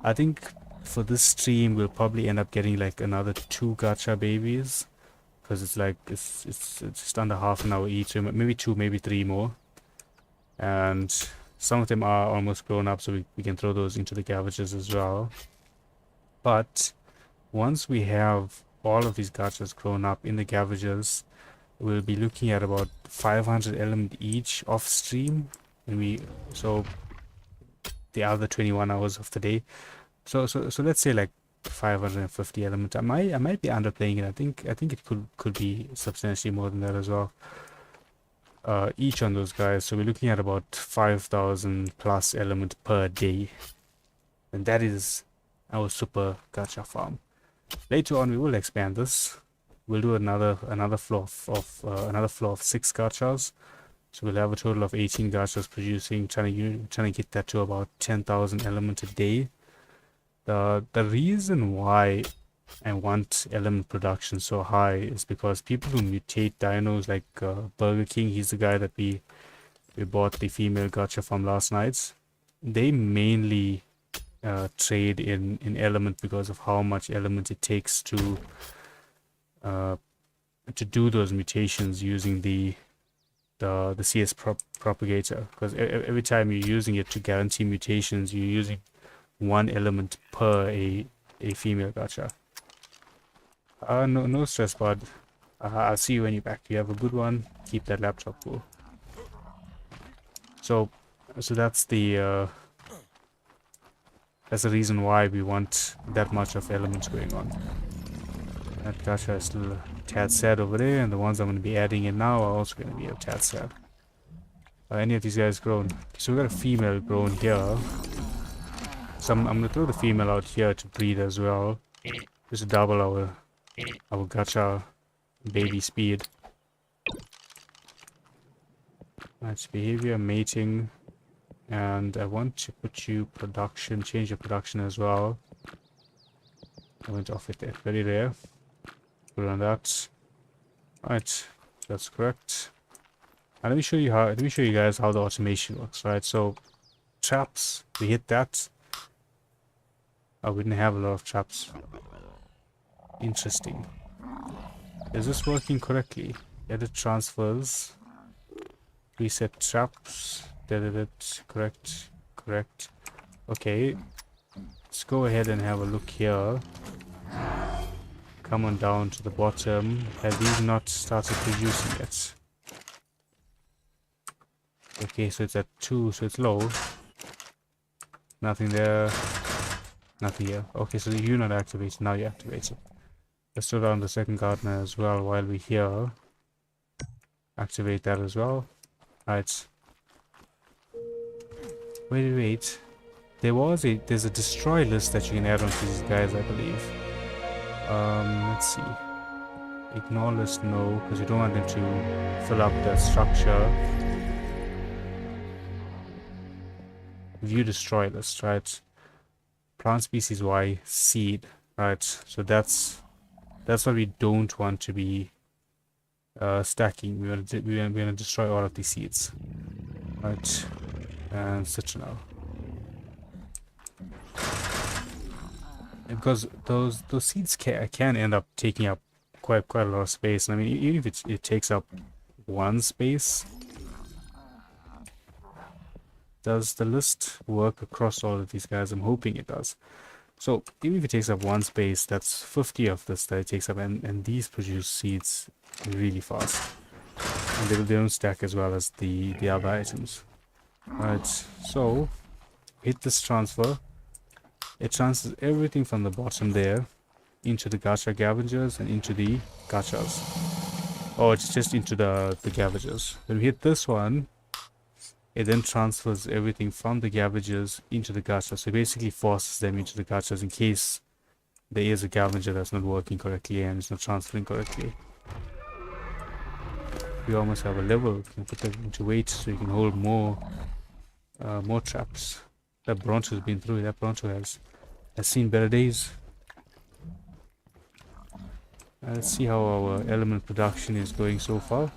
I think for this stream we'll probably end up getting like another 2 gacha babies, because it's like it's just under half an hour each, maybe 2, maybe 3 more, and some of them are almost grown up, so we can throw those into the cabbages as well. But once we have all of these gachas grown up in the cabbages, we'll be looking at about 500 element each off stream, and so the other 21 hours of the day. So let's say like 550 element. I might be underplaying it. I think it could be substantially more than that as well. Each on those guys. So we're looking at about 5,000 plus element per day, and that is our super gacha farm. Later on, we will expand this. We'll do another floor of 6 gachas. So we'll have a total of 18 gachas producing, trying to get that to about 10,000 element a day. The reason why I want element production so high is because people who mutate dinos, like Burger King, he's the guy that we bought the female gacha from last night. They mainly trade in element because of how much element it takes to do those mutations using the CS propagator. Because every time you're using it to guarantee mutations, you're using 1 element per a female gacha. No stress, bud. I'll see you when you're back. You have a good one. Keep that laptop cool. So that's the reason why we want that much of elements going on. That gacha is still a tad sad over there, and the ones I'm going to be adding in now are also going to be a tad sad. Are any of these guys grown? So we got a female grown here. So I'm going to throw the female out here to breed as well. Just to double our gacha baby speed. That's behavior, mating, and I want to put you production, change your production as well. I went off with that, very rare. Put it on that. Right, that's correct. And let me show you guys how the automation works, right? So traps, we hit that. Oh, we didn't have a lot of traps. Interesting. Is this working correctly? Edit transfers. Reset traps. Did it. Correct. Correct. Okay. Let's go ahead and have a look here. Come on down to the bottom. Have these not started producing yet? Okay, so it's at 2, so it's low. Nothing there. Nothing here. Okay, so you're not activated. Now you activate it. Let's throw down the second gardener as well while we're here. Activate that as well. Right. Wait. There's a destroy list that you can add onto these guys, I believe. Let's see. Ignore list, no, because you don't want them to fill up that structure. View destroy list, right? Plant species Y, seed, right? So that's what we don't want to be stacking. We want to destroy all of these seeds, right? And citronel. Because those seeds can end up taking up quite a lot of space. I mean, even if it takes up one space, does the list work across all of these guys? I'm hoping it does. So even if it takes up one space, that's 50 of this that it takes up, and these produce seeds really fast, and they don't stack as well as the other items. Right, so hit this transfer. It transfers everything from the bottom there into the gacha scavengers and into the gachas. Oh, it's just into the scavengers. When we hit this one, it then transfers everything from the scavengers into the gachas. So it basically forces them into the gachas in case there is a scavenger that's not working correctly and it's not transferring correctly. We almost have a level. You can put that into weight so you can hold more traps. That Broncho has been through. That Broncho has seen better days. Let's see how our element production is going so far.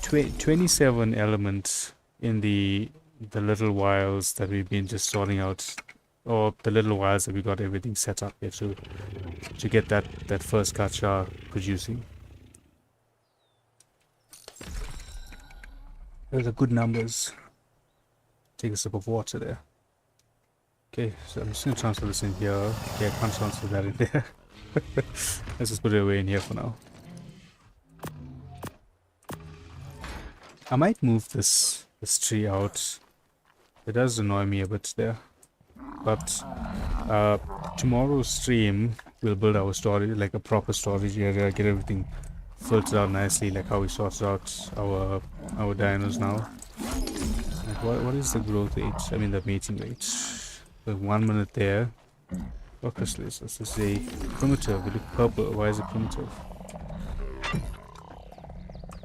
27 elements in the little whiles that we've been just sorting out, or the little whiles that we got everything set up here to get that first gacha producing. Those are good numbers. Take a sip of water there. Okay, so I'm just going to transfer this in here. Okay, I can't transfer that in there. Let's just put it away in here for now. I might move this tree out. It does annoy me a bit there. But tomorrow's stream we'll build our storage, like a proper storage area, get everything filtered out nicely, like how we sorted out our dinos now. Like what is the growth rate? I mean the mating rate. So 1 minute there. What crystal is this? This is a primitive. It looks purple. Why is it primitive?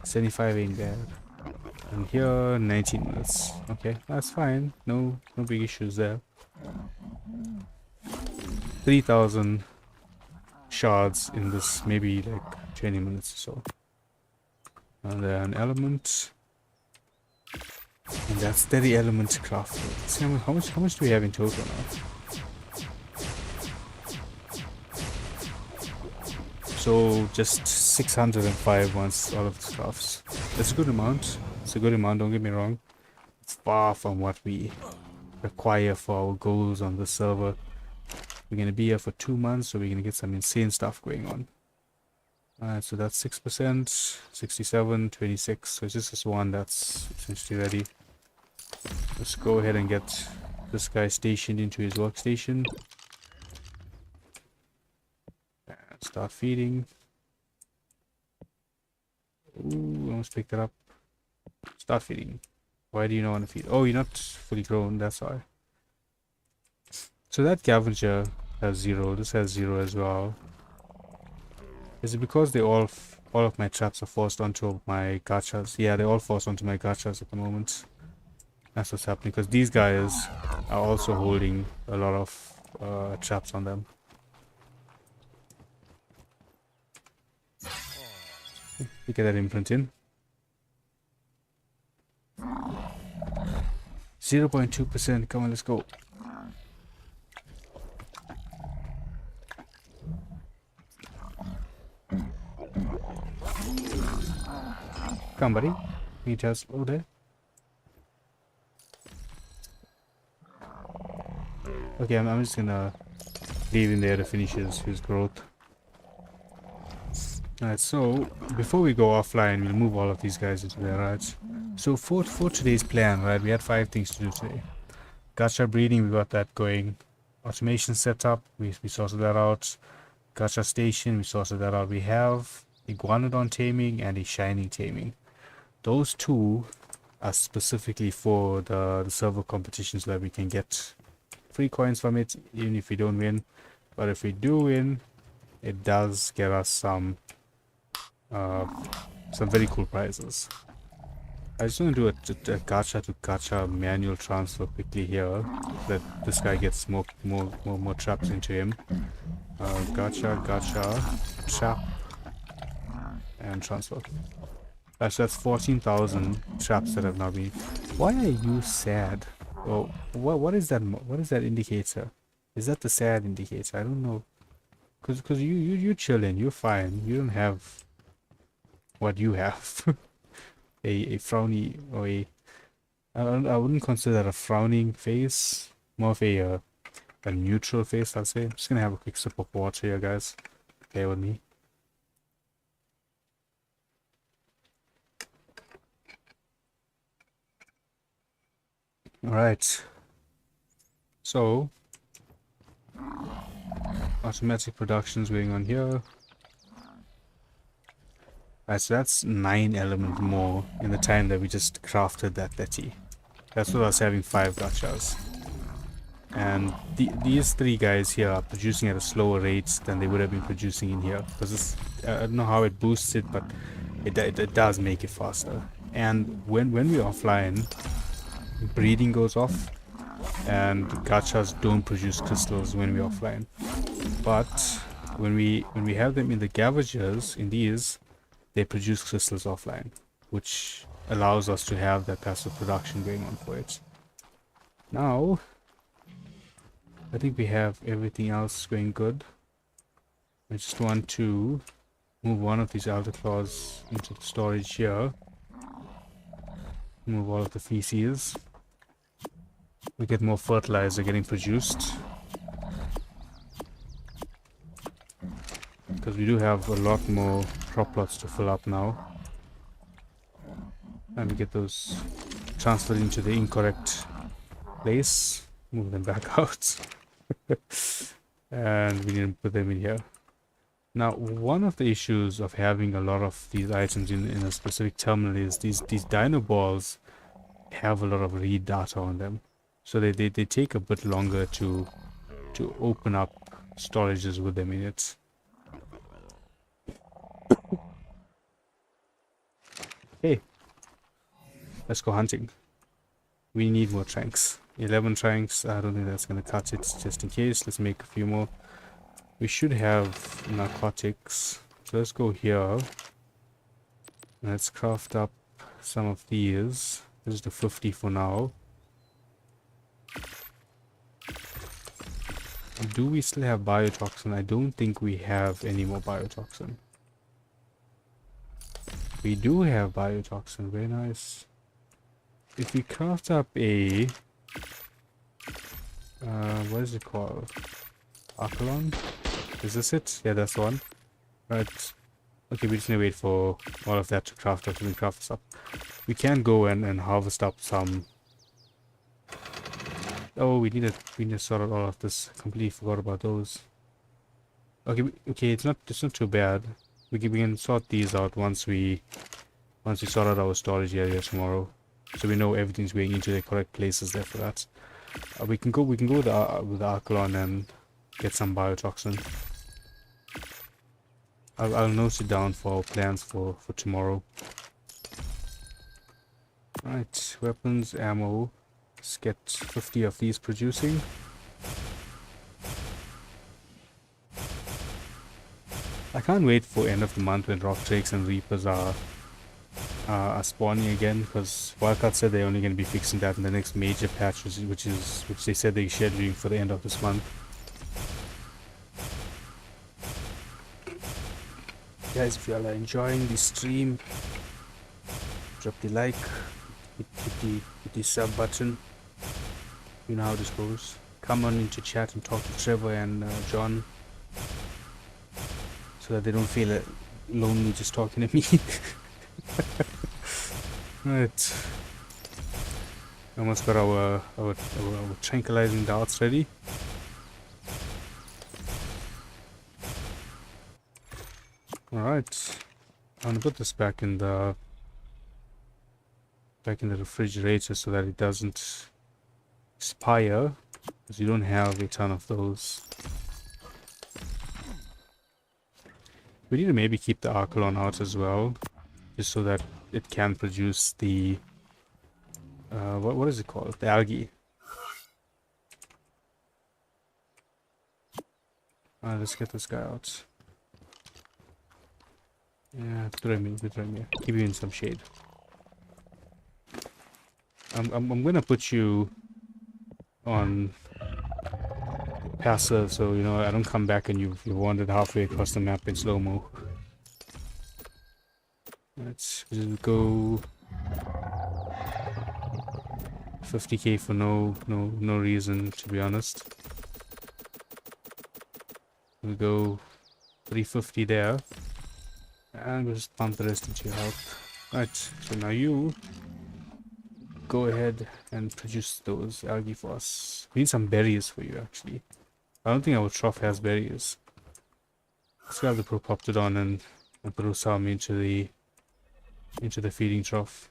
75 ain't bad. And here 19 minutes. Okay, that's fine. No big issues there. 3,000 shards in this, maybe like 20 minutes or so. And then element. And that's the element craft. See how much do we have in total now? So just 605 once all of the crafts. That's a good amount. It's a good amount, don't get me wrong. It's far from what we require for our goals on the server. We're gonna be here for 2 months, so we're gonna get some insane stuff going on. Alright, so that's 6%, 67, 26. So it's just this one that's essentially ready. Let's go ahead and get this guy stationed into his workstation. Start feeding. Ooh, almost picked it up. Start feeding. Why do you not want to feed? Oh, you're not fully grown, that's why. So that Scavenger has 0. This has 0 as well. Is it because they all of my traps are forced onto my gachas? Yeah, they're all forced onto my gachas at the moment. That's what's happening, because these guys are also holding a lot of traps on them. You get that imprint in. 0.2%. Come on, let's go. Come, buddy. You just over there. Okay, I'm just gonna leave in there to finish his growth. Alright, so before we go offline, we'll move all of these guys into there, right? So for today's plan, right, we had 5 things to do today. Gacha breeding, we got that going. Automation setup, we sorted that out. Gacha station, we sorted that out. We have iguanodon taming and a shining taming. Those 2 are specifically for the server competitions that we can get free coins from it, even if we don't win. But if we do win, it does get us some very cool prizes. I just want to do a gacha to gacha manual transfer quickly here, so that this guy gets more traps into him. Gacha, trap, and transfer. Actually, that's 14,000 traps that have now been. Why are you sad? Oh, what is that? What is that indicator? Is that the sad indicator? I don't know. Cause you chilling, you're fine. You don't have what you have. a frowny or I wouldn't consider that a frowning face. More of a neutral face, I'd say. I'm just gonna have a quick sip of water here, guys. Bear with me. Alright. So automatic production's going on here. Alright, so that's 9 element more in the time that we just crafted that 30. That's what I was having 5 gachas. And these 3 guys here are producing at a slower rate than they would have been producing in here. Because I don't know how it boosts it, but it does make it faster. And when we're offline, breeding goes off, and gachas don't produce crystals when we're offline. But when we have them in the Gavagers, in these, they produce crystals offline, which allows us to have that passive production going on for it. Now, I think we have everything else going good. I just want to move one of these altar claws into the storage here. Move all of the feces. We get more fertilizer getting produced, because we do have a lot more crop plots to fill up now. And we get those transferred into the incorrect place. Move them back out. And we need to put them in here. Now, one of the issues of having a lot of these items in a specific terminal is these dino balls have a lot of read data on them. So they take a bit longer to open up storages with them in it. Hey, let's go hunting. We need more tranks. 11 tranks. I don't think that's gonna cut it. Just in case, let's make a few more. We should have narcotics. So let's go here. Let's craft up some of these. This is the 50 for now. Do we still have biotoxin? I don't think we have any more biotoxin. We do have biotoxin. Very nice. If we craft up a what is it called? Archelon? Is this it? Yeah, that's the one. Right. Okay, we just need to wait for all of that to craft up. We craft this up. We can go and harvest up some. Oh, we need to sort out all of this. Completely forgot about those. Okay, okay, it's not too bad. We can sort these out once we sort out our storage area tomorrow, so we know everything's going into the correct places there for that. We can go with the Archelon and get some biotoxin. I'll note it down for our plans for tomorrow. Right, weapons, ammo. Let's get 50 of these producing. I can't wait for end of the month when rock drakes and reapers are spawning again, because Wildcard said they're only going to be fixing that in the next major patch, which they said they're scheduling for the end of this month. Guys, if you are enjoying the stream, drop the like, hit the sub button. You know how this goes. Come on into chat and talk to Trevor and John, so that they don't feel lonely just talking to me. Right. Almost got our tranquilizing darts ready. Alright. I'm gonna put this back in the refrigerator so that it doesn't expire, because you don't have a ton of those. We need to maybe keep the Archelon out as well, just so that it can produce the what is it called? The algae. Let's get this guy out. Yeah, throw me. Keep you in some shade. I'm gonna put you on passive, so you know I don't come back and you've wandered halfway across the map in slow-mo. Let's just go 50k for no reason, to be honest. We'll go 350 there, and we'll just pump the rest into your health. Right, so now you go ahead and produce those algae for us. We need some berries for you, actually. I don't think our trough has berries. Let's grab the Propoptodon and throw some into the feeding trough.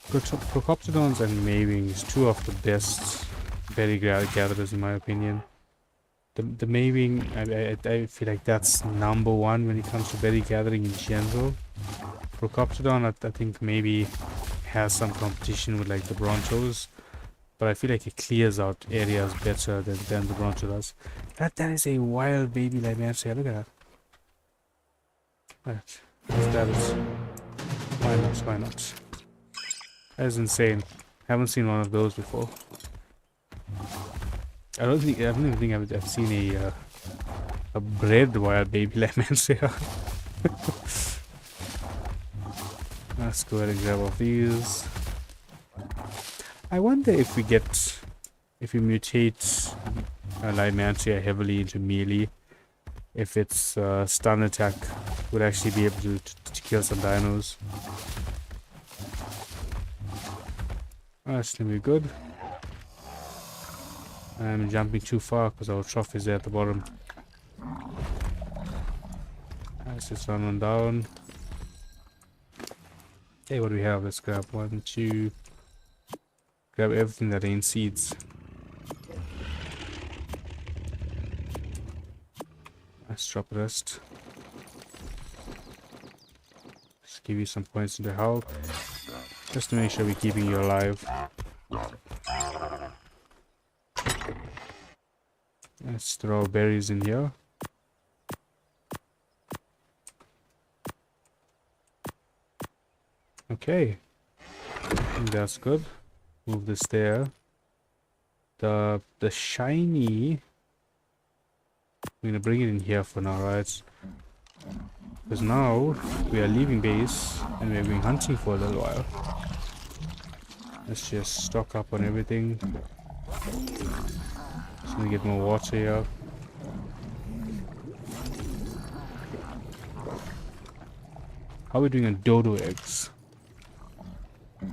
Propoptodons and Mavings, two of the best berry gatherers in my opinion. The Maving, I feel like that's number one when it comes to berry gathering in general. Propoptodon, I think maybe has some competition with like the Bronchos, but I feel like it clears out areas better than the Broncho does. That is a wild baby Lymansia. Look at that. Right, that is. Why not? That is insane. Haven't seen one of those before. I don't even think I've seen a bred wild baby Lymansia. Let's go ahead and grab all these. I wonder if we mutate Lymansia heavily into melee, if its stun attack would actually be able to kill some dinos. That's gonna be good. I'm jumping too far because our trough is there at the bottom. Let's just run on down. Hey, what do we have? Let's grab 1, 2. Grab everything that ain't seeds. Let's drop the rest. Just give you some points into health, just to make sure we're keeping you alive. Let's throw berries in here. Okay, that's good. Move this there. The shiny, we're gonna bring it in here for now, right? Because now we are leaving base and we're going hunting for a little while. Let's just stock up on everything. Just gonna get more water here. How are we doing on dodo eggs?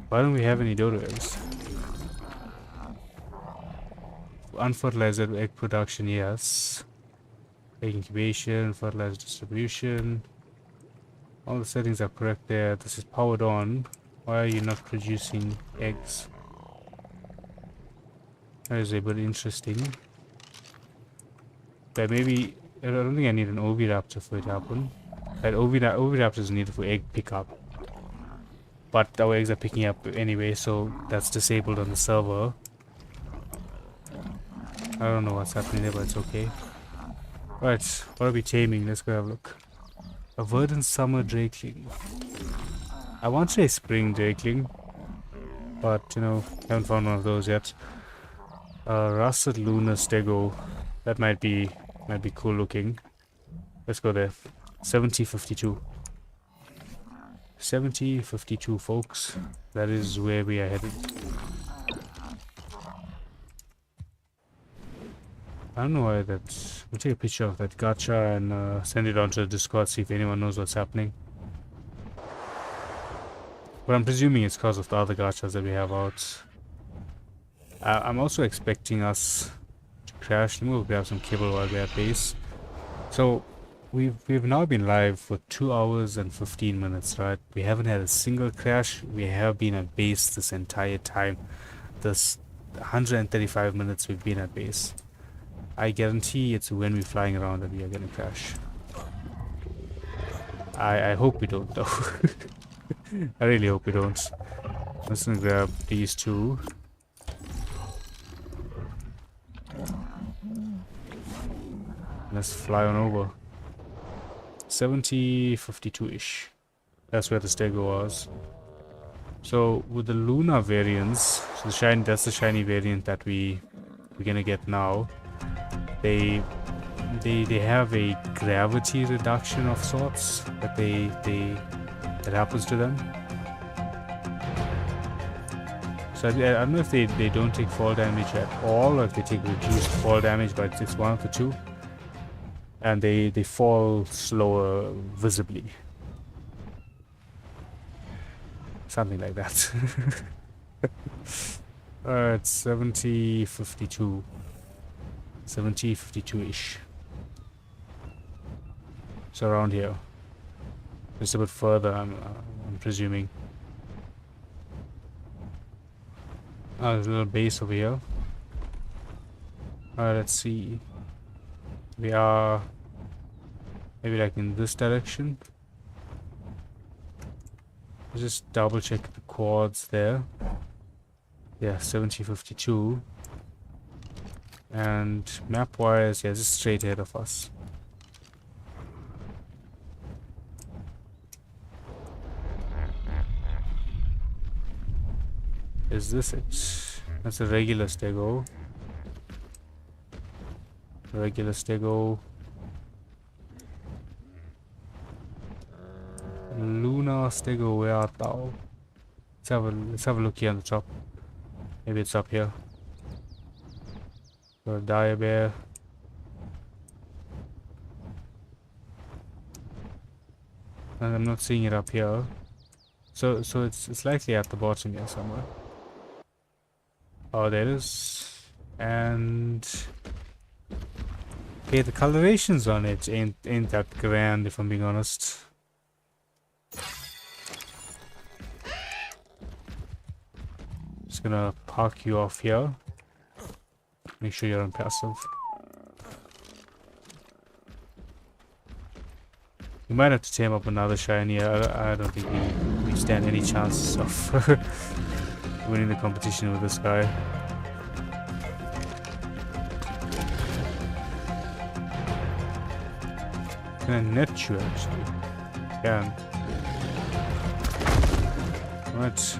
Why don't we have any dodo eggs? Unfertilized egg production, yes. Egg incubation, fertilizer distribution. All the settings are correct there. This is powered on. Why are you not producing eggs? That is a bit interesting. But maybe, I don't think I need an oviraptor for it to happen. That oviraptor is needed for egg pickup. But our eggs are picking up anyway, so that's disabled on the server. I don't know what's happening there, but it's okay. Right, what are we taming? Let's go have a look. A verdant summer drakeling. I want to say spring drakeling, but you know, haven't found one of those yet. Russet lunar stego. That might be cool looking. Let's go there. 7052. 7052, folks. That is where we are headed. I don't know why that's... I'll take a picture of that gacha and send it onto the Discord, see if anyone knows what's happening. But I'm presuming it's because of the other gachas that we have out. I'm also expecting us to crash. Let me grab some cable while we're at base. So, we've now been live for 2 hours and 15 minutes, right? We haven't had a single crash. We have been at base this entire time. This 135 minutes we've been at base. I guarantee it's when we're flying around that we are gonna crash. I hope we don't though. I really hope we don't. I'm just gonna grab these two. Let's fly on over. 7052-ish. That's where the stego was. So with the lunar variants, so that's the shiny variant that we're gonna get now. They have a gravity reduction of sorts that that happens to them. So I don't know if they don't take fall damage at all, or if they take reduced fall damage, but it's one of the two. And they fall slower visibly. Something like that. Alright, 7052. 7052-ish. So around here. Just a bit further, I'm presuming. There's a little base over here. Alright, let's see. We are maybe like in this direction. Let's just double check the coords there. Yeah, 7052. And map wise, yeah, just straight ahead of us. Is this it? That's a regular stego. Regular stego. Lunar stego, where art thou? Let's have a look here on the top. Maybe it's up here. Or dire bear. And I'm not seeing it up here. So it's likely at the bottom here somewhere. Oh, there it is. And okay, the colorations on it ain't that grand, if I'm being honest. Just gonna park you off here. Make sure you're on passive. We might have to tame up another shiny. I don't think we stand any chance of winning the competition with this guy. Can I net you actually? Can. Right.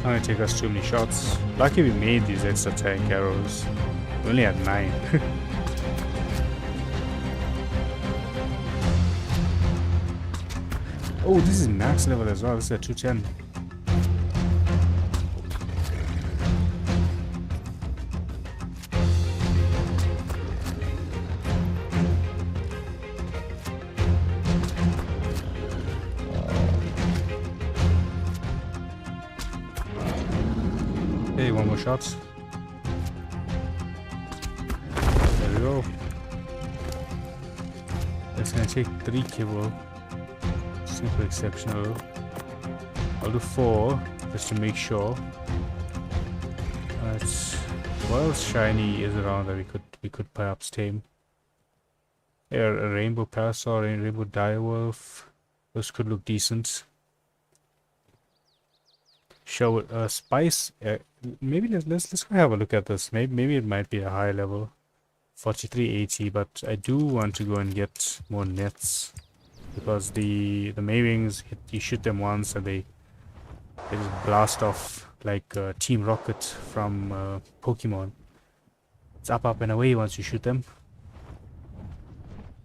Not gonna take us too many shots. Lucky we made these extra tank arrows. We only had 9. Oh, this is max level as well. This is a 210. one more shot. There we go. It's gonna take 3 kibble. Super exceptional. I'll do 4 just to make sure. What else shiny is around that we could perhaps tame? Yeah, a rainbow parasol, a rainbow direwolf. Those could look decent. Show spice. Maybe let's go have a look at this. Maybe it might be a high level, 4380. But I do want to go and get more nets because the Maywings, you shoot them once and they just blast off like Team Rocket from Pokemon. It's up and away once you shoot them.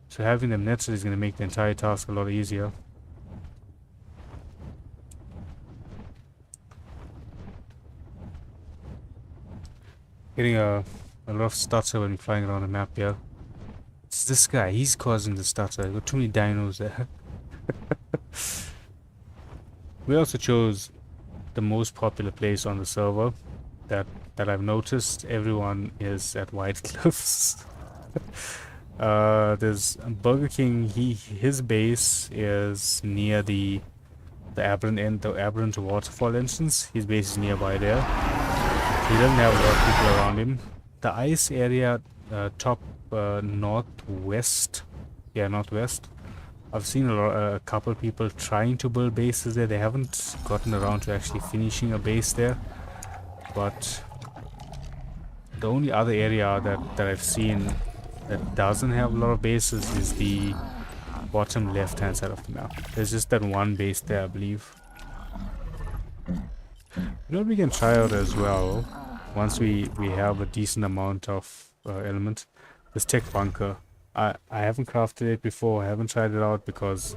So having them netted is going to make the entire task a lot easier. Getting a lot of stutter when flying around the map here. It's this guy, he's causing the stutter. I've got too many dinos there. We also chose the most popular place on the server that I've noticed. Everyone is at White Cliffs. There's Burger King. His base is near the Aberrant waterfall entrance. His base is nearby there. He doesn't have a lot of people around him. The ice area, top northwest. Yeah, northwest. I've seen a couple people trying to build bases there. They haven't gotten around to actually finishing a base there. But the only other area that I've seen that doesn't have a lot of bases is the bottom left hand side of the map. There's just that one base there, I believe. You know what we can try out as well, once we have a decent amount of element, this tech bunker. I haven't crafted it before. I haven't tried it out because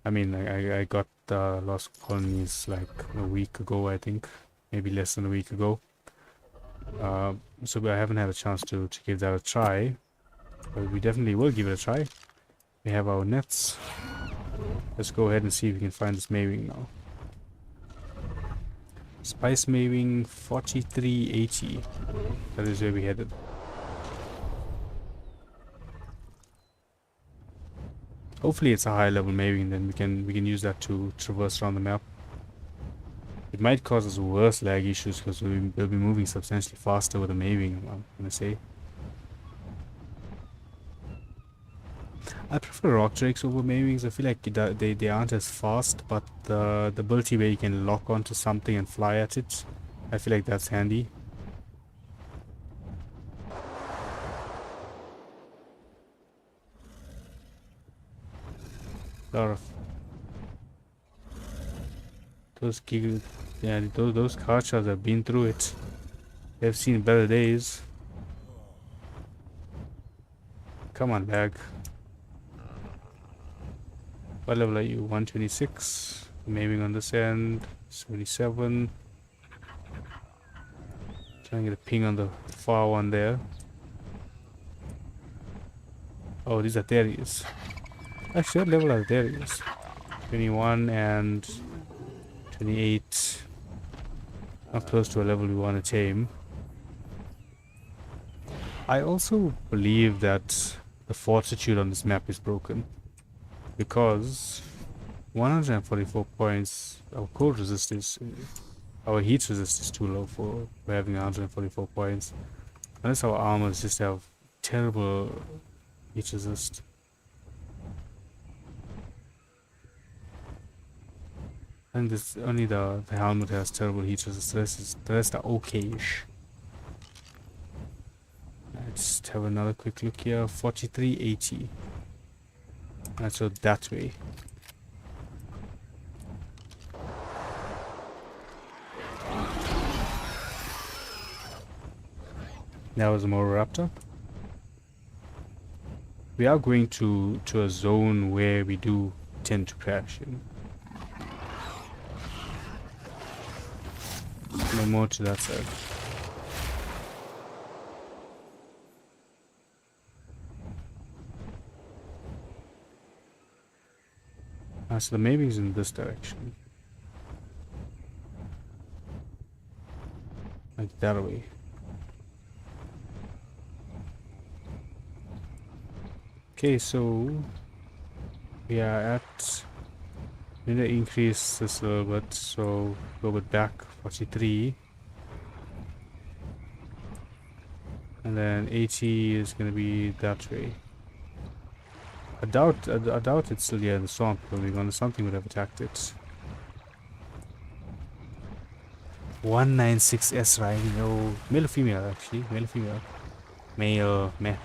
I mean I got Lost Colonies like a week ago, I think, maybe less than a week ago. So I haven't had a chance to give that a try, but we definitely will give it a try. We have our nets. Let's go ahead and see if we can find this Maywing now. Spice Maywing 4380. That is where we headed. Hopefully it's a high level Maywing, then we can use that to traverse around the map. It might cause us worse lag issues because we'll be moving substantially faster with a Maywing, I'm gonna say. I prefer rock drakes over Maywings. I feel like they aren't as fast, but the ability where you can lock onto something and fly at it, I feel like that's handy. Lot of those those Karchas have been through it. They've seen better days. Come on, bag. What level are you? 126. Maybe on this end. 77. Trying to get a ping on the far one there. Oh, these are Therias. Actually, what level are Therias? 21 and 28. Not close to a level we want to tame. I also believe that the fortitude on this map is broken. Because 144 points, our cold resist is, our heat resist is too low for having 144 points. Unless our armors just have terrible heat resist. I think this only the helmet has terrible heat resist. The rest are okay-ish. Let's have another quick look here. 4380. Let's go that way. That was a Raptor. We are going to a zone where we do tend to crash in. No more to that side. So the Maywing's in this direction. I Get that away. Okay, so we are at. I'm gonna increase this a little bit, so go with back 43. And then 80 is gonna be that way. I doubt it's still here in the swamp going on. Something would have attacked it. 196S riding. Oh, male or female actually? Male or female? Male, meh.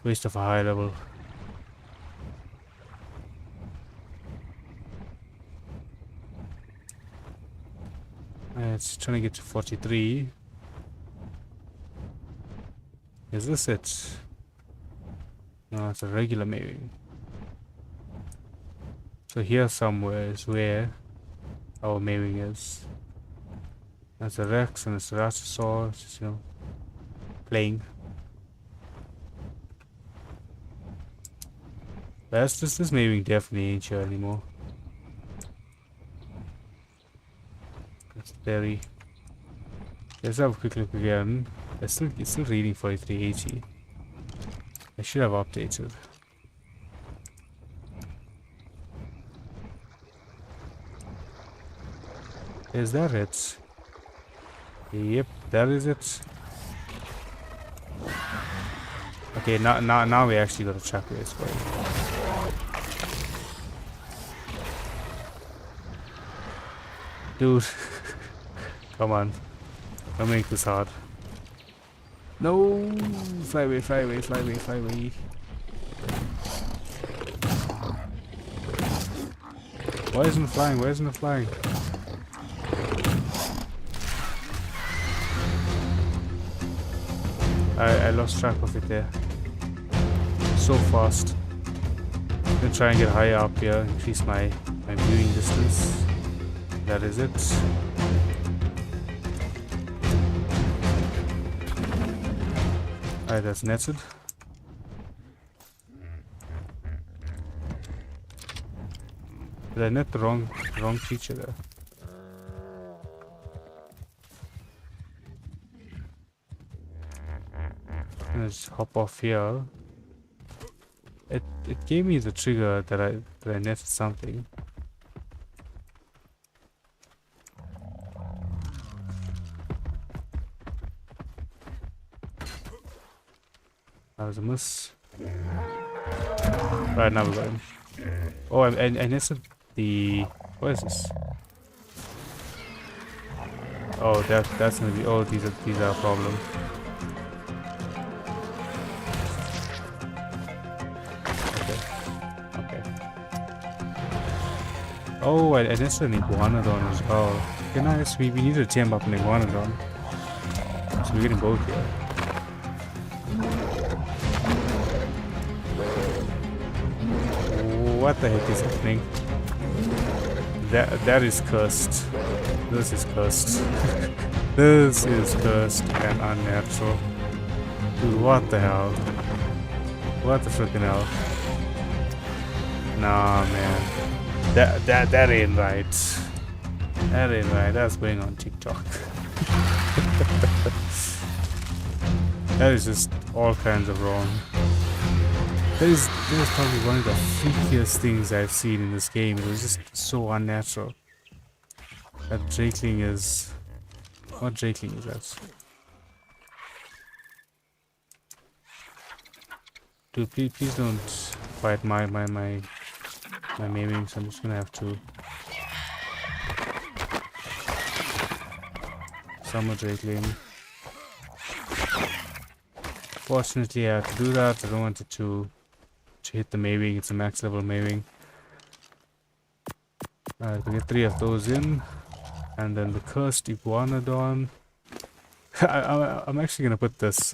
Waste of a high level. It's trying to get to 43. Is this it? No, it's a regular maybe. So here somewhere is where our maving is. That's a Rex and a Ceratosaurus, just, you know, playing. That's just this maving definitely ain't here anymore. That's very. Let's have a quick look again. It's still reading 4380. I should have updated. Is that it? Yep, that is it. Okay, now we actually got to track where it's going. Dude, come on, don't make this hard. No, fly away, fly away, fly away, fly away. Why isn't it flying? Why isn't it flying? I lost track of it there. So fast. I'm gonna try and get higher up here, increase my viewing distance. That is it. Alright, that's netted. Did I net the wrong creature there? Let's hop off here. It gave me the trigger that I netted something. That was a miss. Right, now we got him. Oh, I netted the. What is this? Oh, that's gonna be. Oh, these are a problem. Oh, I netted an iguanodon as well. Okay, nice. We need to jam up an iguanodon. So we're getting both here. What the heck is happening? That is cursed. This is cursed. This is cursed and unnatural. Dude, what the hell? What the freaking hell? Nah, man. That ain't right. That ain't right. That's going on TikTok. That is just all kinds of wrong. That is probably one of the freakiest things I've seen in this game. It was just so unnatural. That Drakeling is... What Drakeling is that? Dude, please don't fight my maiming, so I'm just gonna have to... Summer Drakeling. Fortunately, I have to do that. I don't want it to hit the maiming. It's a max level maiming. Alright, we get 3 of those in. And then the cursed iguanodon. I'm actually gonna put this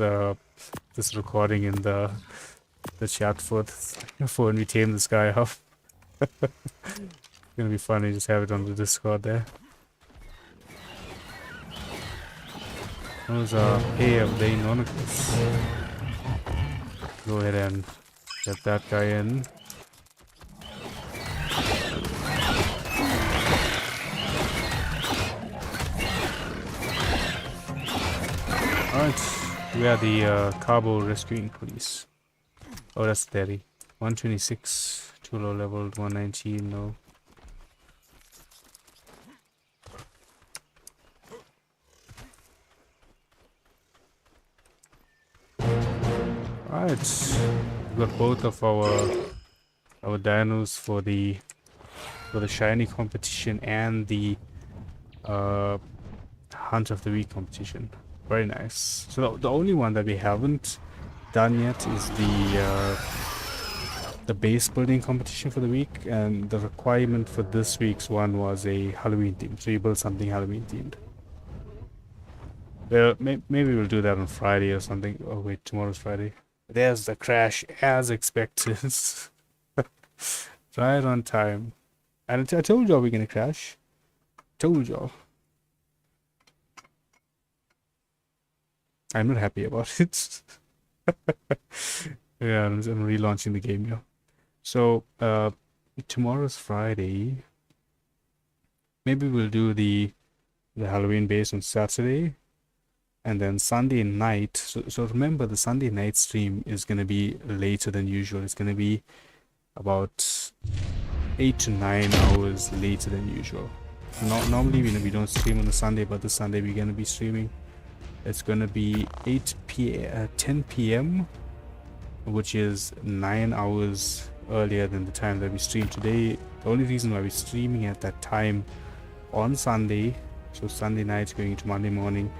this recording in the chat for when we tame this guy up. It's gonna be funny, just have it on the Discord there. Those are Hay of the Inonicus. Go ahead and get that guy in. We are the Carbo Rescuing Police. Oh, that's steady. 126, too low leveled, 119, no. Alright, we got both of our dinos for the shiny competition and the Hunt of the Week competition. Very nice. So the only one that we haven't done yet is the base building competition for the week, and the requirement for this week's one was a Halloween theme. So you build something Halloween themed. Well, maybe we'll do that on Friday or something. Oh wait, tomorrow's Friday. There's the crash as expected. Right on time. And I told y'all we're gonna crash. Told y'all. I'm not happy about it. Yeah, I'm relaunching the game, yeah. So, tomorrow's Friday. Maybe we'll do the Halloween base on Saturday. And then Sunday night. So remember, the Sunday night stream is gonna be later than usual. It's gonna be about 8 to 9 hours later than usual. Normally we don't stream on the Sunday, but this Sunday we're gonna be streaming. It's gonna be 10 p.m. which is 9 hours earlier than the time that we stream today. The only reason why we're streaming at that time on Sunday, so Sunday night going into Monday morning,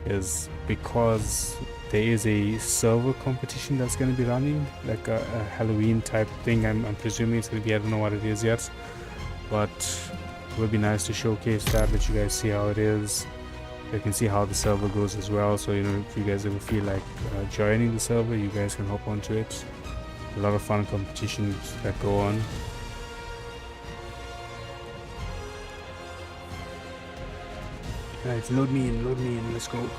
is because there is a server competition that's going to be running, like a Halloween type thing. I'm presuming it's going to be, I don't know what it is yet, but it would be nice to showcase that, let you guys see how it is. You can see how the server goes as well, so you know, if you guys ever feel like joining the server, you guys can hop onto it. A lot of fun competitions that go on. Alright, load me in, let's go.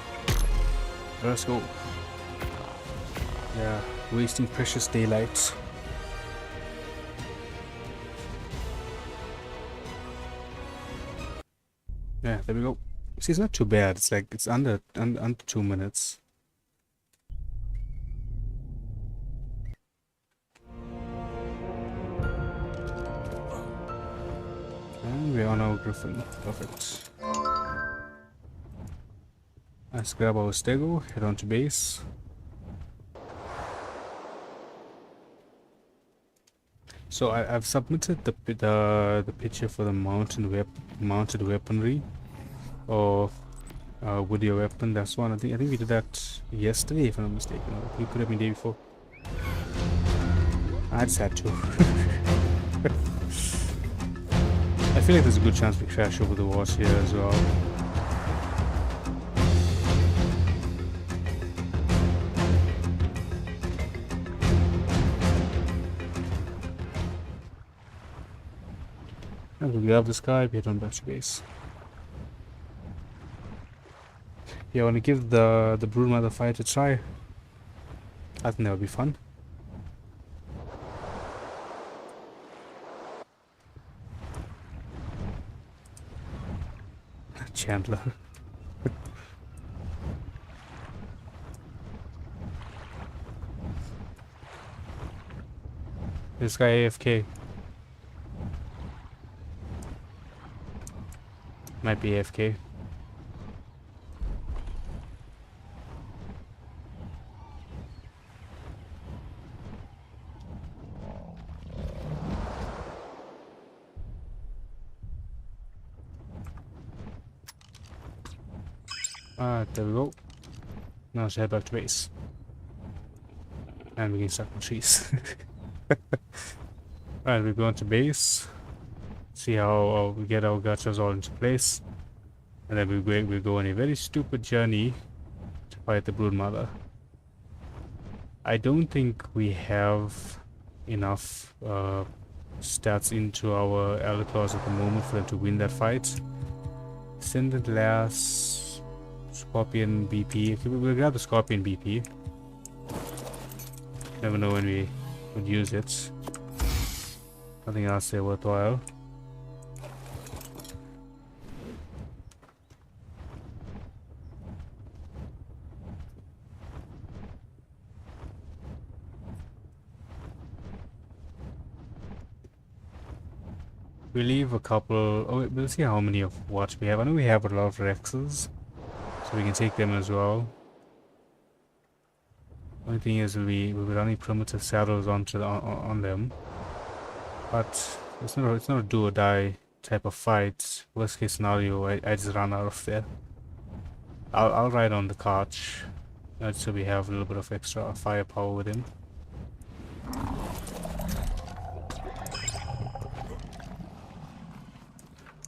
Let's go. Yeah, wasting precious daylight. Yeah, there we go. See, it's not too bad. It's like it's under 2 minutes. And we're on our Griffin. Perfect. Let's grab our stego, head on to base. So I've submitted the picture for the mounted weaponry, or woody weapon. That's one. I think we did that yesterday, if I'm not mistaken. Or it could have been the day before. I just had to. I feel like there's a good chance we crash over the walls here as well. And we grab this guy, we head on back to base. Yeah, I want to give the Broodmother fight a try. I think that would be fun. Chandler. This guy AFK. Might be AFK. There we go. Now let's head back to base. And we can start on trees. Alright, we're going to base. See how we get our gachas all into place. And then we'll go on a very stupid journey to fight the Broodmother. I don't think we have enough stats into our Elder Claws at the moment for them to win that fight. Ascended Lass, Scorpion BP. Okay, we'll grab the Scorpion BP. Never know when we would use it. Nothing else there worthwhile. We leave a couple. Oh, we'll see how many of what we have. I know we have a lot of Rexes, so we can take them as well. Only thing is, we'll be running primitive saddles onto on them, but it's not a do or die type of fight. Worst case scenario, I just run out of there. I'll ride on the cart, so we have a little bit of extra firepower with him.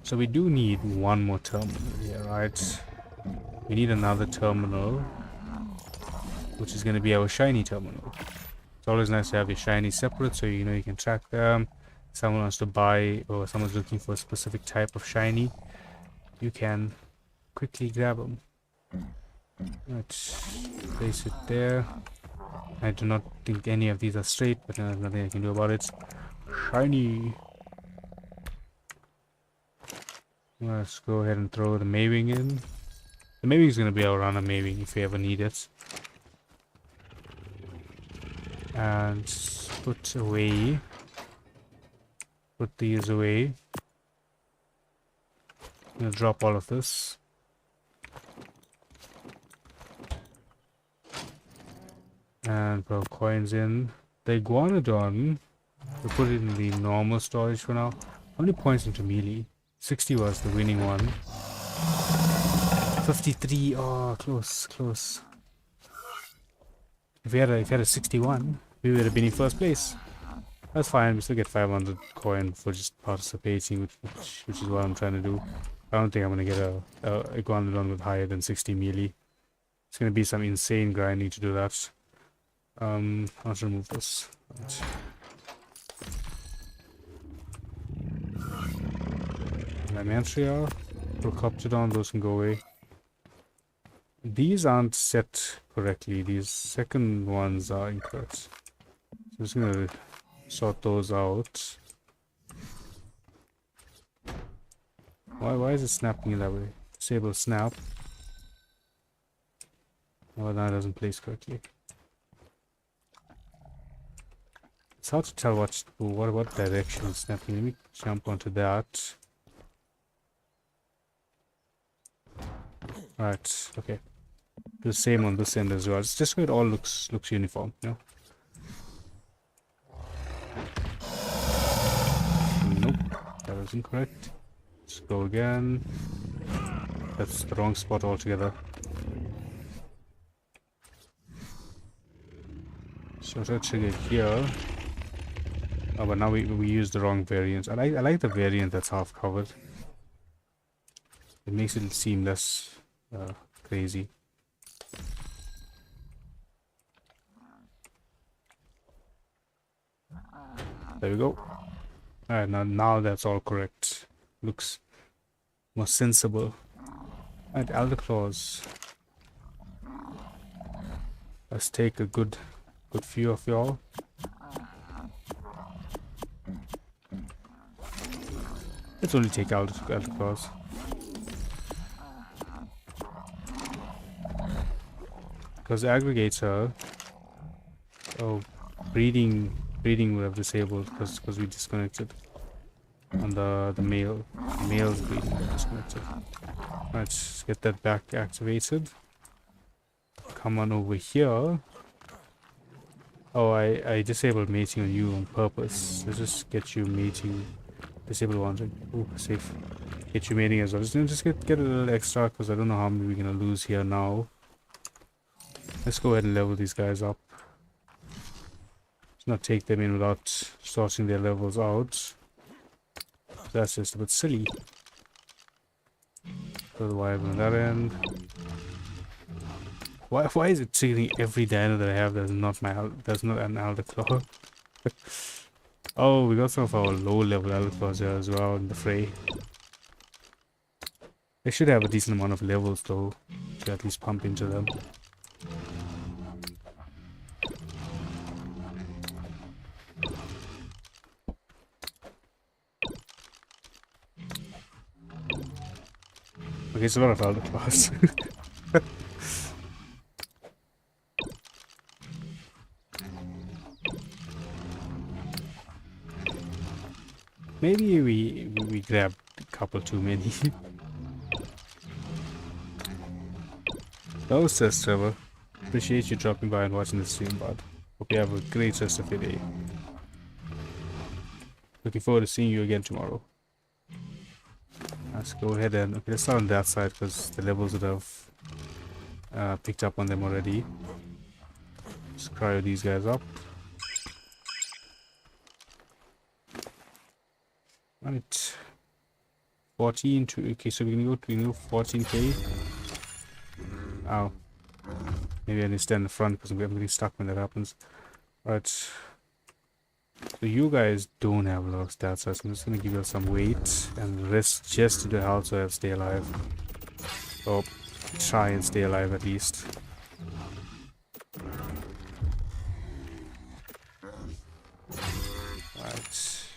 So we do need one more terminal here, right? We need another terminal, which is going to be our shiny terminal. It's always nice to have your shiny separate, so you know you can track them. Someone wants to buy, or someone's looking for a specific type of shiny, you can quickly grab them. Let's place it there. I do not think any of these are straight, but there's nothing I can do about it. Shiny. Let's go ahead and throw the Maving in. The Maving is going to be our runner Maving if we ever need it. And put away. Put these away. I'm going to drop all of this. And put our coins in. The Iguanodon, we'll put it in the normal storage for now. How many points into melee? 60 was the winning one. 53, oh, close. If we had a 61, we would have been in first place. That's fine, we still get 500 coin for just participating, which is what I'm trying to do. I don't think I'm going to get a Iguanodon with higher than 60 melee. It's going to be some insane grinding to do that. I'll remove this. Right. Lymantria, Procoptodon, those can go away. These aren't set correctly. These second ones are incorrect. So I'm just gonna sort those out. Why is it snapping in that way? Disable snap. Oh, that doesn't place correctly. It's hard to tell what direction it's snapping. Let me jump onto that. Right, okay. Do the same on this end as well. It's just so it all looks uniform, you know? Nope, that was incorrect. Let's go again. That's the wrong spot altogether. So let's trigger here. Oh, but now we use the wrong variant. I like the variant that's half covered. It makes it seem less crazy. There we go. Alright, now that's all correct. Looks more sensible. Alright, Alderclaws. Let's take a good view of y'all. Let's only take Alderclaws. Because the aggregator, oh, breeding would have disabled because we disconnected on the male's breeding got disconnected. Let's get that back activated. Come on over here. Oh, I disabled mating on you on purpose. Let's just get you mating. Disable one. Ooh, safe. Get you mating as well. Just get a little extra because I don't know how many we're gonna lose here now. Let's go ahead and level these guys up. Let's not take them in without sorting their levels out. That's just a bit silly. Throw the wire on that end. Why is it triggering every dino that I have that's not an Alderclaw? Oh, we got some of our low level Alderclaws here as well in the fray. They should have a decent amount of levels though, to at least pump into them. Okay, it's a lot of Alderclaws. Maybe we grabbed a couple too many. No stress, Trevor. Appreciate you dropping by and watching the stream, bud. Hope you have a great rest of your day. Looking forward to seeing you again tomorrow. Let's go ahead and... Okay, let's start on that side because the levels would have picked up on them already. Let's cryo these guys up. Right. 14 to... Okay, so we can go 14k. Ow. Maybe I need to stand in the front because I'm getting stuck when that happens. Right. So you guys don't have a lot of stats, so I'm just gonna give you some weight and rest just to do health so I stay alive. Or try and stay alive at least. Right.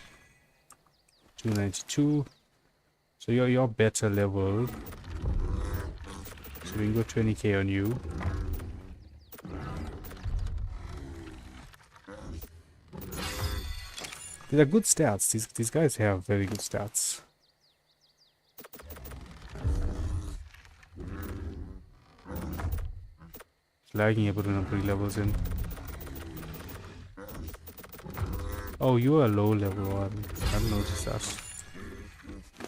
292. So you're better level. So we can go 20k on you. These are good stats. These guys have very good stats. It's lagging a bit when I'm putting levels in. Oh, you are low level one. I didn't notice that.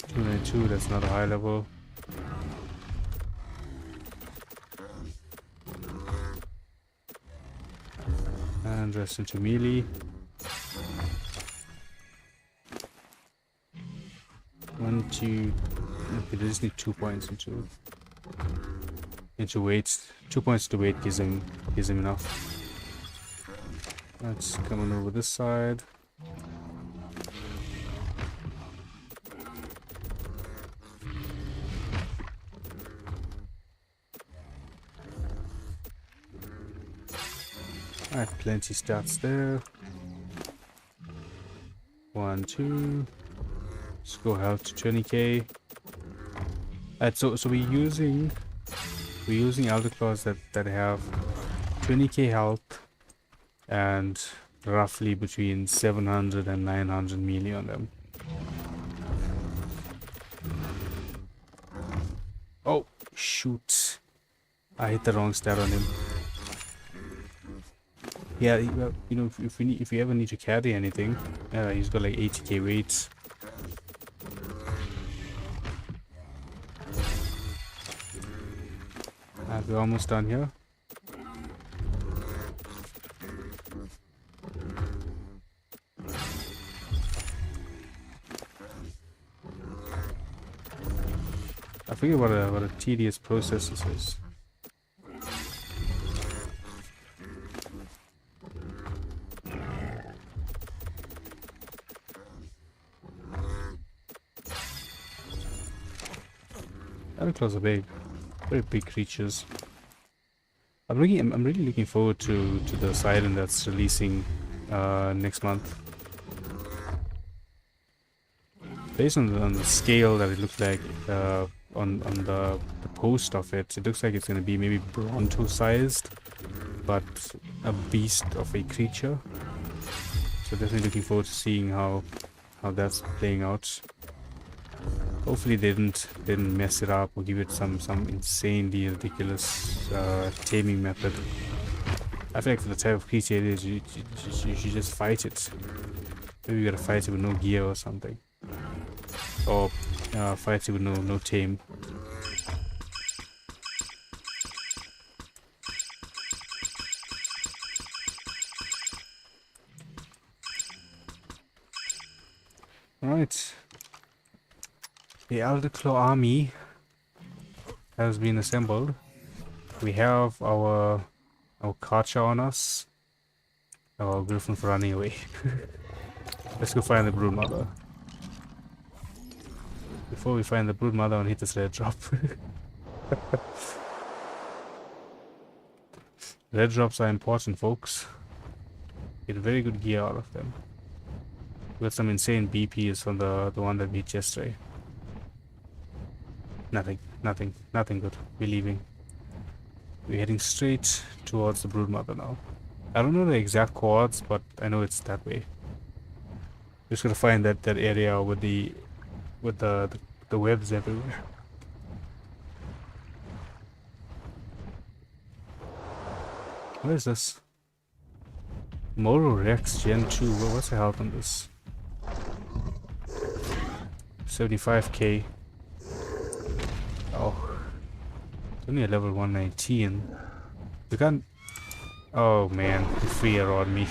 292, that's not a high level. And rest into melee. One, two. Okay, they just need 2 points into weight. 2 points to weight gives him enough. Let's come on over this side. Alright, plenty stats there. 1, 2. Let's go health to 20k. Alright, so we're using elder claws that have 20k health and roughly between 700 and 900 melee on them. Oh shoot! I hit the wrong stat on him. Yeah, you know, if you ever need to carry anything, he's got like 80k weight. We're almost done here. I forget what a tedious process this is. Elderclaws are big, very big creatures. I'm really looking forward to the siren that's releasing next month. Based on the scale that it looks like on the post of it, it looks like it's gonna be maybe Bronto sized, but a beast of a creature. So definitely looking forward to seeing how that's playing out. Hopefully they didn't mess it up or give it some insanely ridiculous taming method. I feel like for the type of creature it is, you should just fight it. Maybe you gotta fight it with no gear or something, or fight it with no tame. All right. The Elderclaw army has been assembled. We have our Karcha on us. Our Griffin for running away. Let's go find the Broodmother. Before we find the Broodmother and hit this red drop. Red drops are important, folks. Get very good gear out of them. We got some insane BPs from the one that beat yesterday. Nothing good. We're leaving. We're heading straight towards the Broodmother now. I don't know the exact coords, but I know it's that way. Just gotta find that area with the webs everywhere. What is this? Moro Rex Gen 2. What's the health on this? 75k. Oh. It's only a level 119. We can't... Oh man, the fear on me.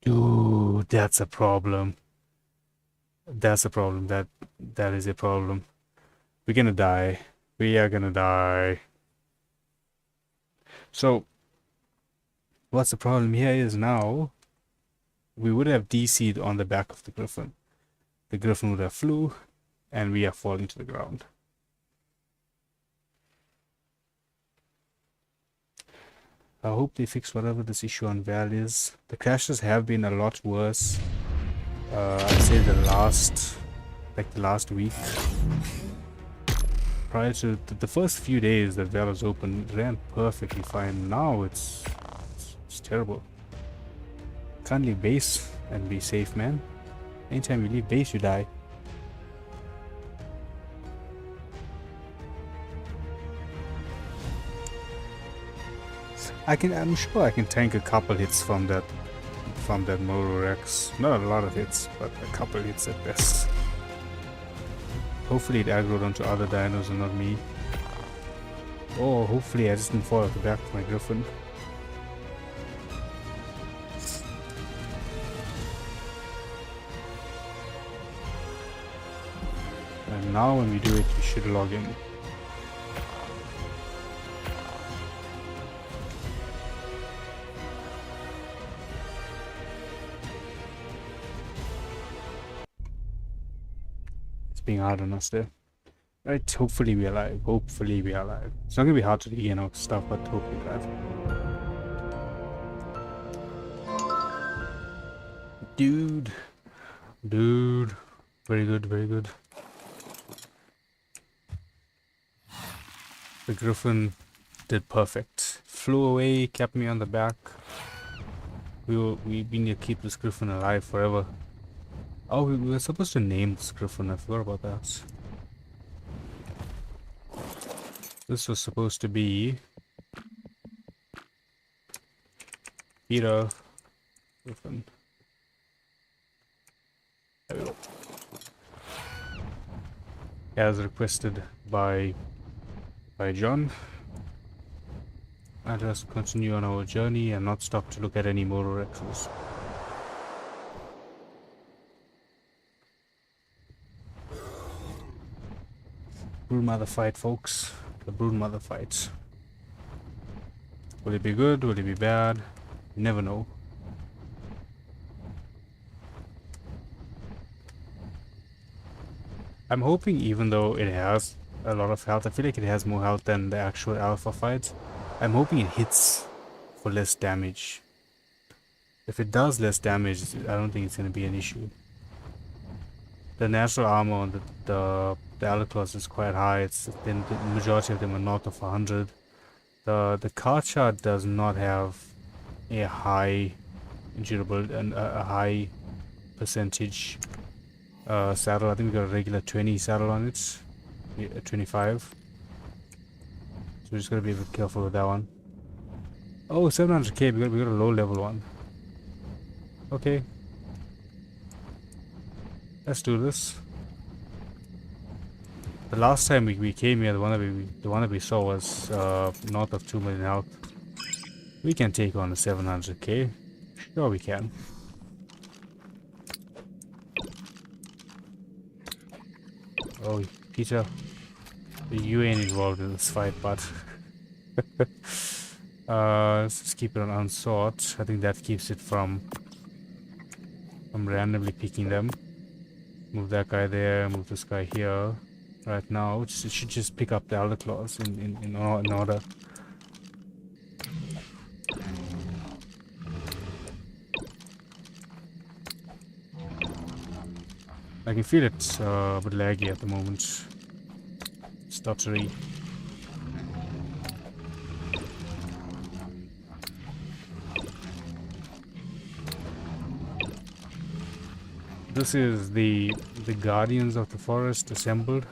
Dude, that's a problem. That's a problem. That is a problem. We're gonna die. We are gonna die. So, what's the problem here is now, we would have DC'd on the back of the Griffin. The Griffin would have flew, and we are falling to the ground. I hope they fix whatever this issue on Val is. The crashes have been a lot worse. I'd say the last week. Prior to the first few days that Val was open, it ran perfectly fine. Now it's terrible. Can't leave base and be safe, man. Anytime you leave base, you die. I'm sure I can tank a couple hits from that Moro Rex. Not a lot of hits, but a couple hits at best. Hopefully it aggroed onto other dinos and not me. Or hopefully I just didn't fall off the back of my Griffin. And now when we do it, we should log in. Being hard on us there. Right, hopefully we're alive. Hopefully we're alive. It's not gonna be hard to regain our stuff, but hopefully we're alive. Dude. Very good, very good. The Griffin did perfect. Flew away, kept me on the back. We need to keep this Griffin alive forever. Oh, we were supposed to name this Griffin. I forgot about that. This was supposed to be Peter Griffin. There we go. As requested by John. Let us continue on our journey and not stop to look at any Moro Rexes. Broodmother fight, folks. The Broodmother fight. Will it be good? Will it be bad? You never know. I'm hoping, even though it has a lot of health, I feel like it has more health than the actual alpha fight. I'm hoping it hits for less damage. If it does less damage, I don't think it's going to be an issue. The natural armor on the Alaclos is quite high. It's been, the majority of them are north of 100. The car chart does not have a high durable and a high percentage saddle. I think we got a regular 20 saddle on it. Yeah, 25. So we just gotta be a bit careful with that one. Oh, 700k. We got a low level one. Okay. Let's do this. The last time we came here, the one that we saw was north of 2 million health. We can take on the 700k. Sure, we can. Oh, Peter, you ain't involved in this fight, but let's just keep it on unsort. I think that keeps it from randomly picking them. Move that guy there, move this guy here. Right now, it should just pick up the Elder Claws in order. I can feel it a bit laggy at the moment. Stuttery. This is the Guardians of the Forest assembled.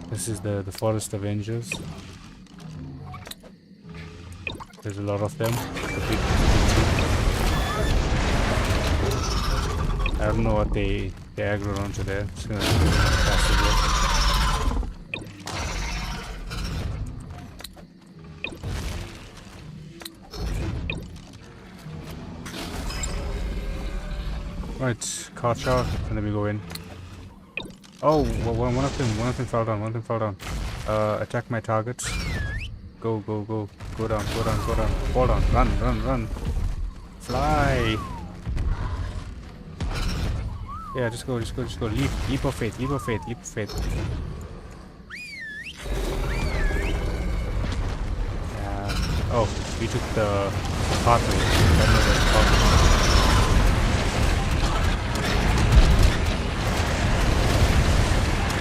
This is the Forest Avengers. There's a lot of them. The big I don't know what they aggro onto there. Just gonna pass it here. Right, card shot, and then we go in. Oh, one of them fell down. One of them fell down. Attack my targets. Go down. Fall down. Run. Fly. Yeah, just go. Leap of faith. Yeah. Oh, we took the pathway.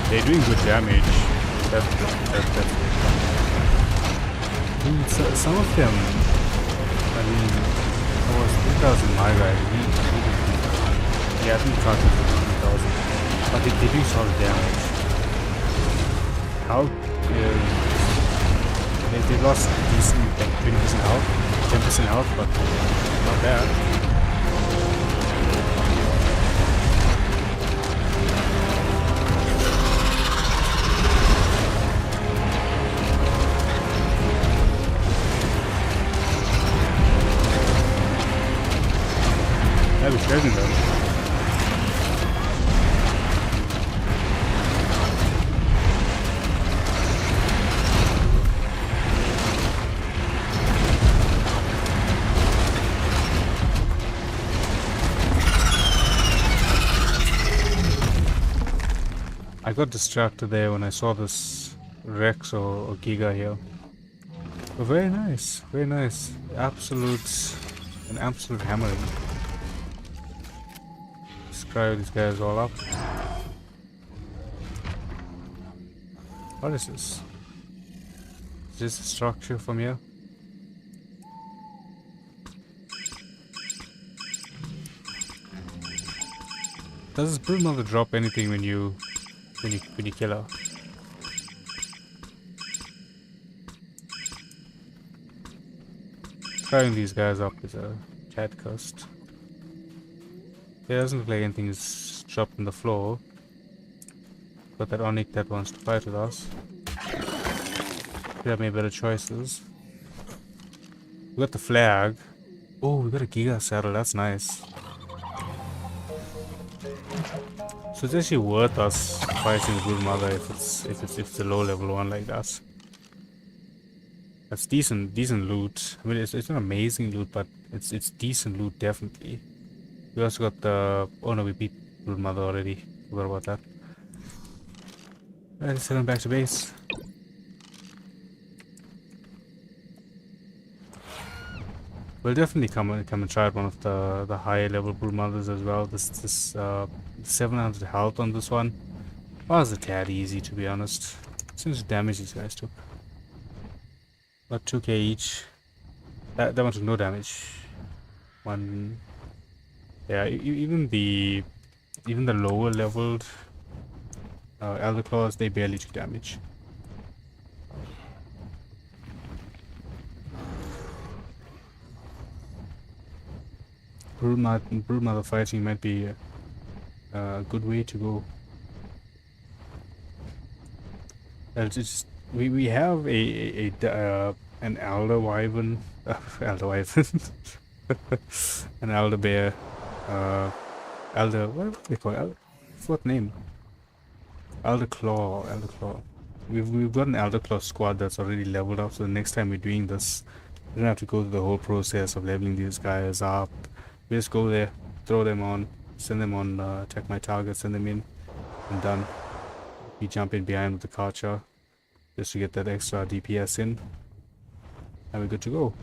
They're doing good damage. That's some of them. I mean, I was 3,000 my guy. I think Carter was 3,000. But they do solid damage. Health is. They lost decent, like 20% health, 10% health, but not bad. I was shredding them. I got distracted there when I saw this Rex or Giga here. But very nice. An absolute hammering. Cryo these guys all up. What is this? Is this a structure from here? Does this brood mother drop anything when you kill her? Crying these guys up is a chat cost. It doesn't look like anything is dropped on the floor. But that Onyx that wants to fight with us. We have made better choices. We got the flag. Oh, we got a Giga saddle, that's nice. So it's actually worth us fighting the Brood Mother if it's a low level one like that. That's decent loot. I mean it's not amazing loot, but it's decent loot definitely. We also got the... Oh no, we beat Brood Mother already. Forgot about that. Alright, let's head on back to base. We'll definitely come and try out one of the higher level Brood Mothers as well. This 700 health on this one was a tad easy, to be honest. Since the damage these guys took. About 2k each. That one took no damage. One... Yeah, even the lower leveled Elder Claws, they barely took damage. Brood Mother fighting might be a good way to go. We have an Elder Wyvern, an Elder Bear. What do they call it? What name? Elder Claw. We've got an Elder Claw squad that's already leveled up, so the next time we're doing this, we don't have to go through the whole process of leveling these guys up. We just go there, throw them on, send them on, attack my target, send them in, and done. We jump in behind with the Karcher, just to get that extra DPS in, and we're good to go.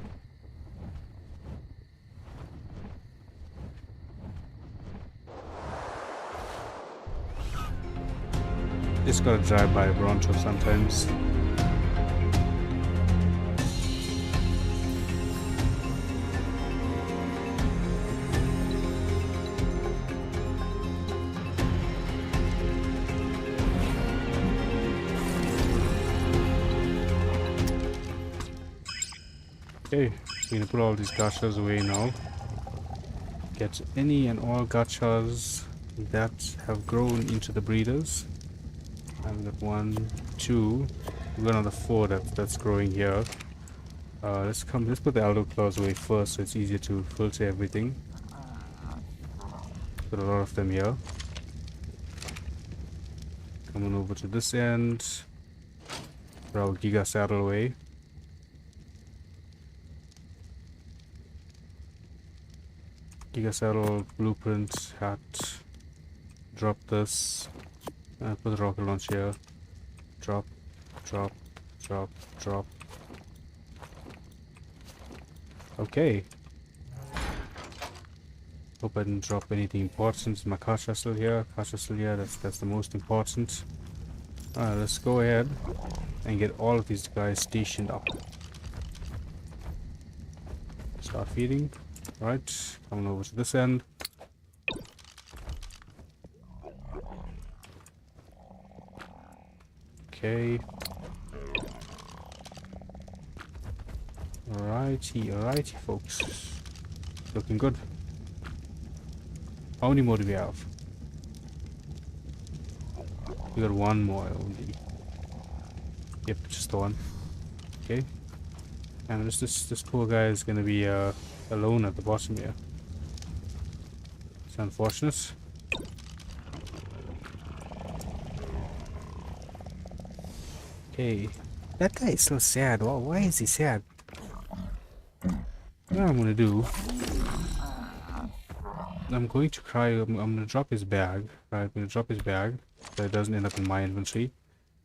Just gotta drive by a Broncho sometimes. Okay, we're gonna put all these gachas away now. Get any and all gachas that have grown into the breeders. I've got 1, 2. We've got another 4 that's growing here. Let's put the Aldo claws away first so it's easier to filter everything. Put a lot of them here. Coming over to this end. Put our Giga saddle away. Giga saddle, blueprint, hat. Drop this. Put the rocket launch here. Drop, drop, drop, drop. Okay. Hope I didn't drop anything important. My Kasha still here. Kasha still here. That's the most important. Alright, let's go ahead and get all of these guys stationed up. Start feeding. Right, coming over to this end. Okay. Alrighty, folks. Looking good. How many more do we have? We got 1 more only. Yep, just the 1. Okay. And this poor guy is gonna be alone at the bottom here. It's unfortunate. Okay. That guy is so sad. Why is he sad? What I'm gonna do, I'm going to try, I'm gonna drop his bag, right? I'm gonna drop his bag so it doesn't end up in my inventory.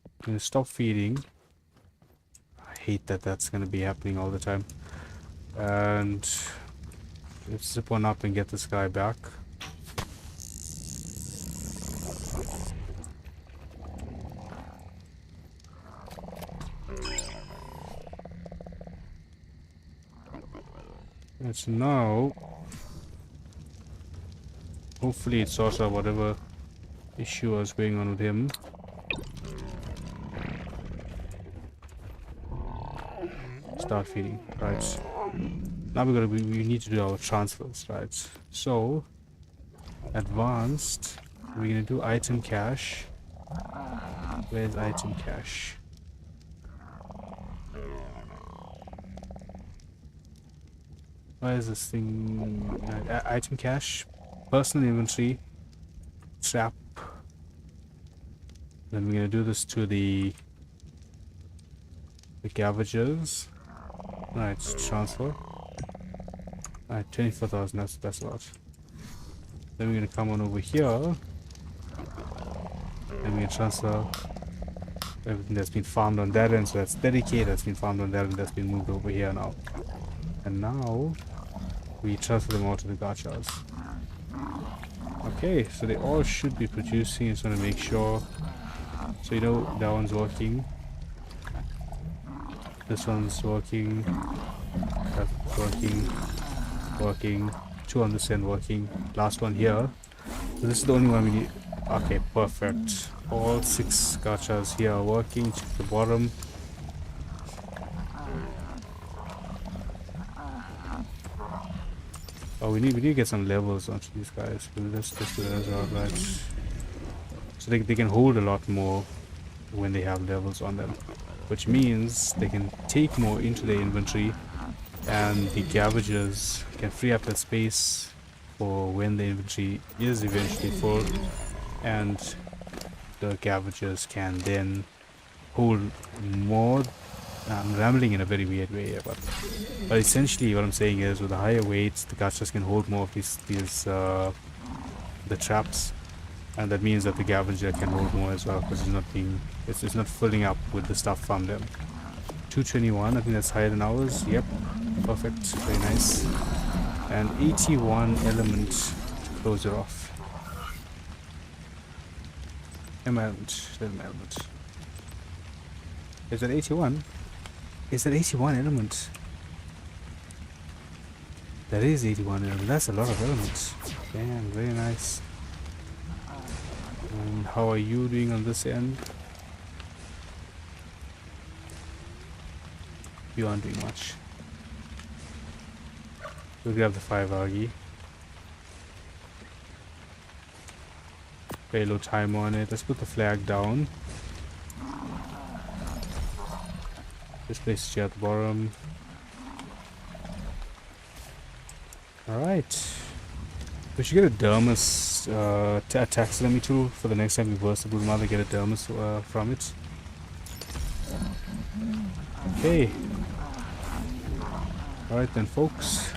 I'm gonna stop feeding. I hate that that's gonna be happening all the time. And let's zip one up and get this guy back. And so now, hopefully it sorts out whatever issue was going on with him. Start feeding, right? Now we need to do our transfers, right? So, advanced, we're gonna do item cache. Where's item cache? Why is this thing? Item cache, personal inventory, trap. Then we're gonna do this to the Gavagers. Right, transfer. Alright, 24,000, that's a lot. Then we're gonna come on over here. And we're gonna transfer everything that's been farmed on that end, so that's dedicated, that's been farmed on that end, that's been moved over here now. And now we transfer them all to the gachas. Okay, so they all should be producing. Just want to make sure. So you know that one's working. This one's working. That's working. Working. 2 on this end working. Last one here. So this is the only one we need. Okay, perfect. All 6 gachas here are working. Check the bottom. Oh, we need to get some levels onto these guys. Let's do that as well, right? So they can hold a lot more when they have levels on them, which means they can take more into their inventory, and the Gavagers can free up that space for when the inventory is eventually full, and the Gavagers can then hold more. I'm rambling in a very weird way here, but essentially what I'm saying is, with the higher weights, the gachas can hold more of the traps, and that means that the Gavager can hold more as well, because it's not filling up with the stuff from them. 221, I think that's higher than ours. Yep, perfect, very nice. And 81 element to close it off. Element. Is that 81? Is that 81 element? That is 81 element. That's a lot of elements. Damn, very nice. And how are you doing on this end? You aren't doing much. We'll grab the 5 Argy. Very low time on it. Let's put the flag down. This place is here at the bottom. Alright. We should get a Dermis taxidermy tool for the next time we burst the Blue Mother, get a Dermis from it. Okay. Alright then, folks.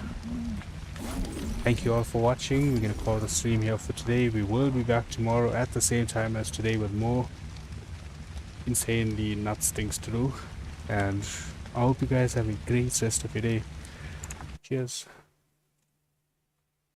Thank you all for watching. We're going to call the stream here for today. We will be back tomorrow at the same time as today with more insanely nuts things to do. And I hope you guys have a great rest of your day. Cheers.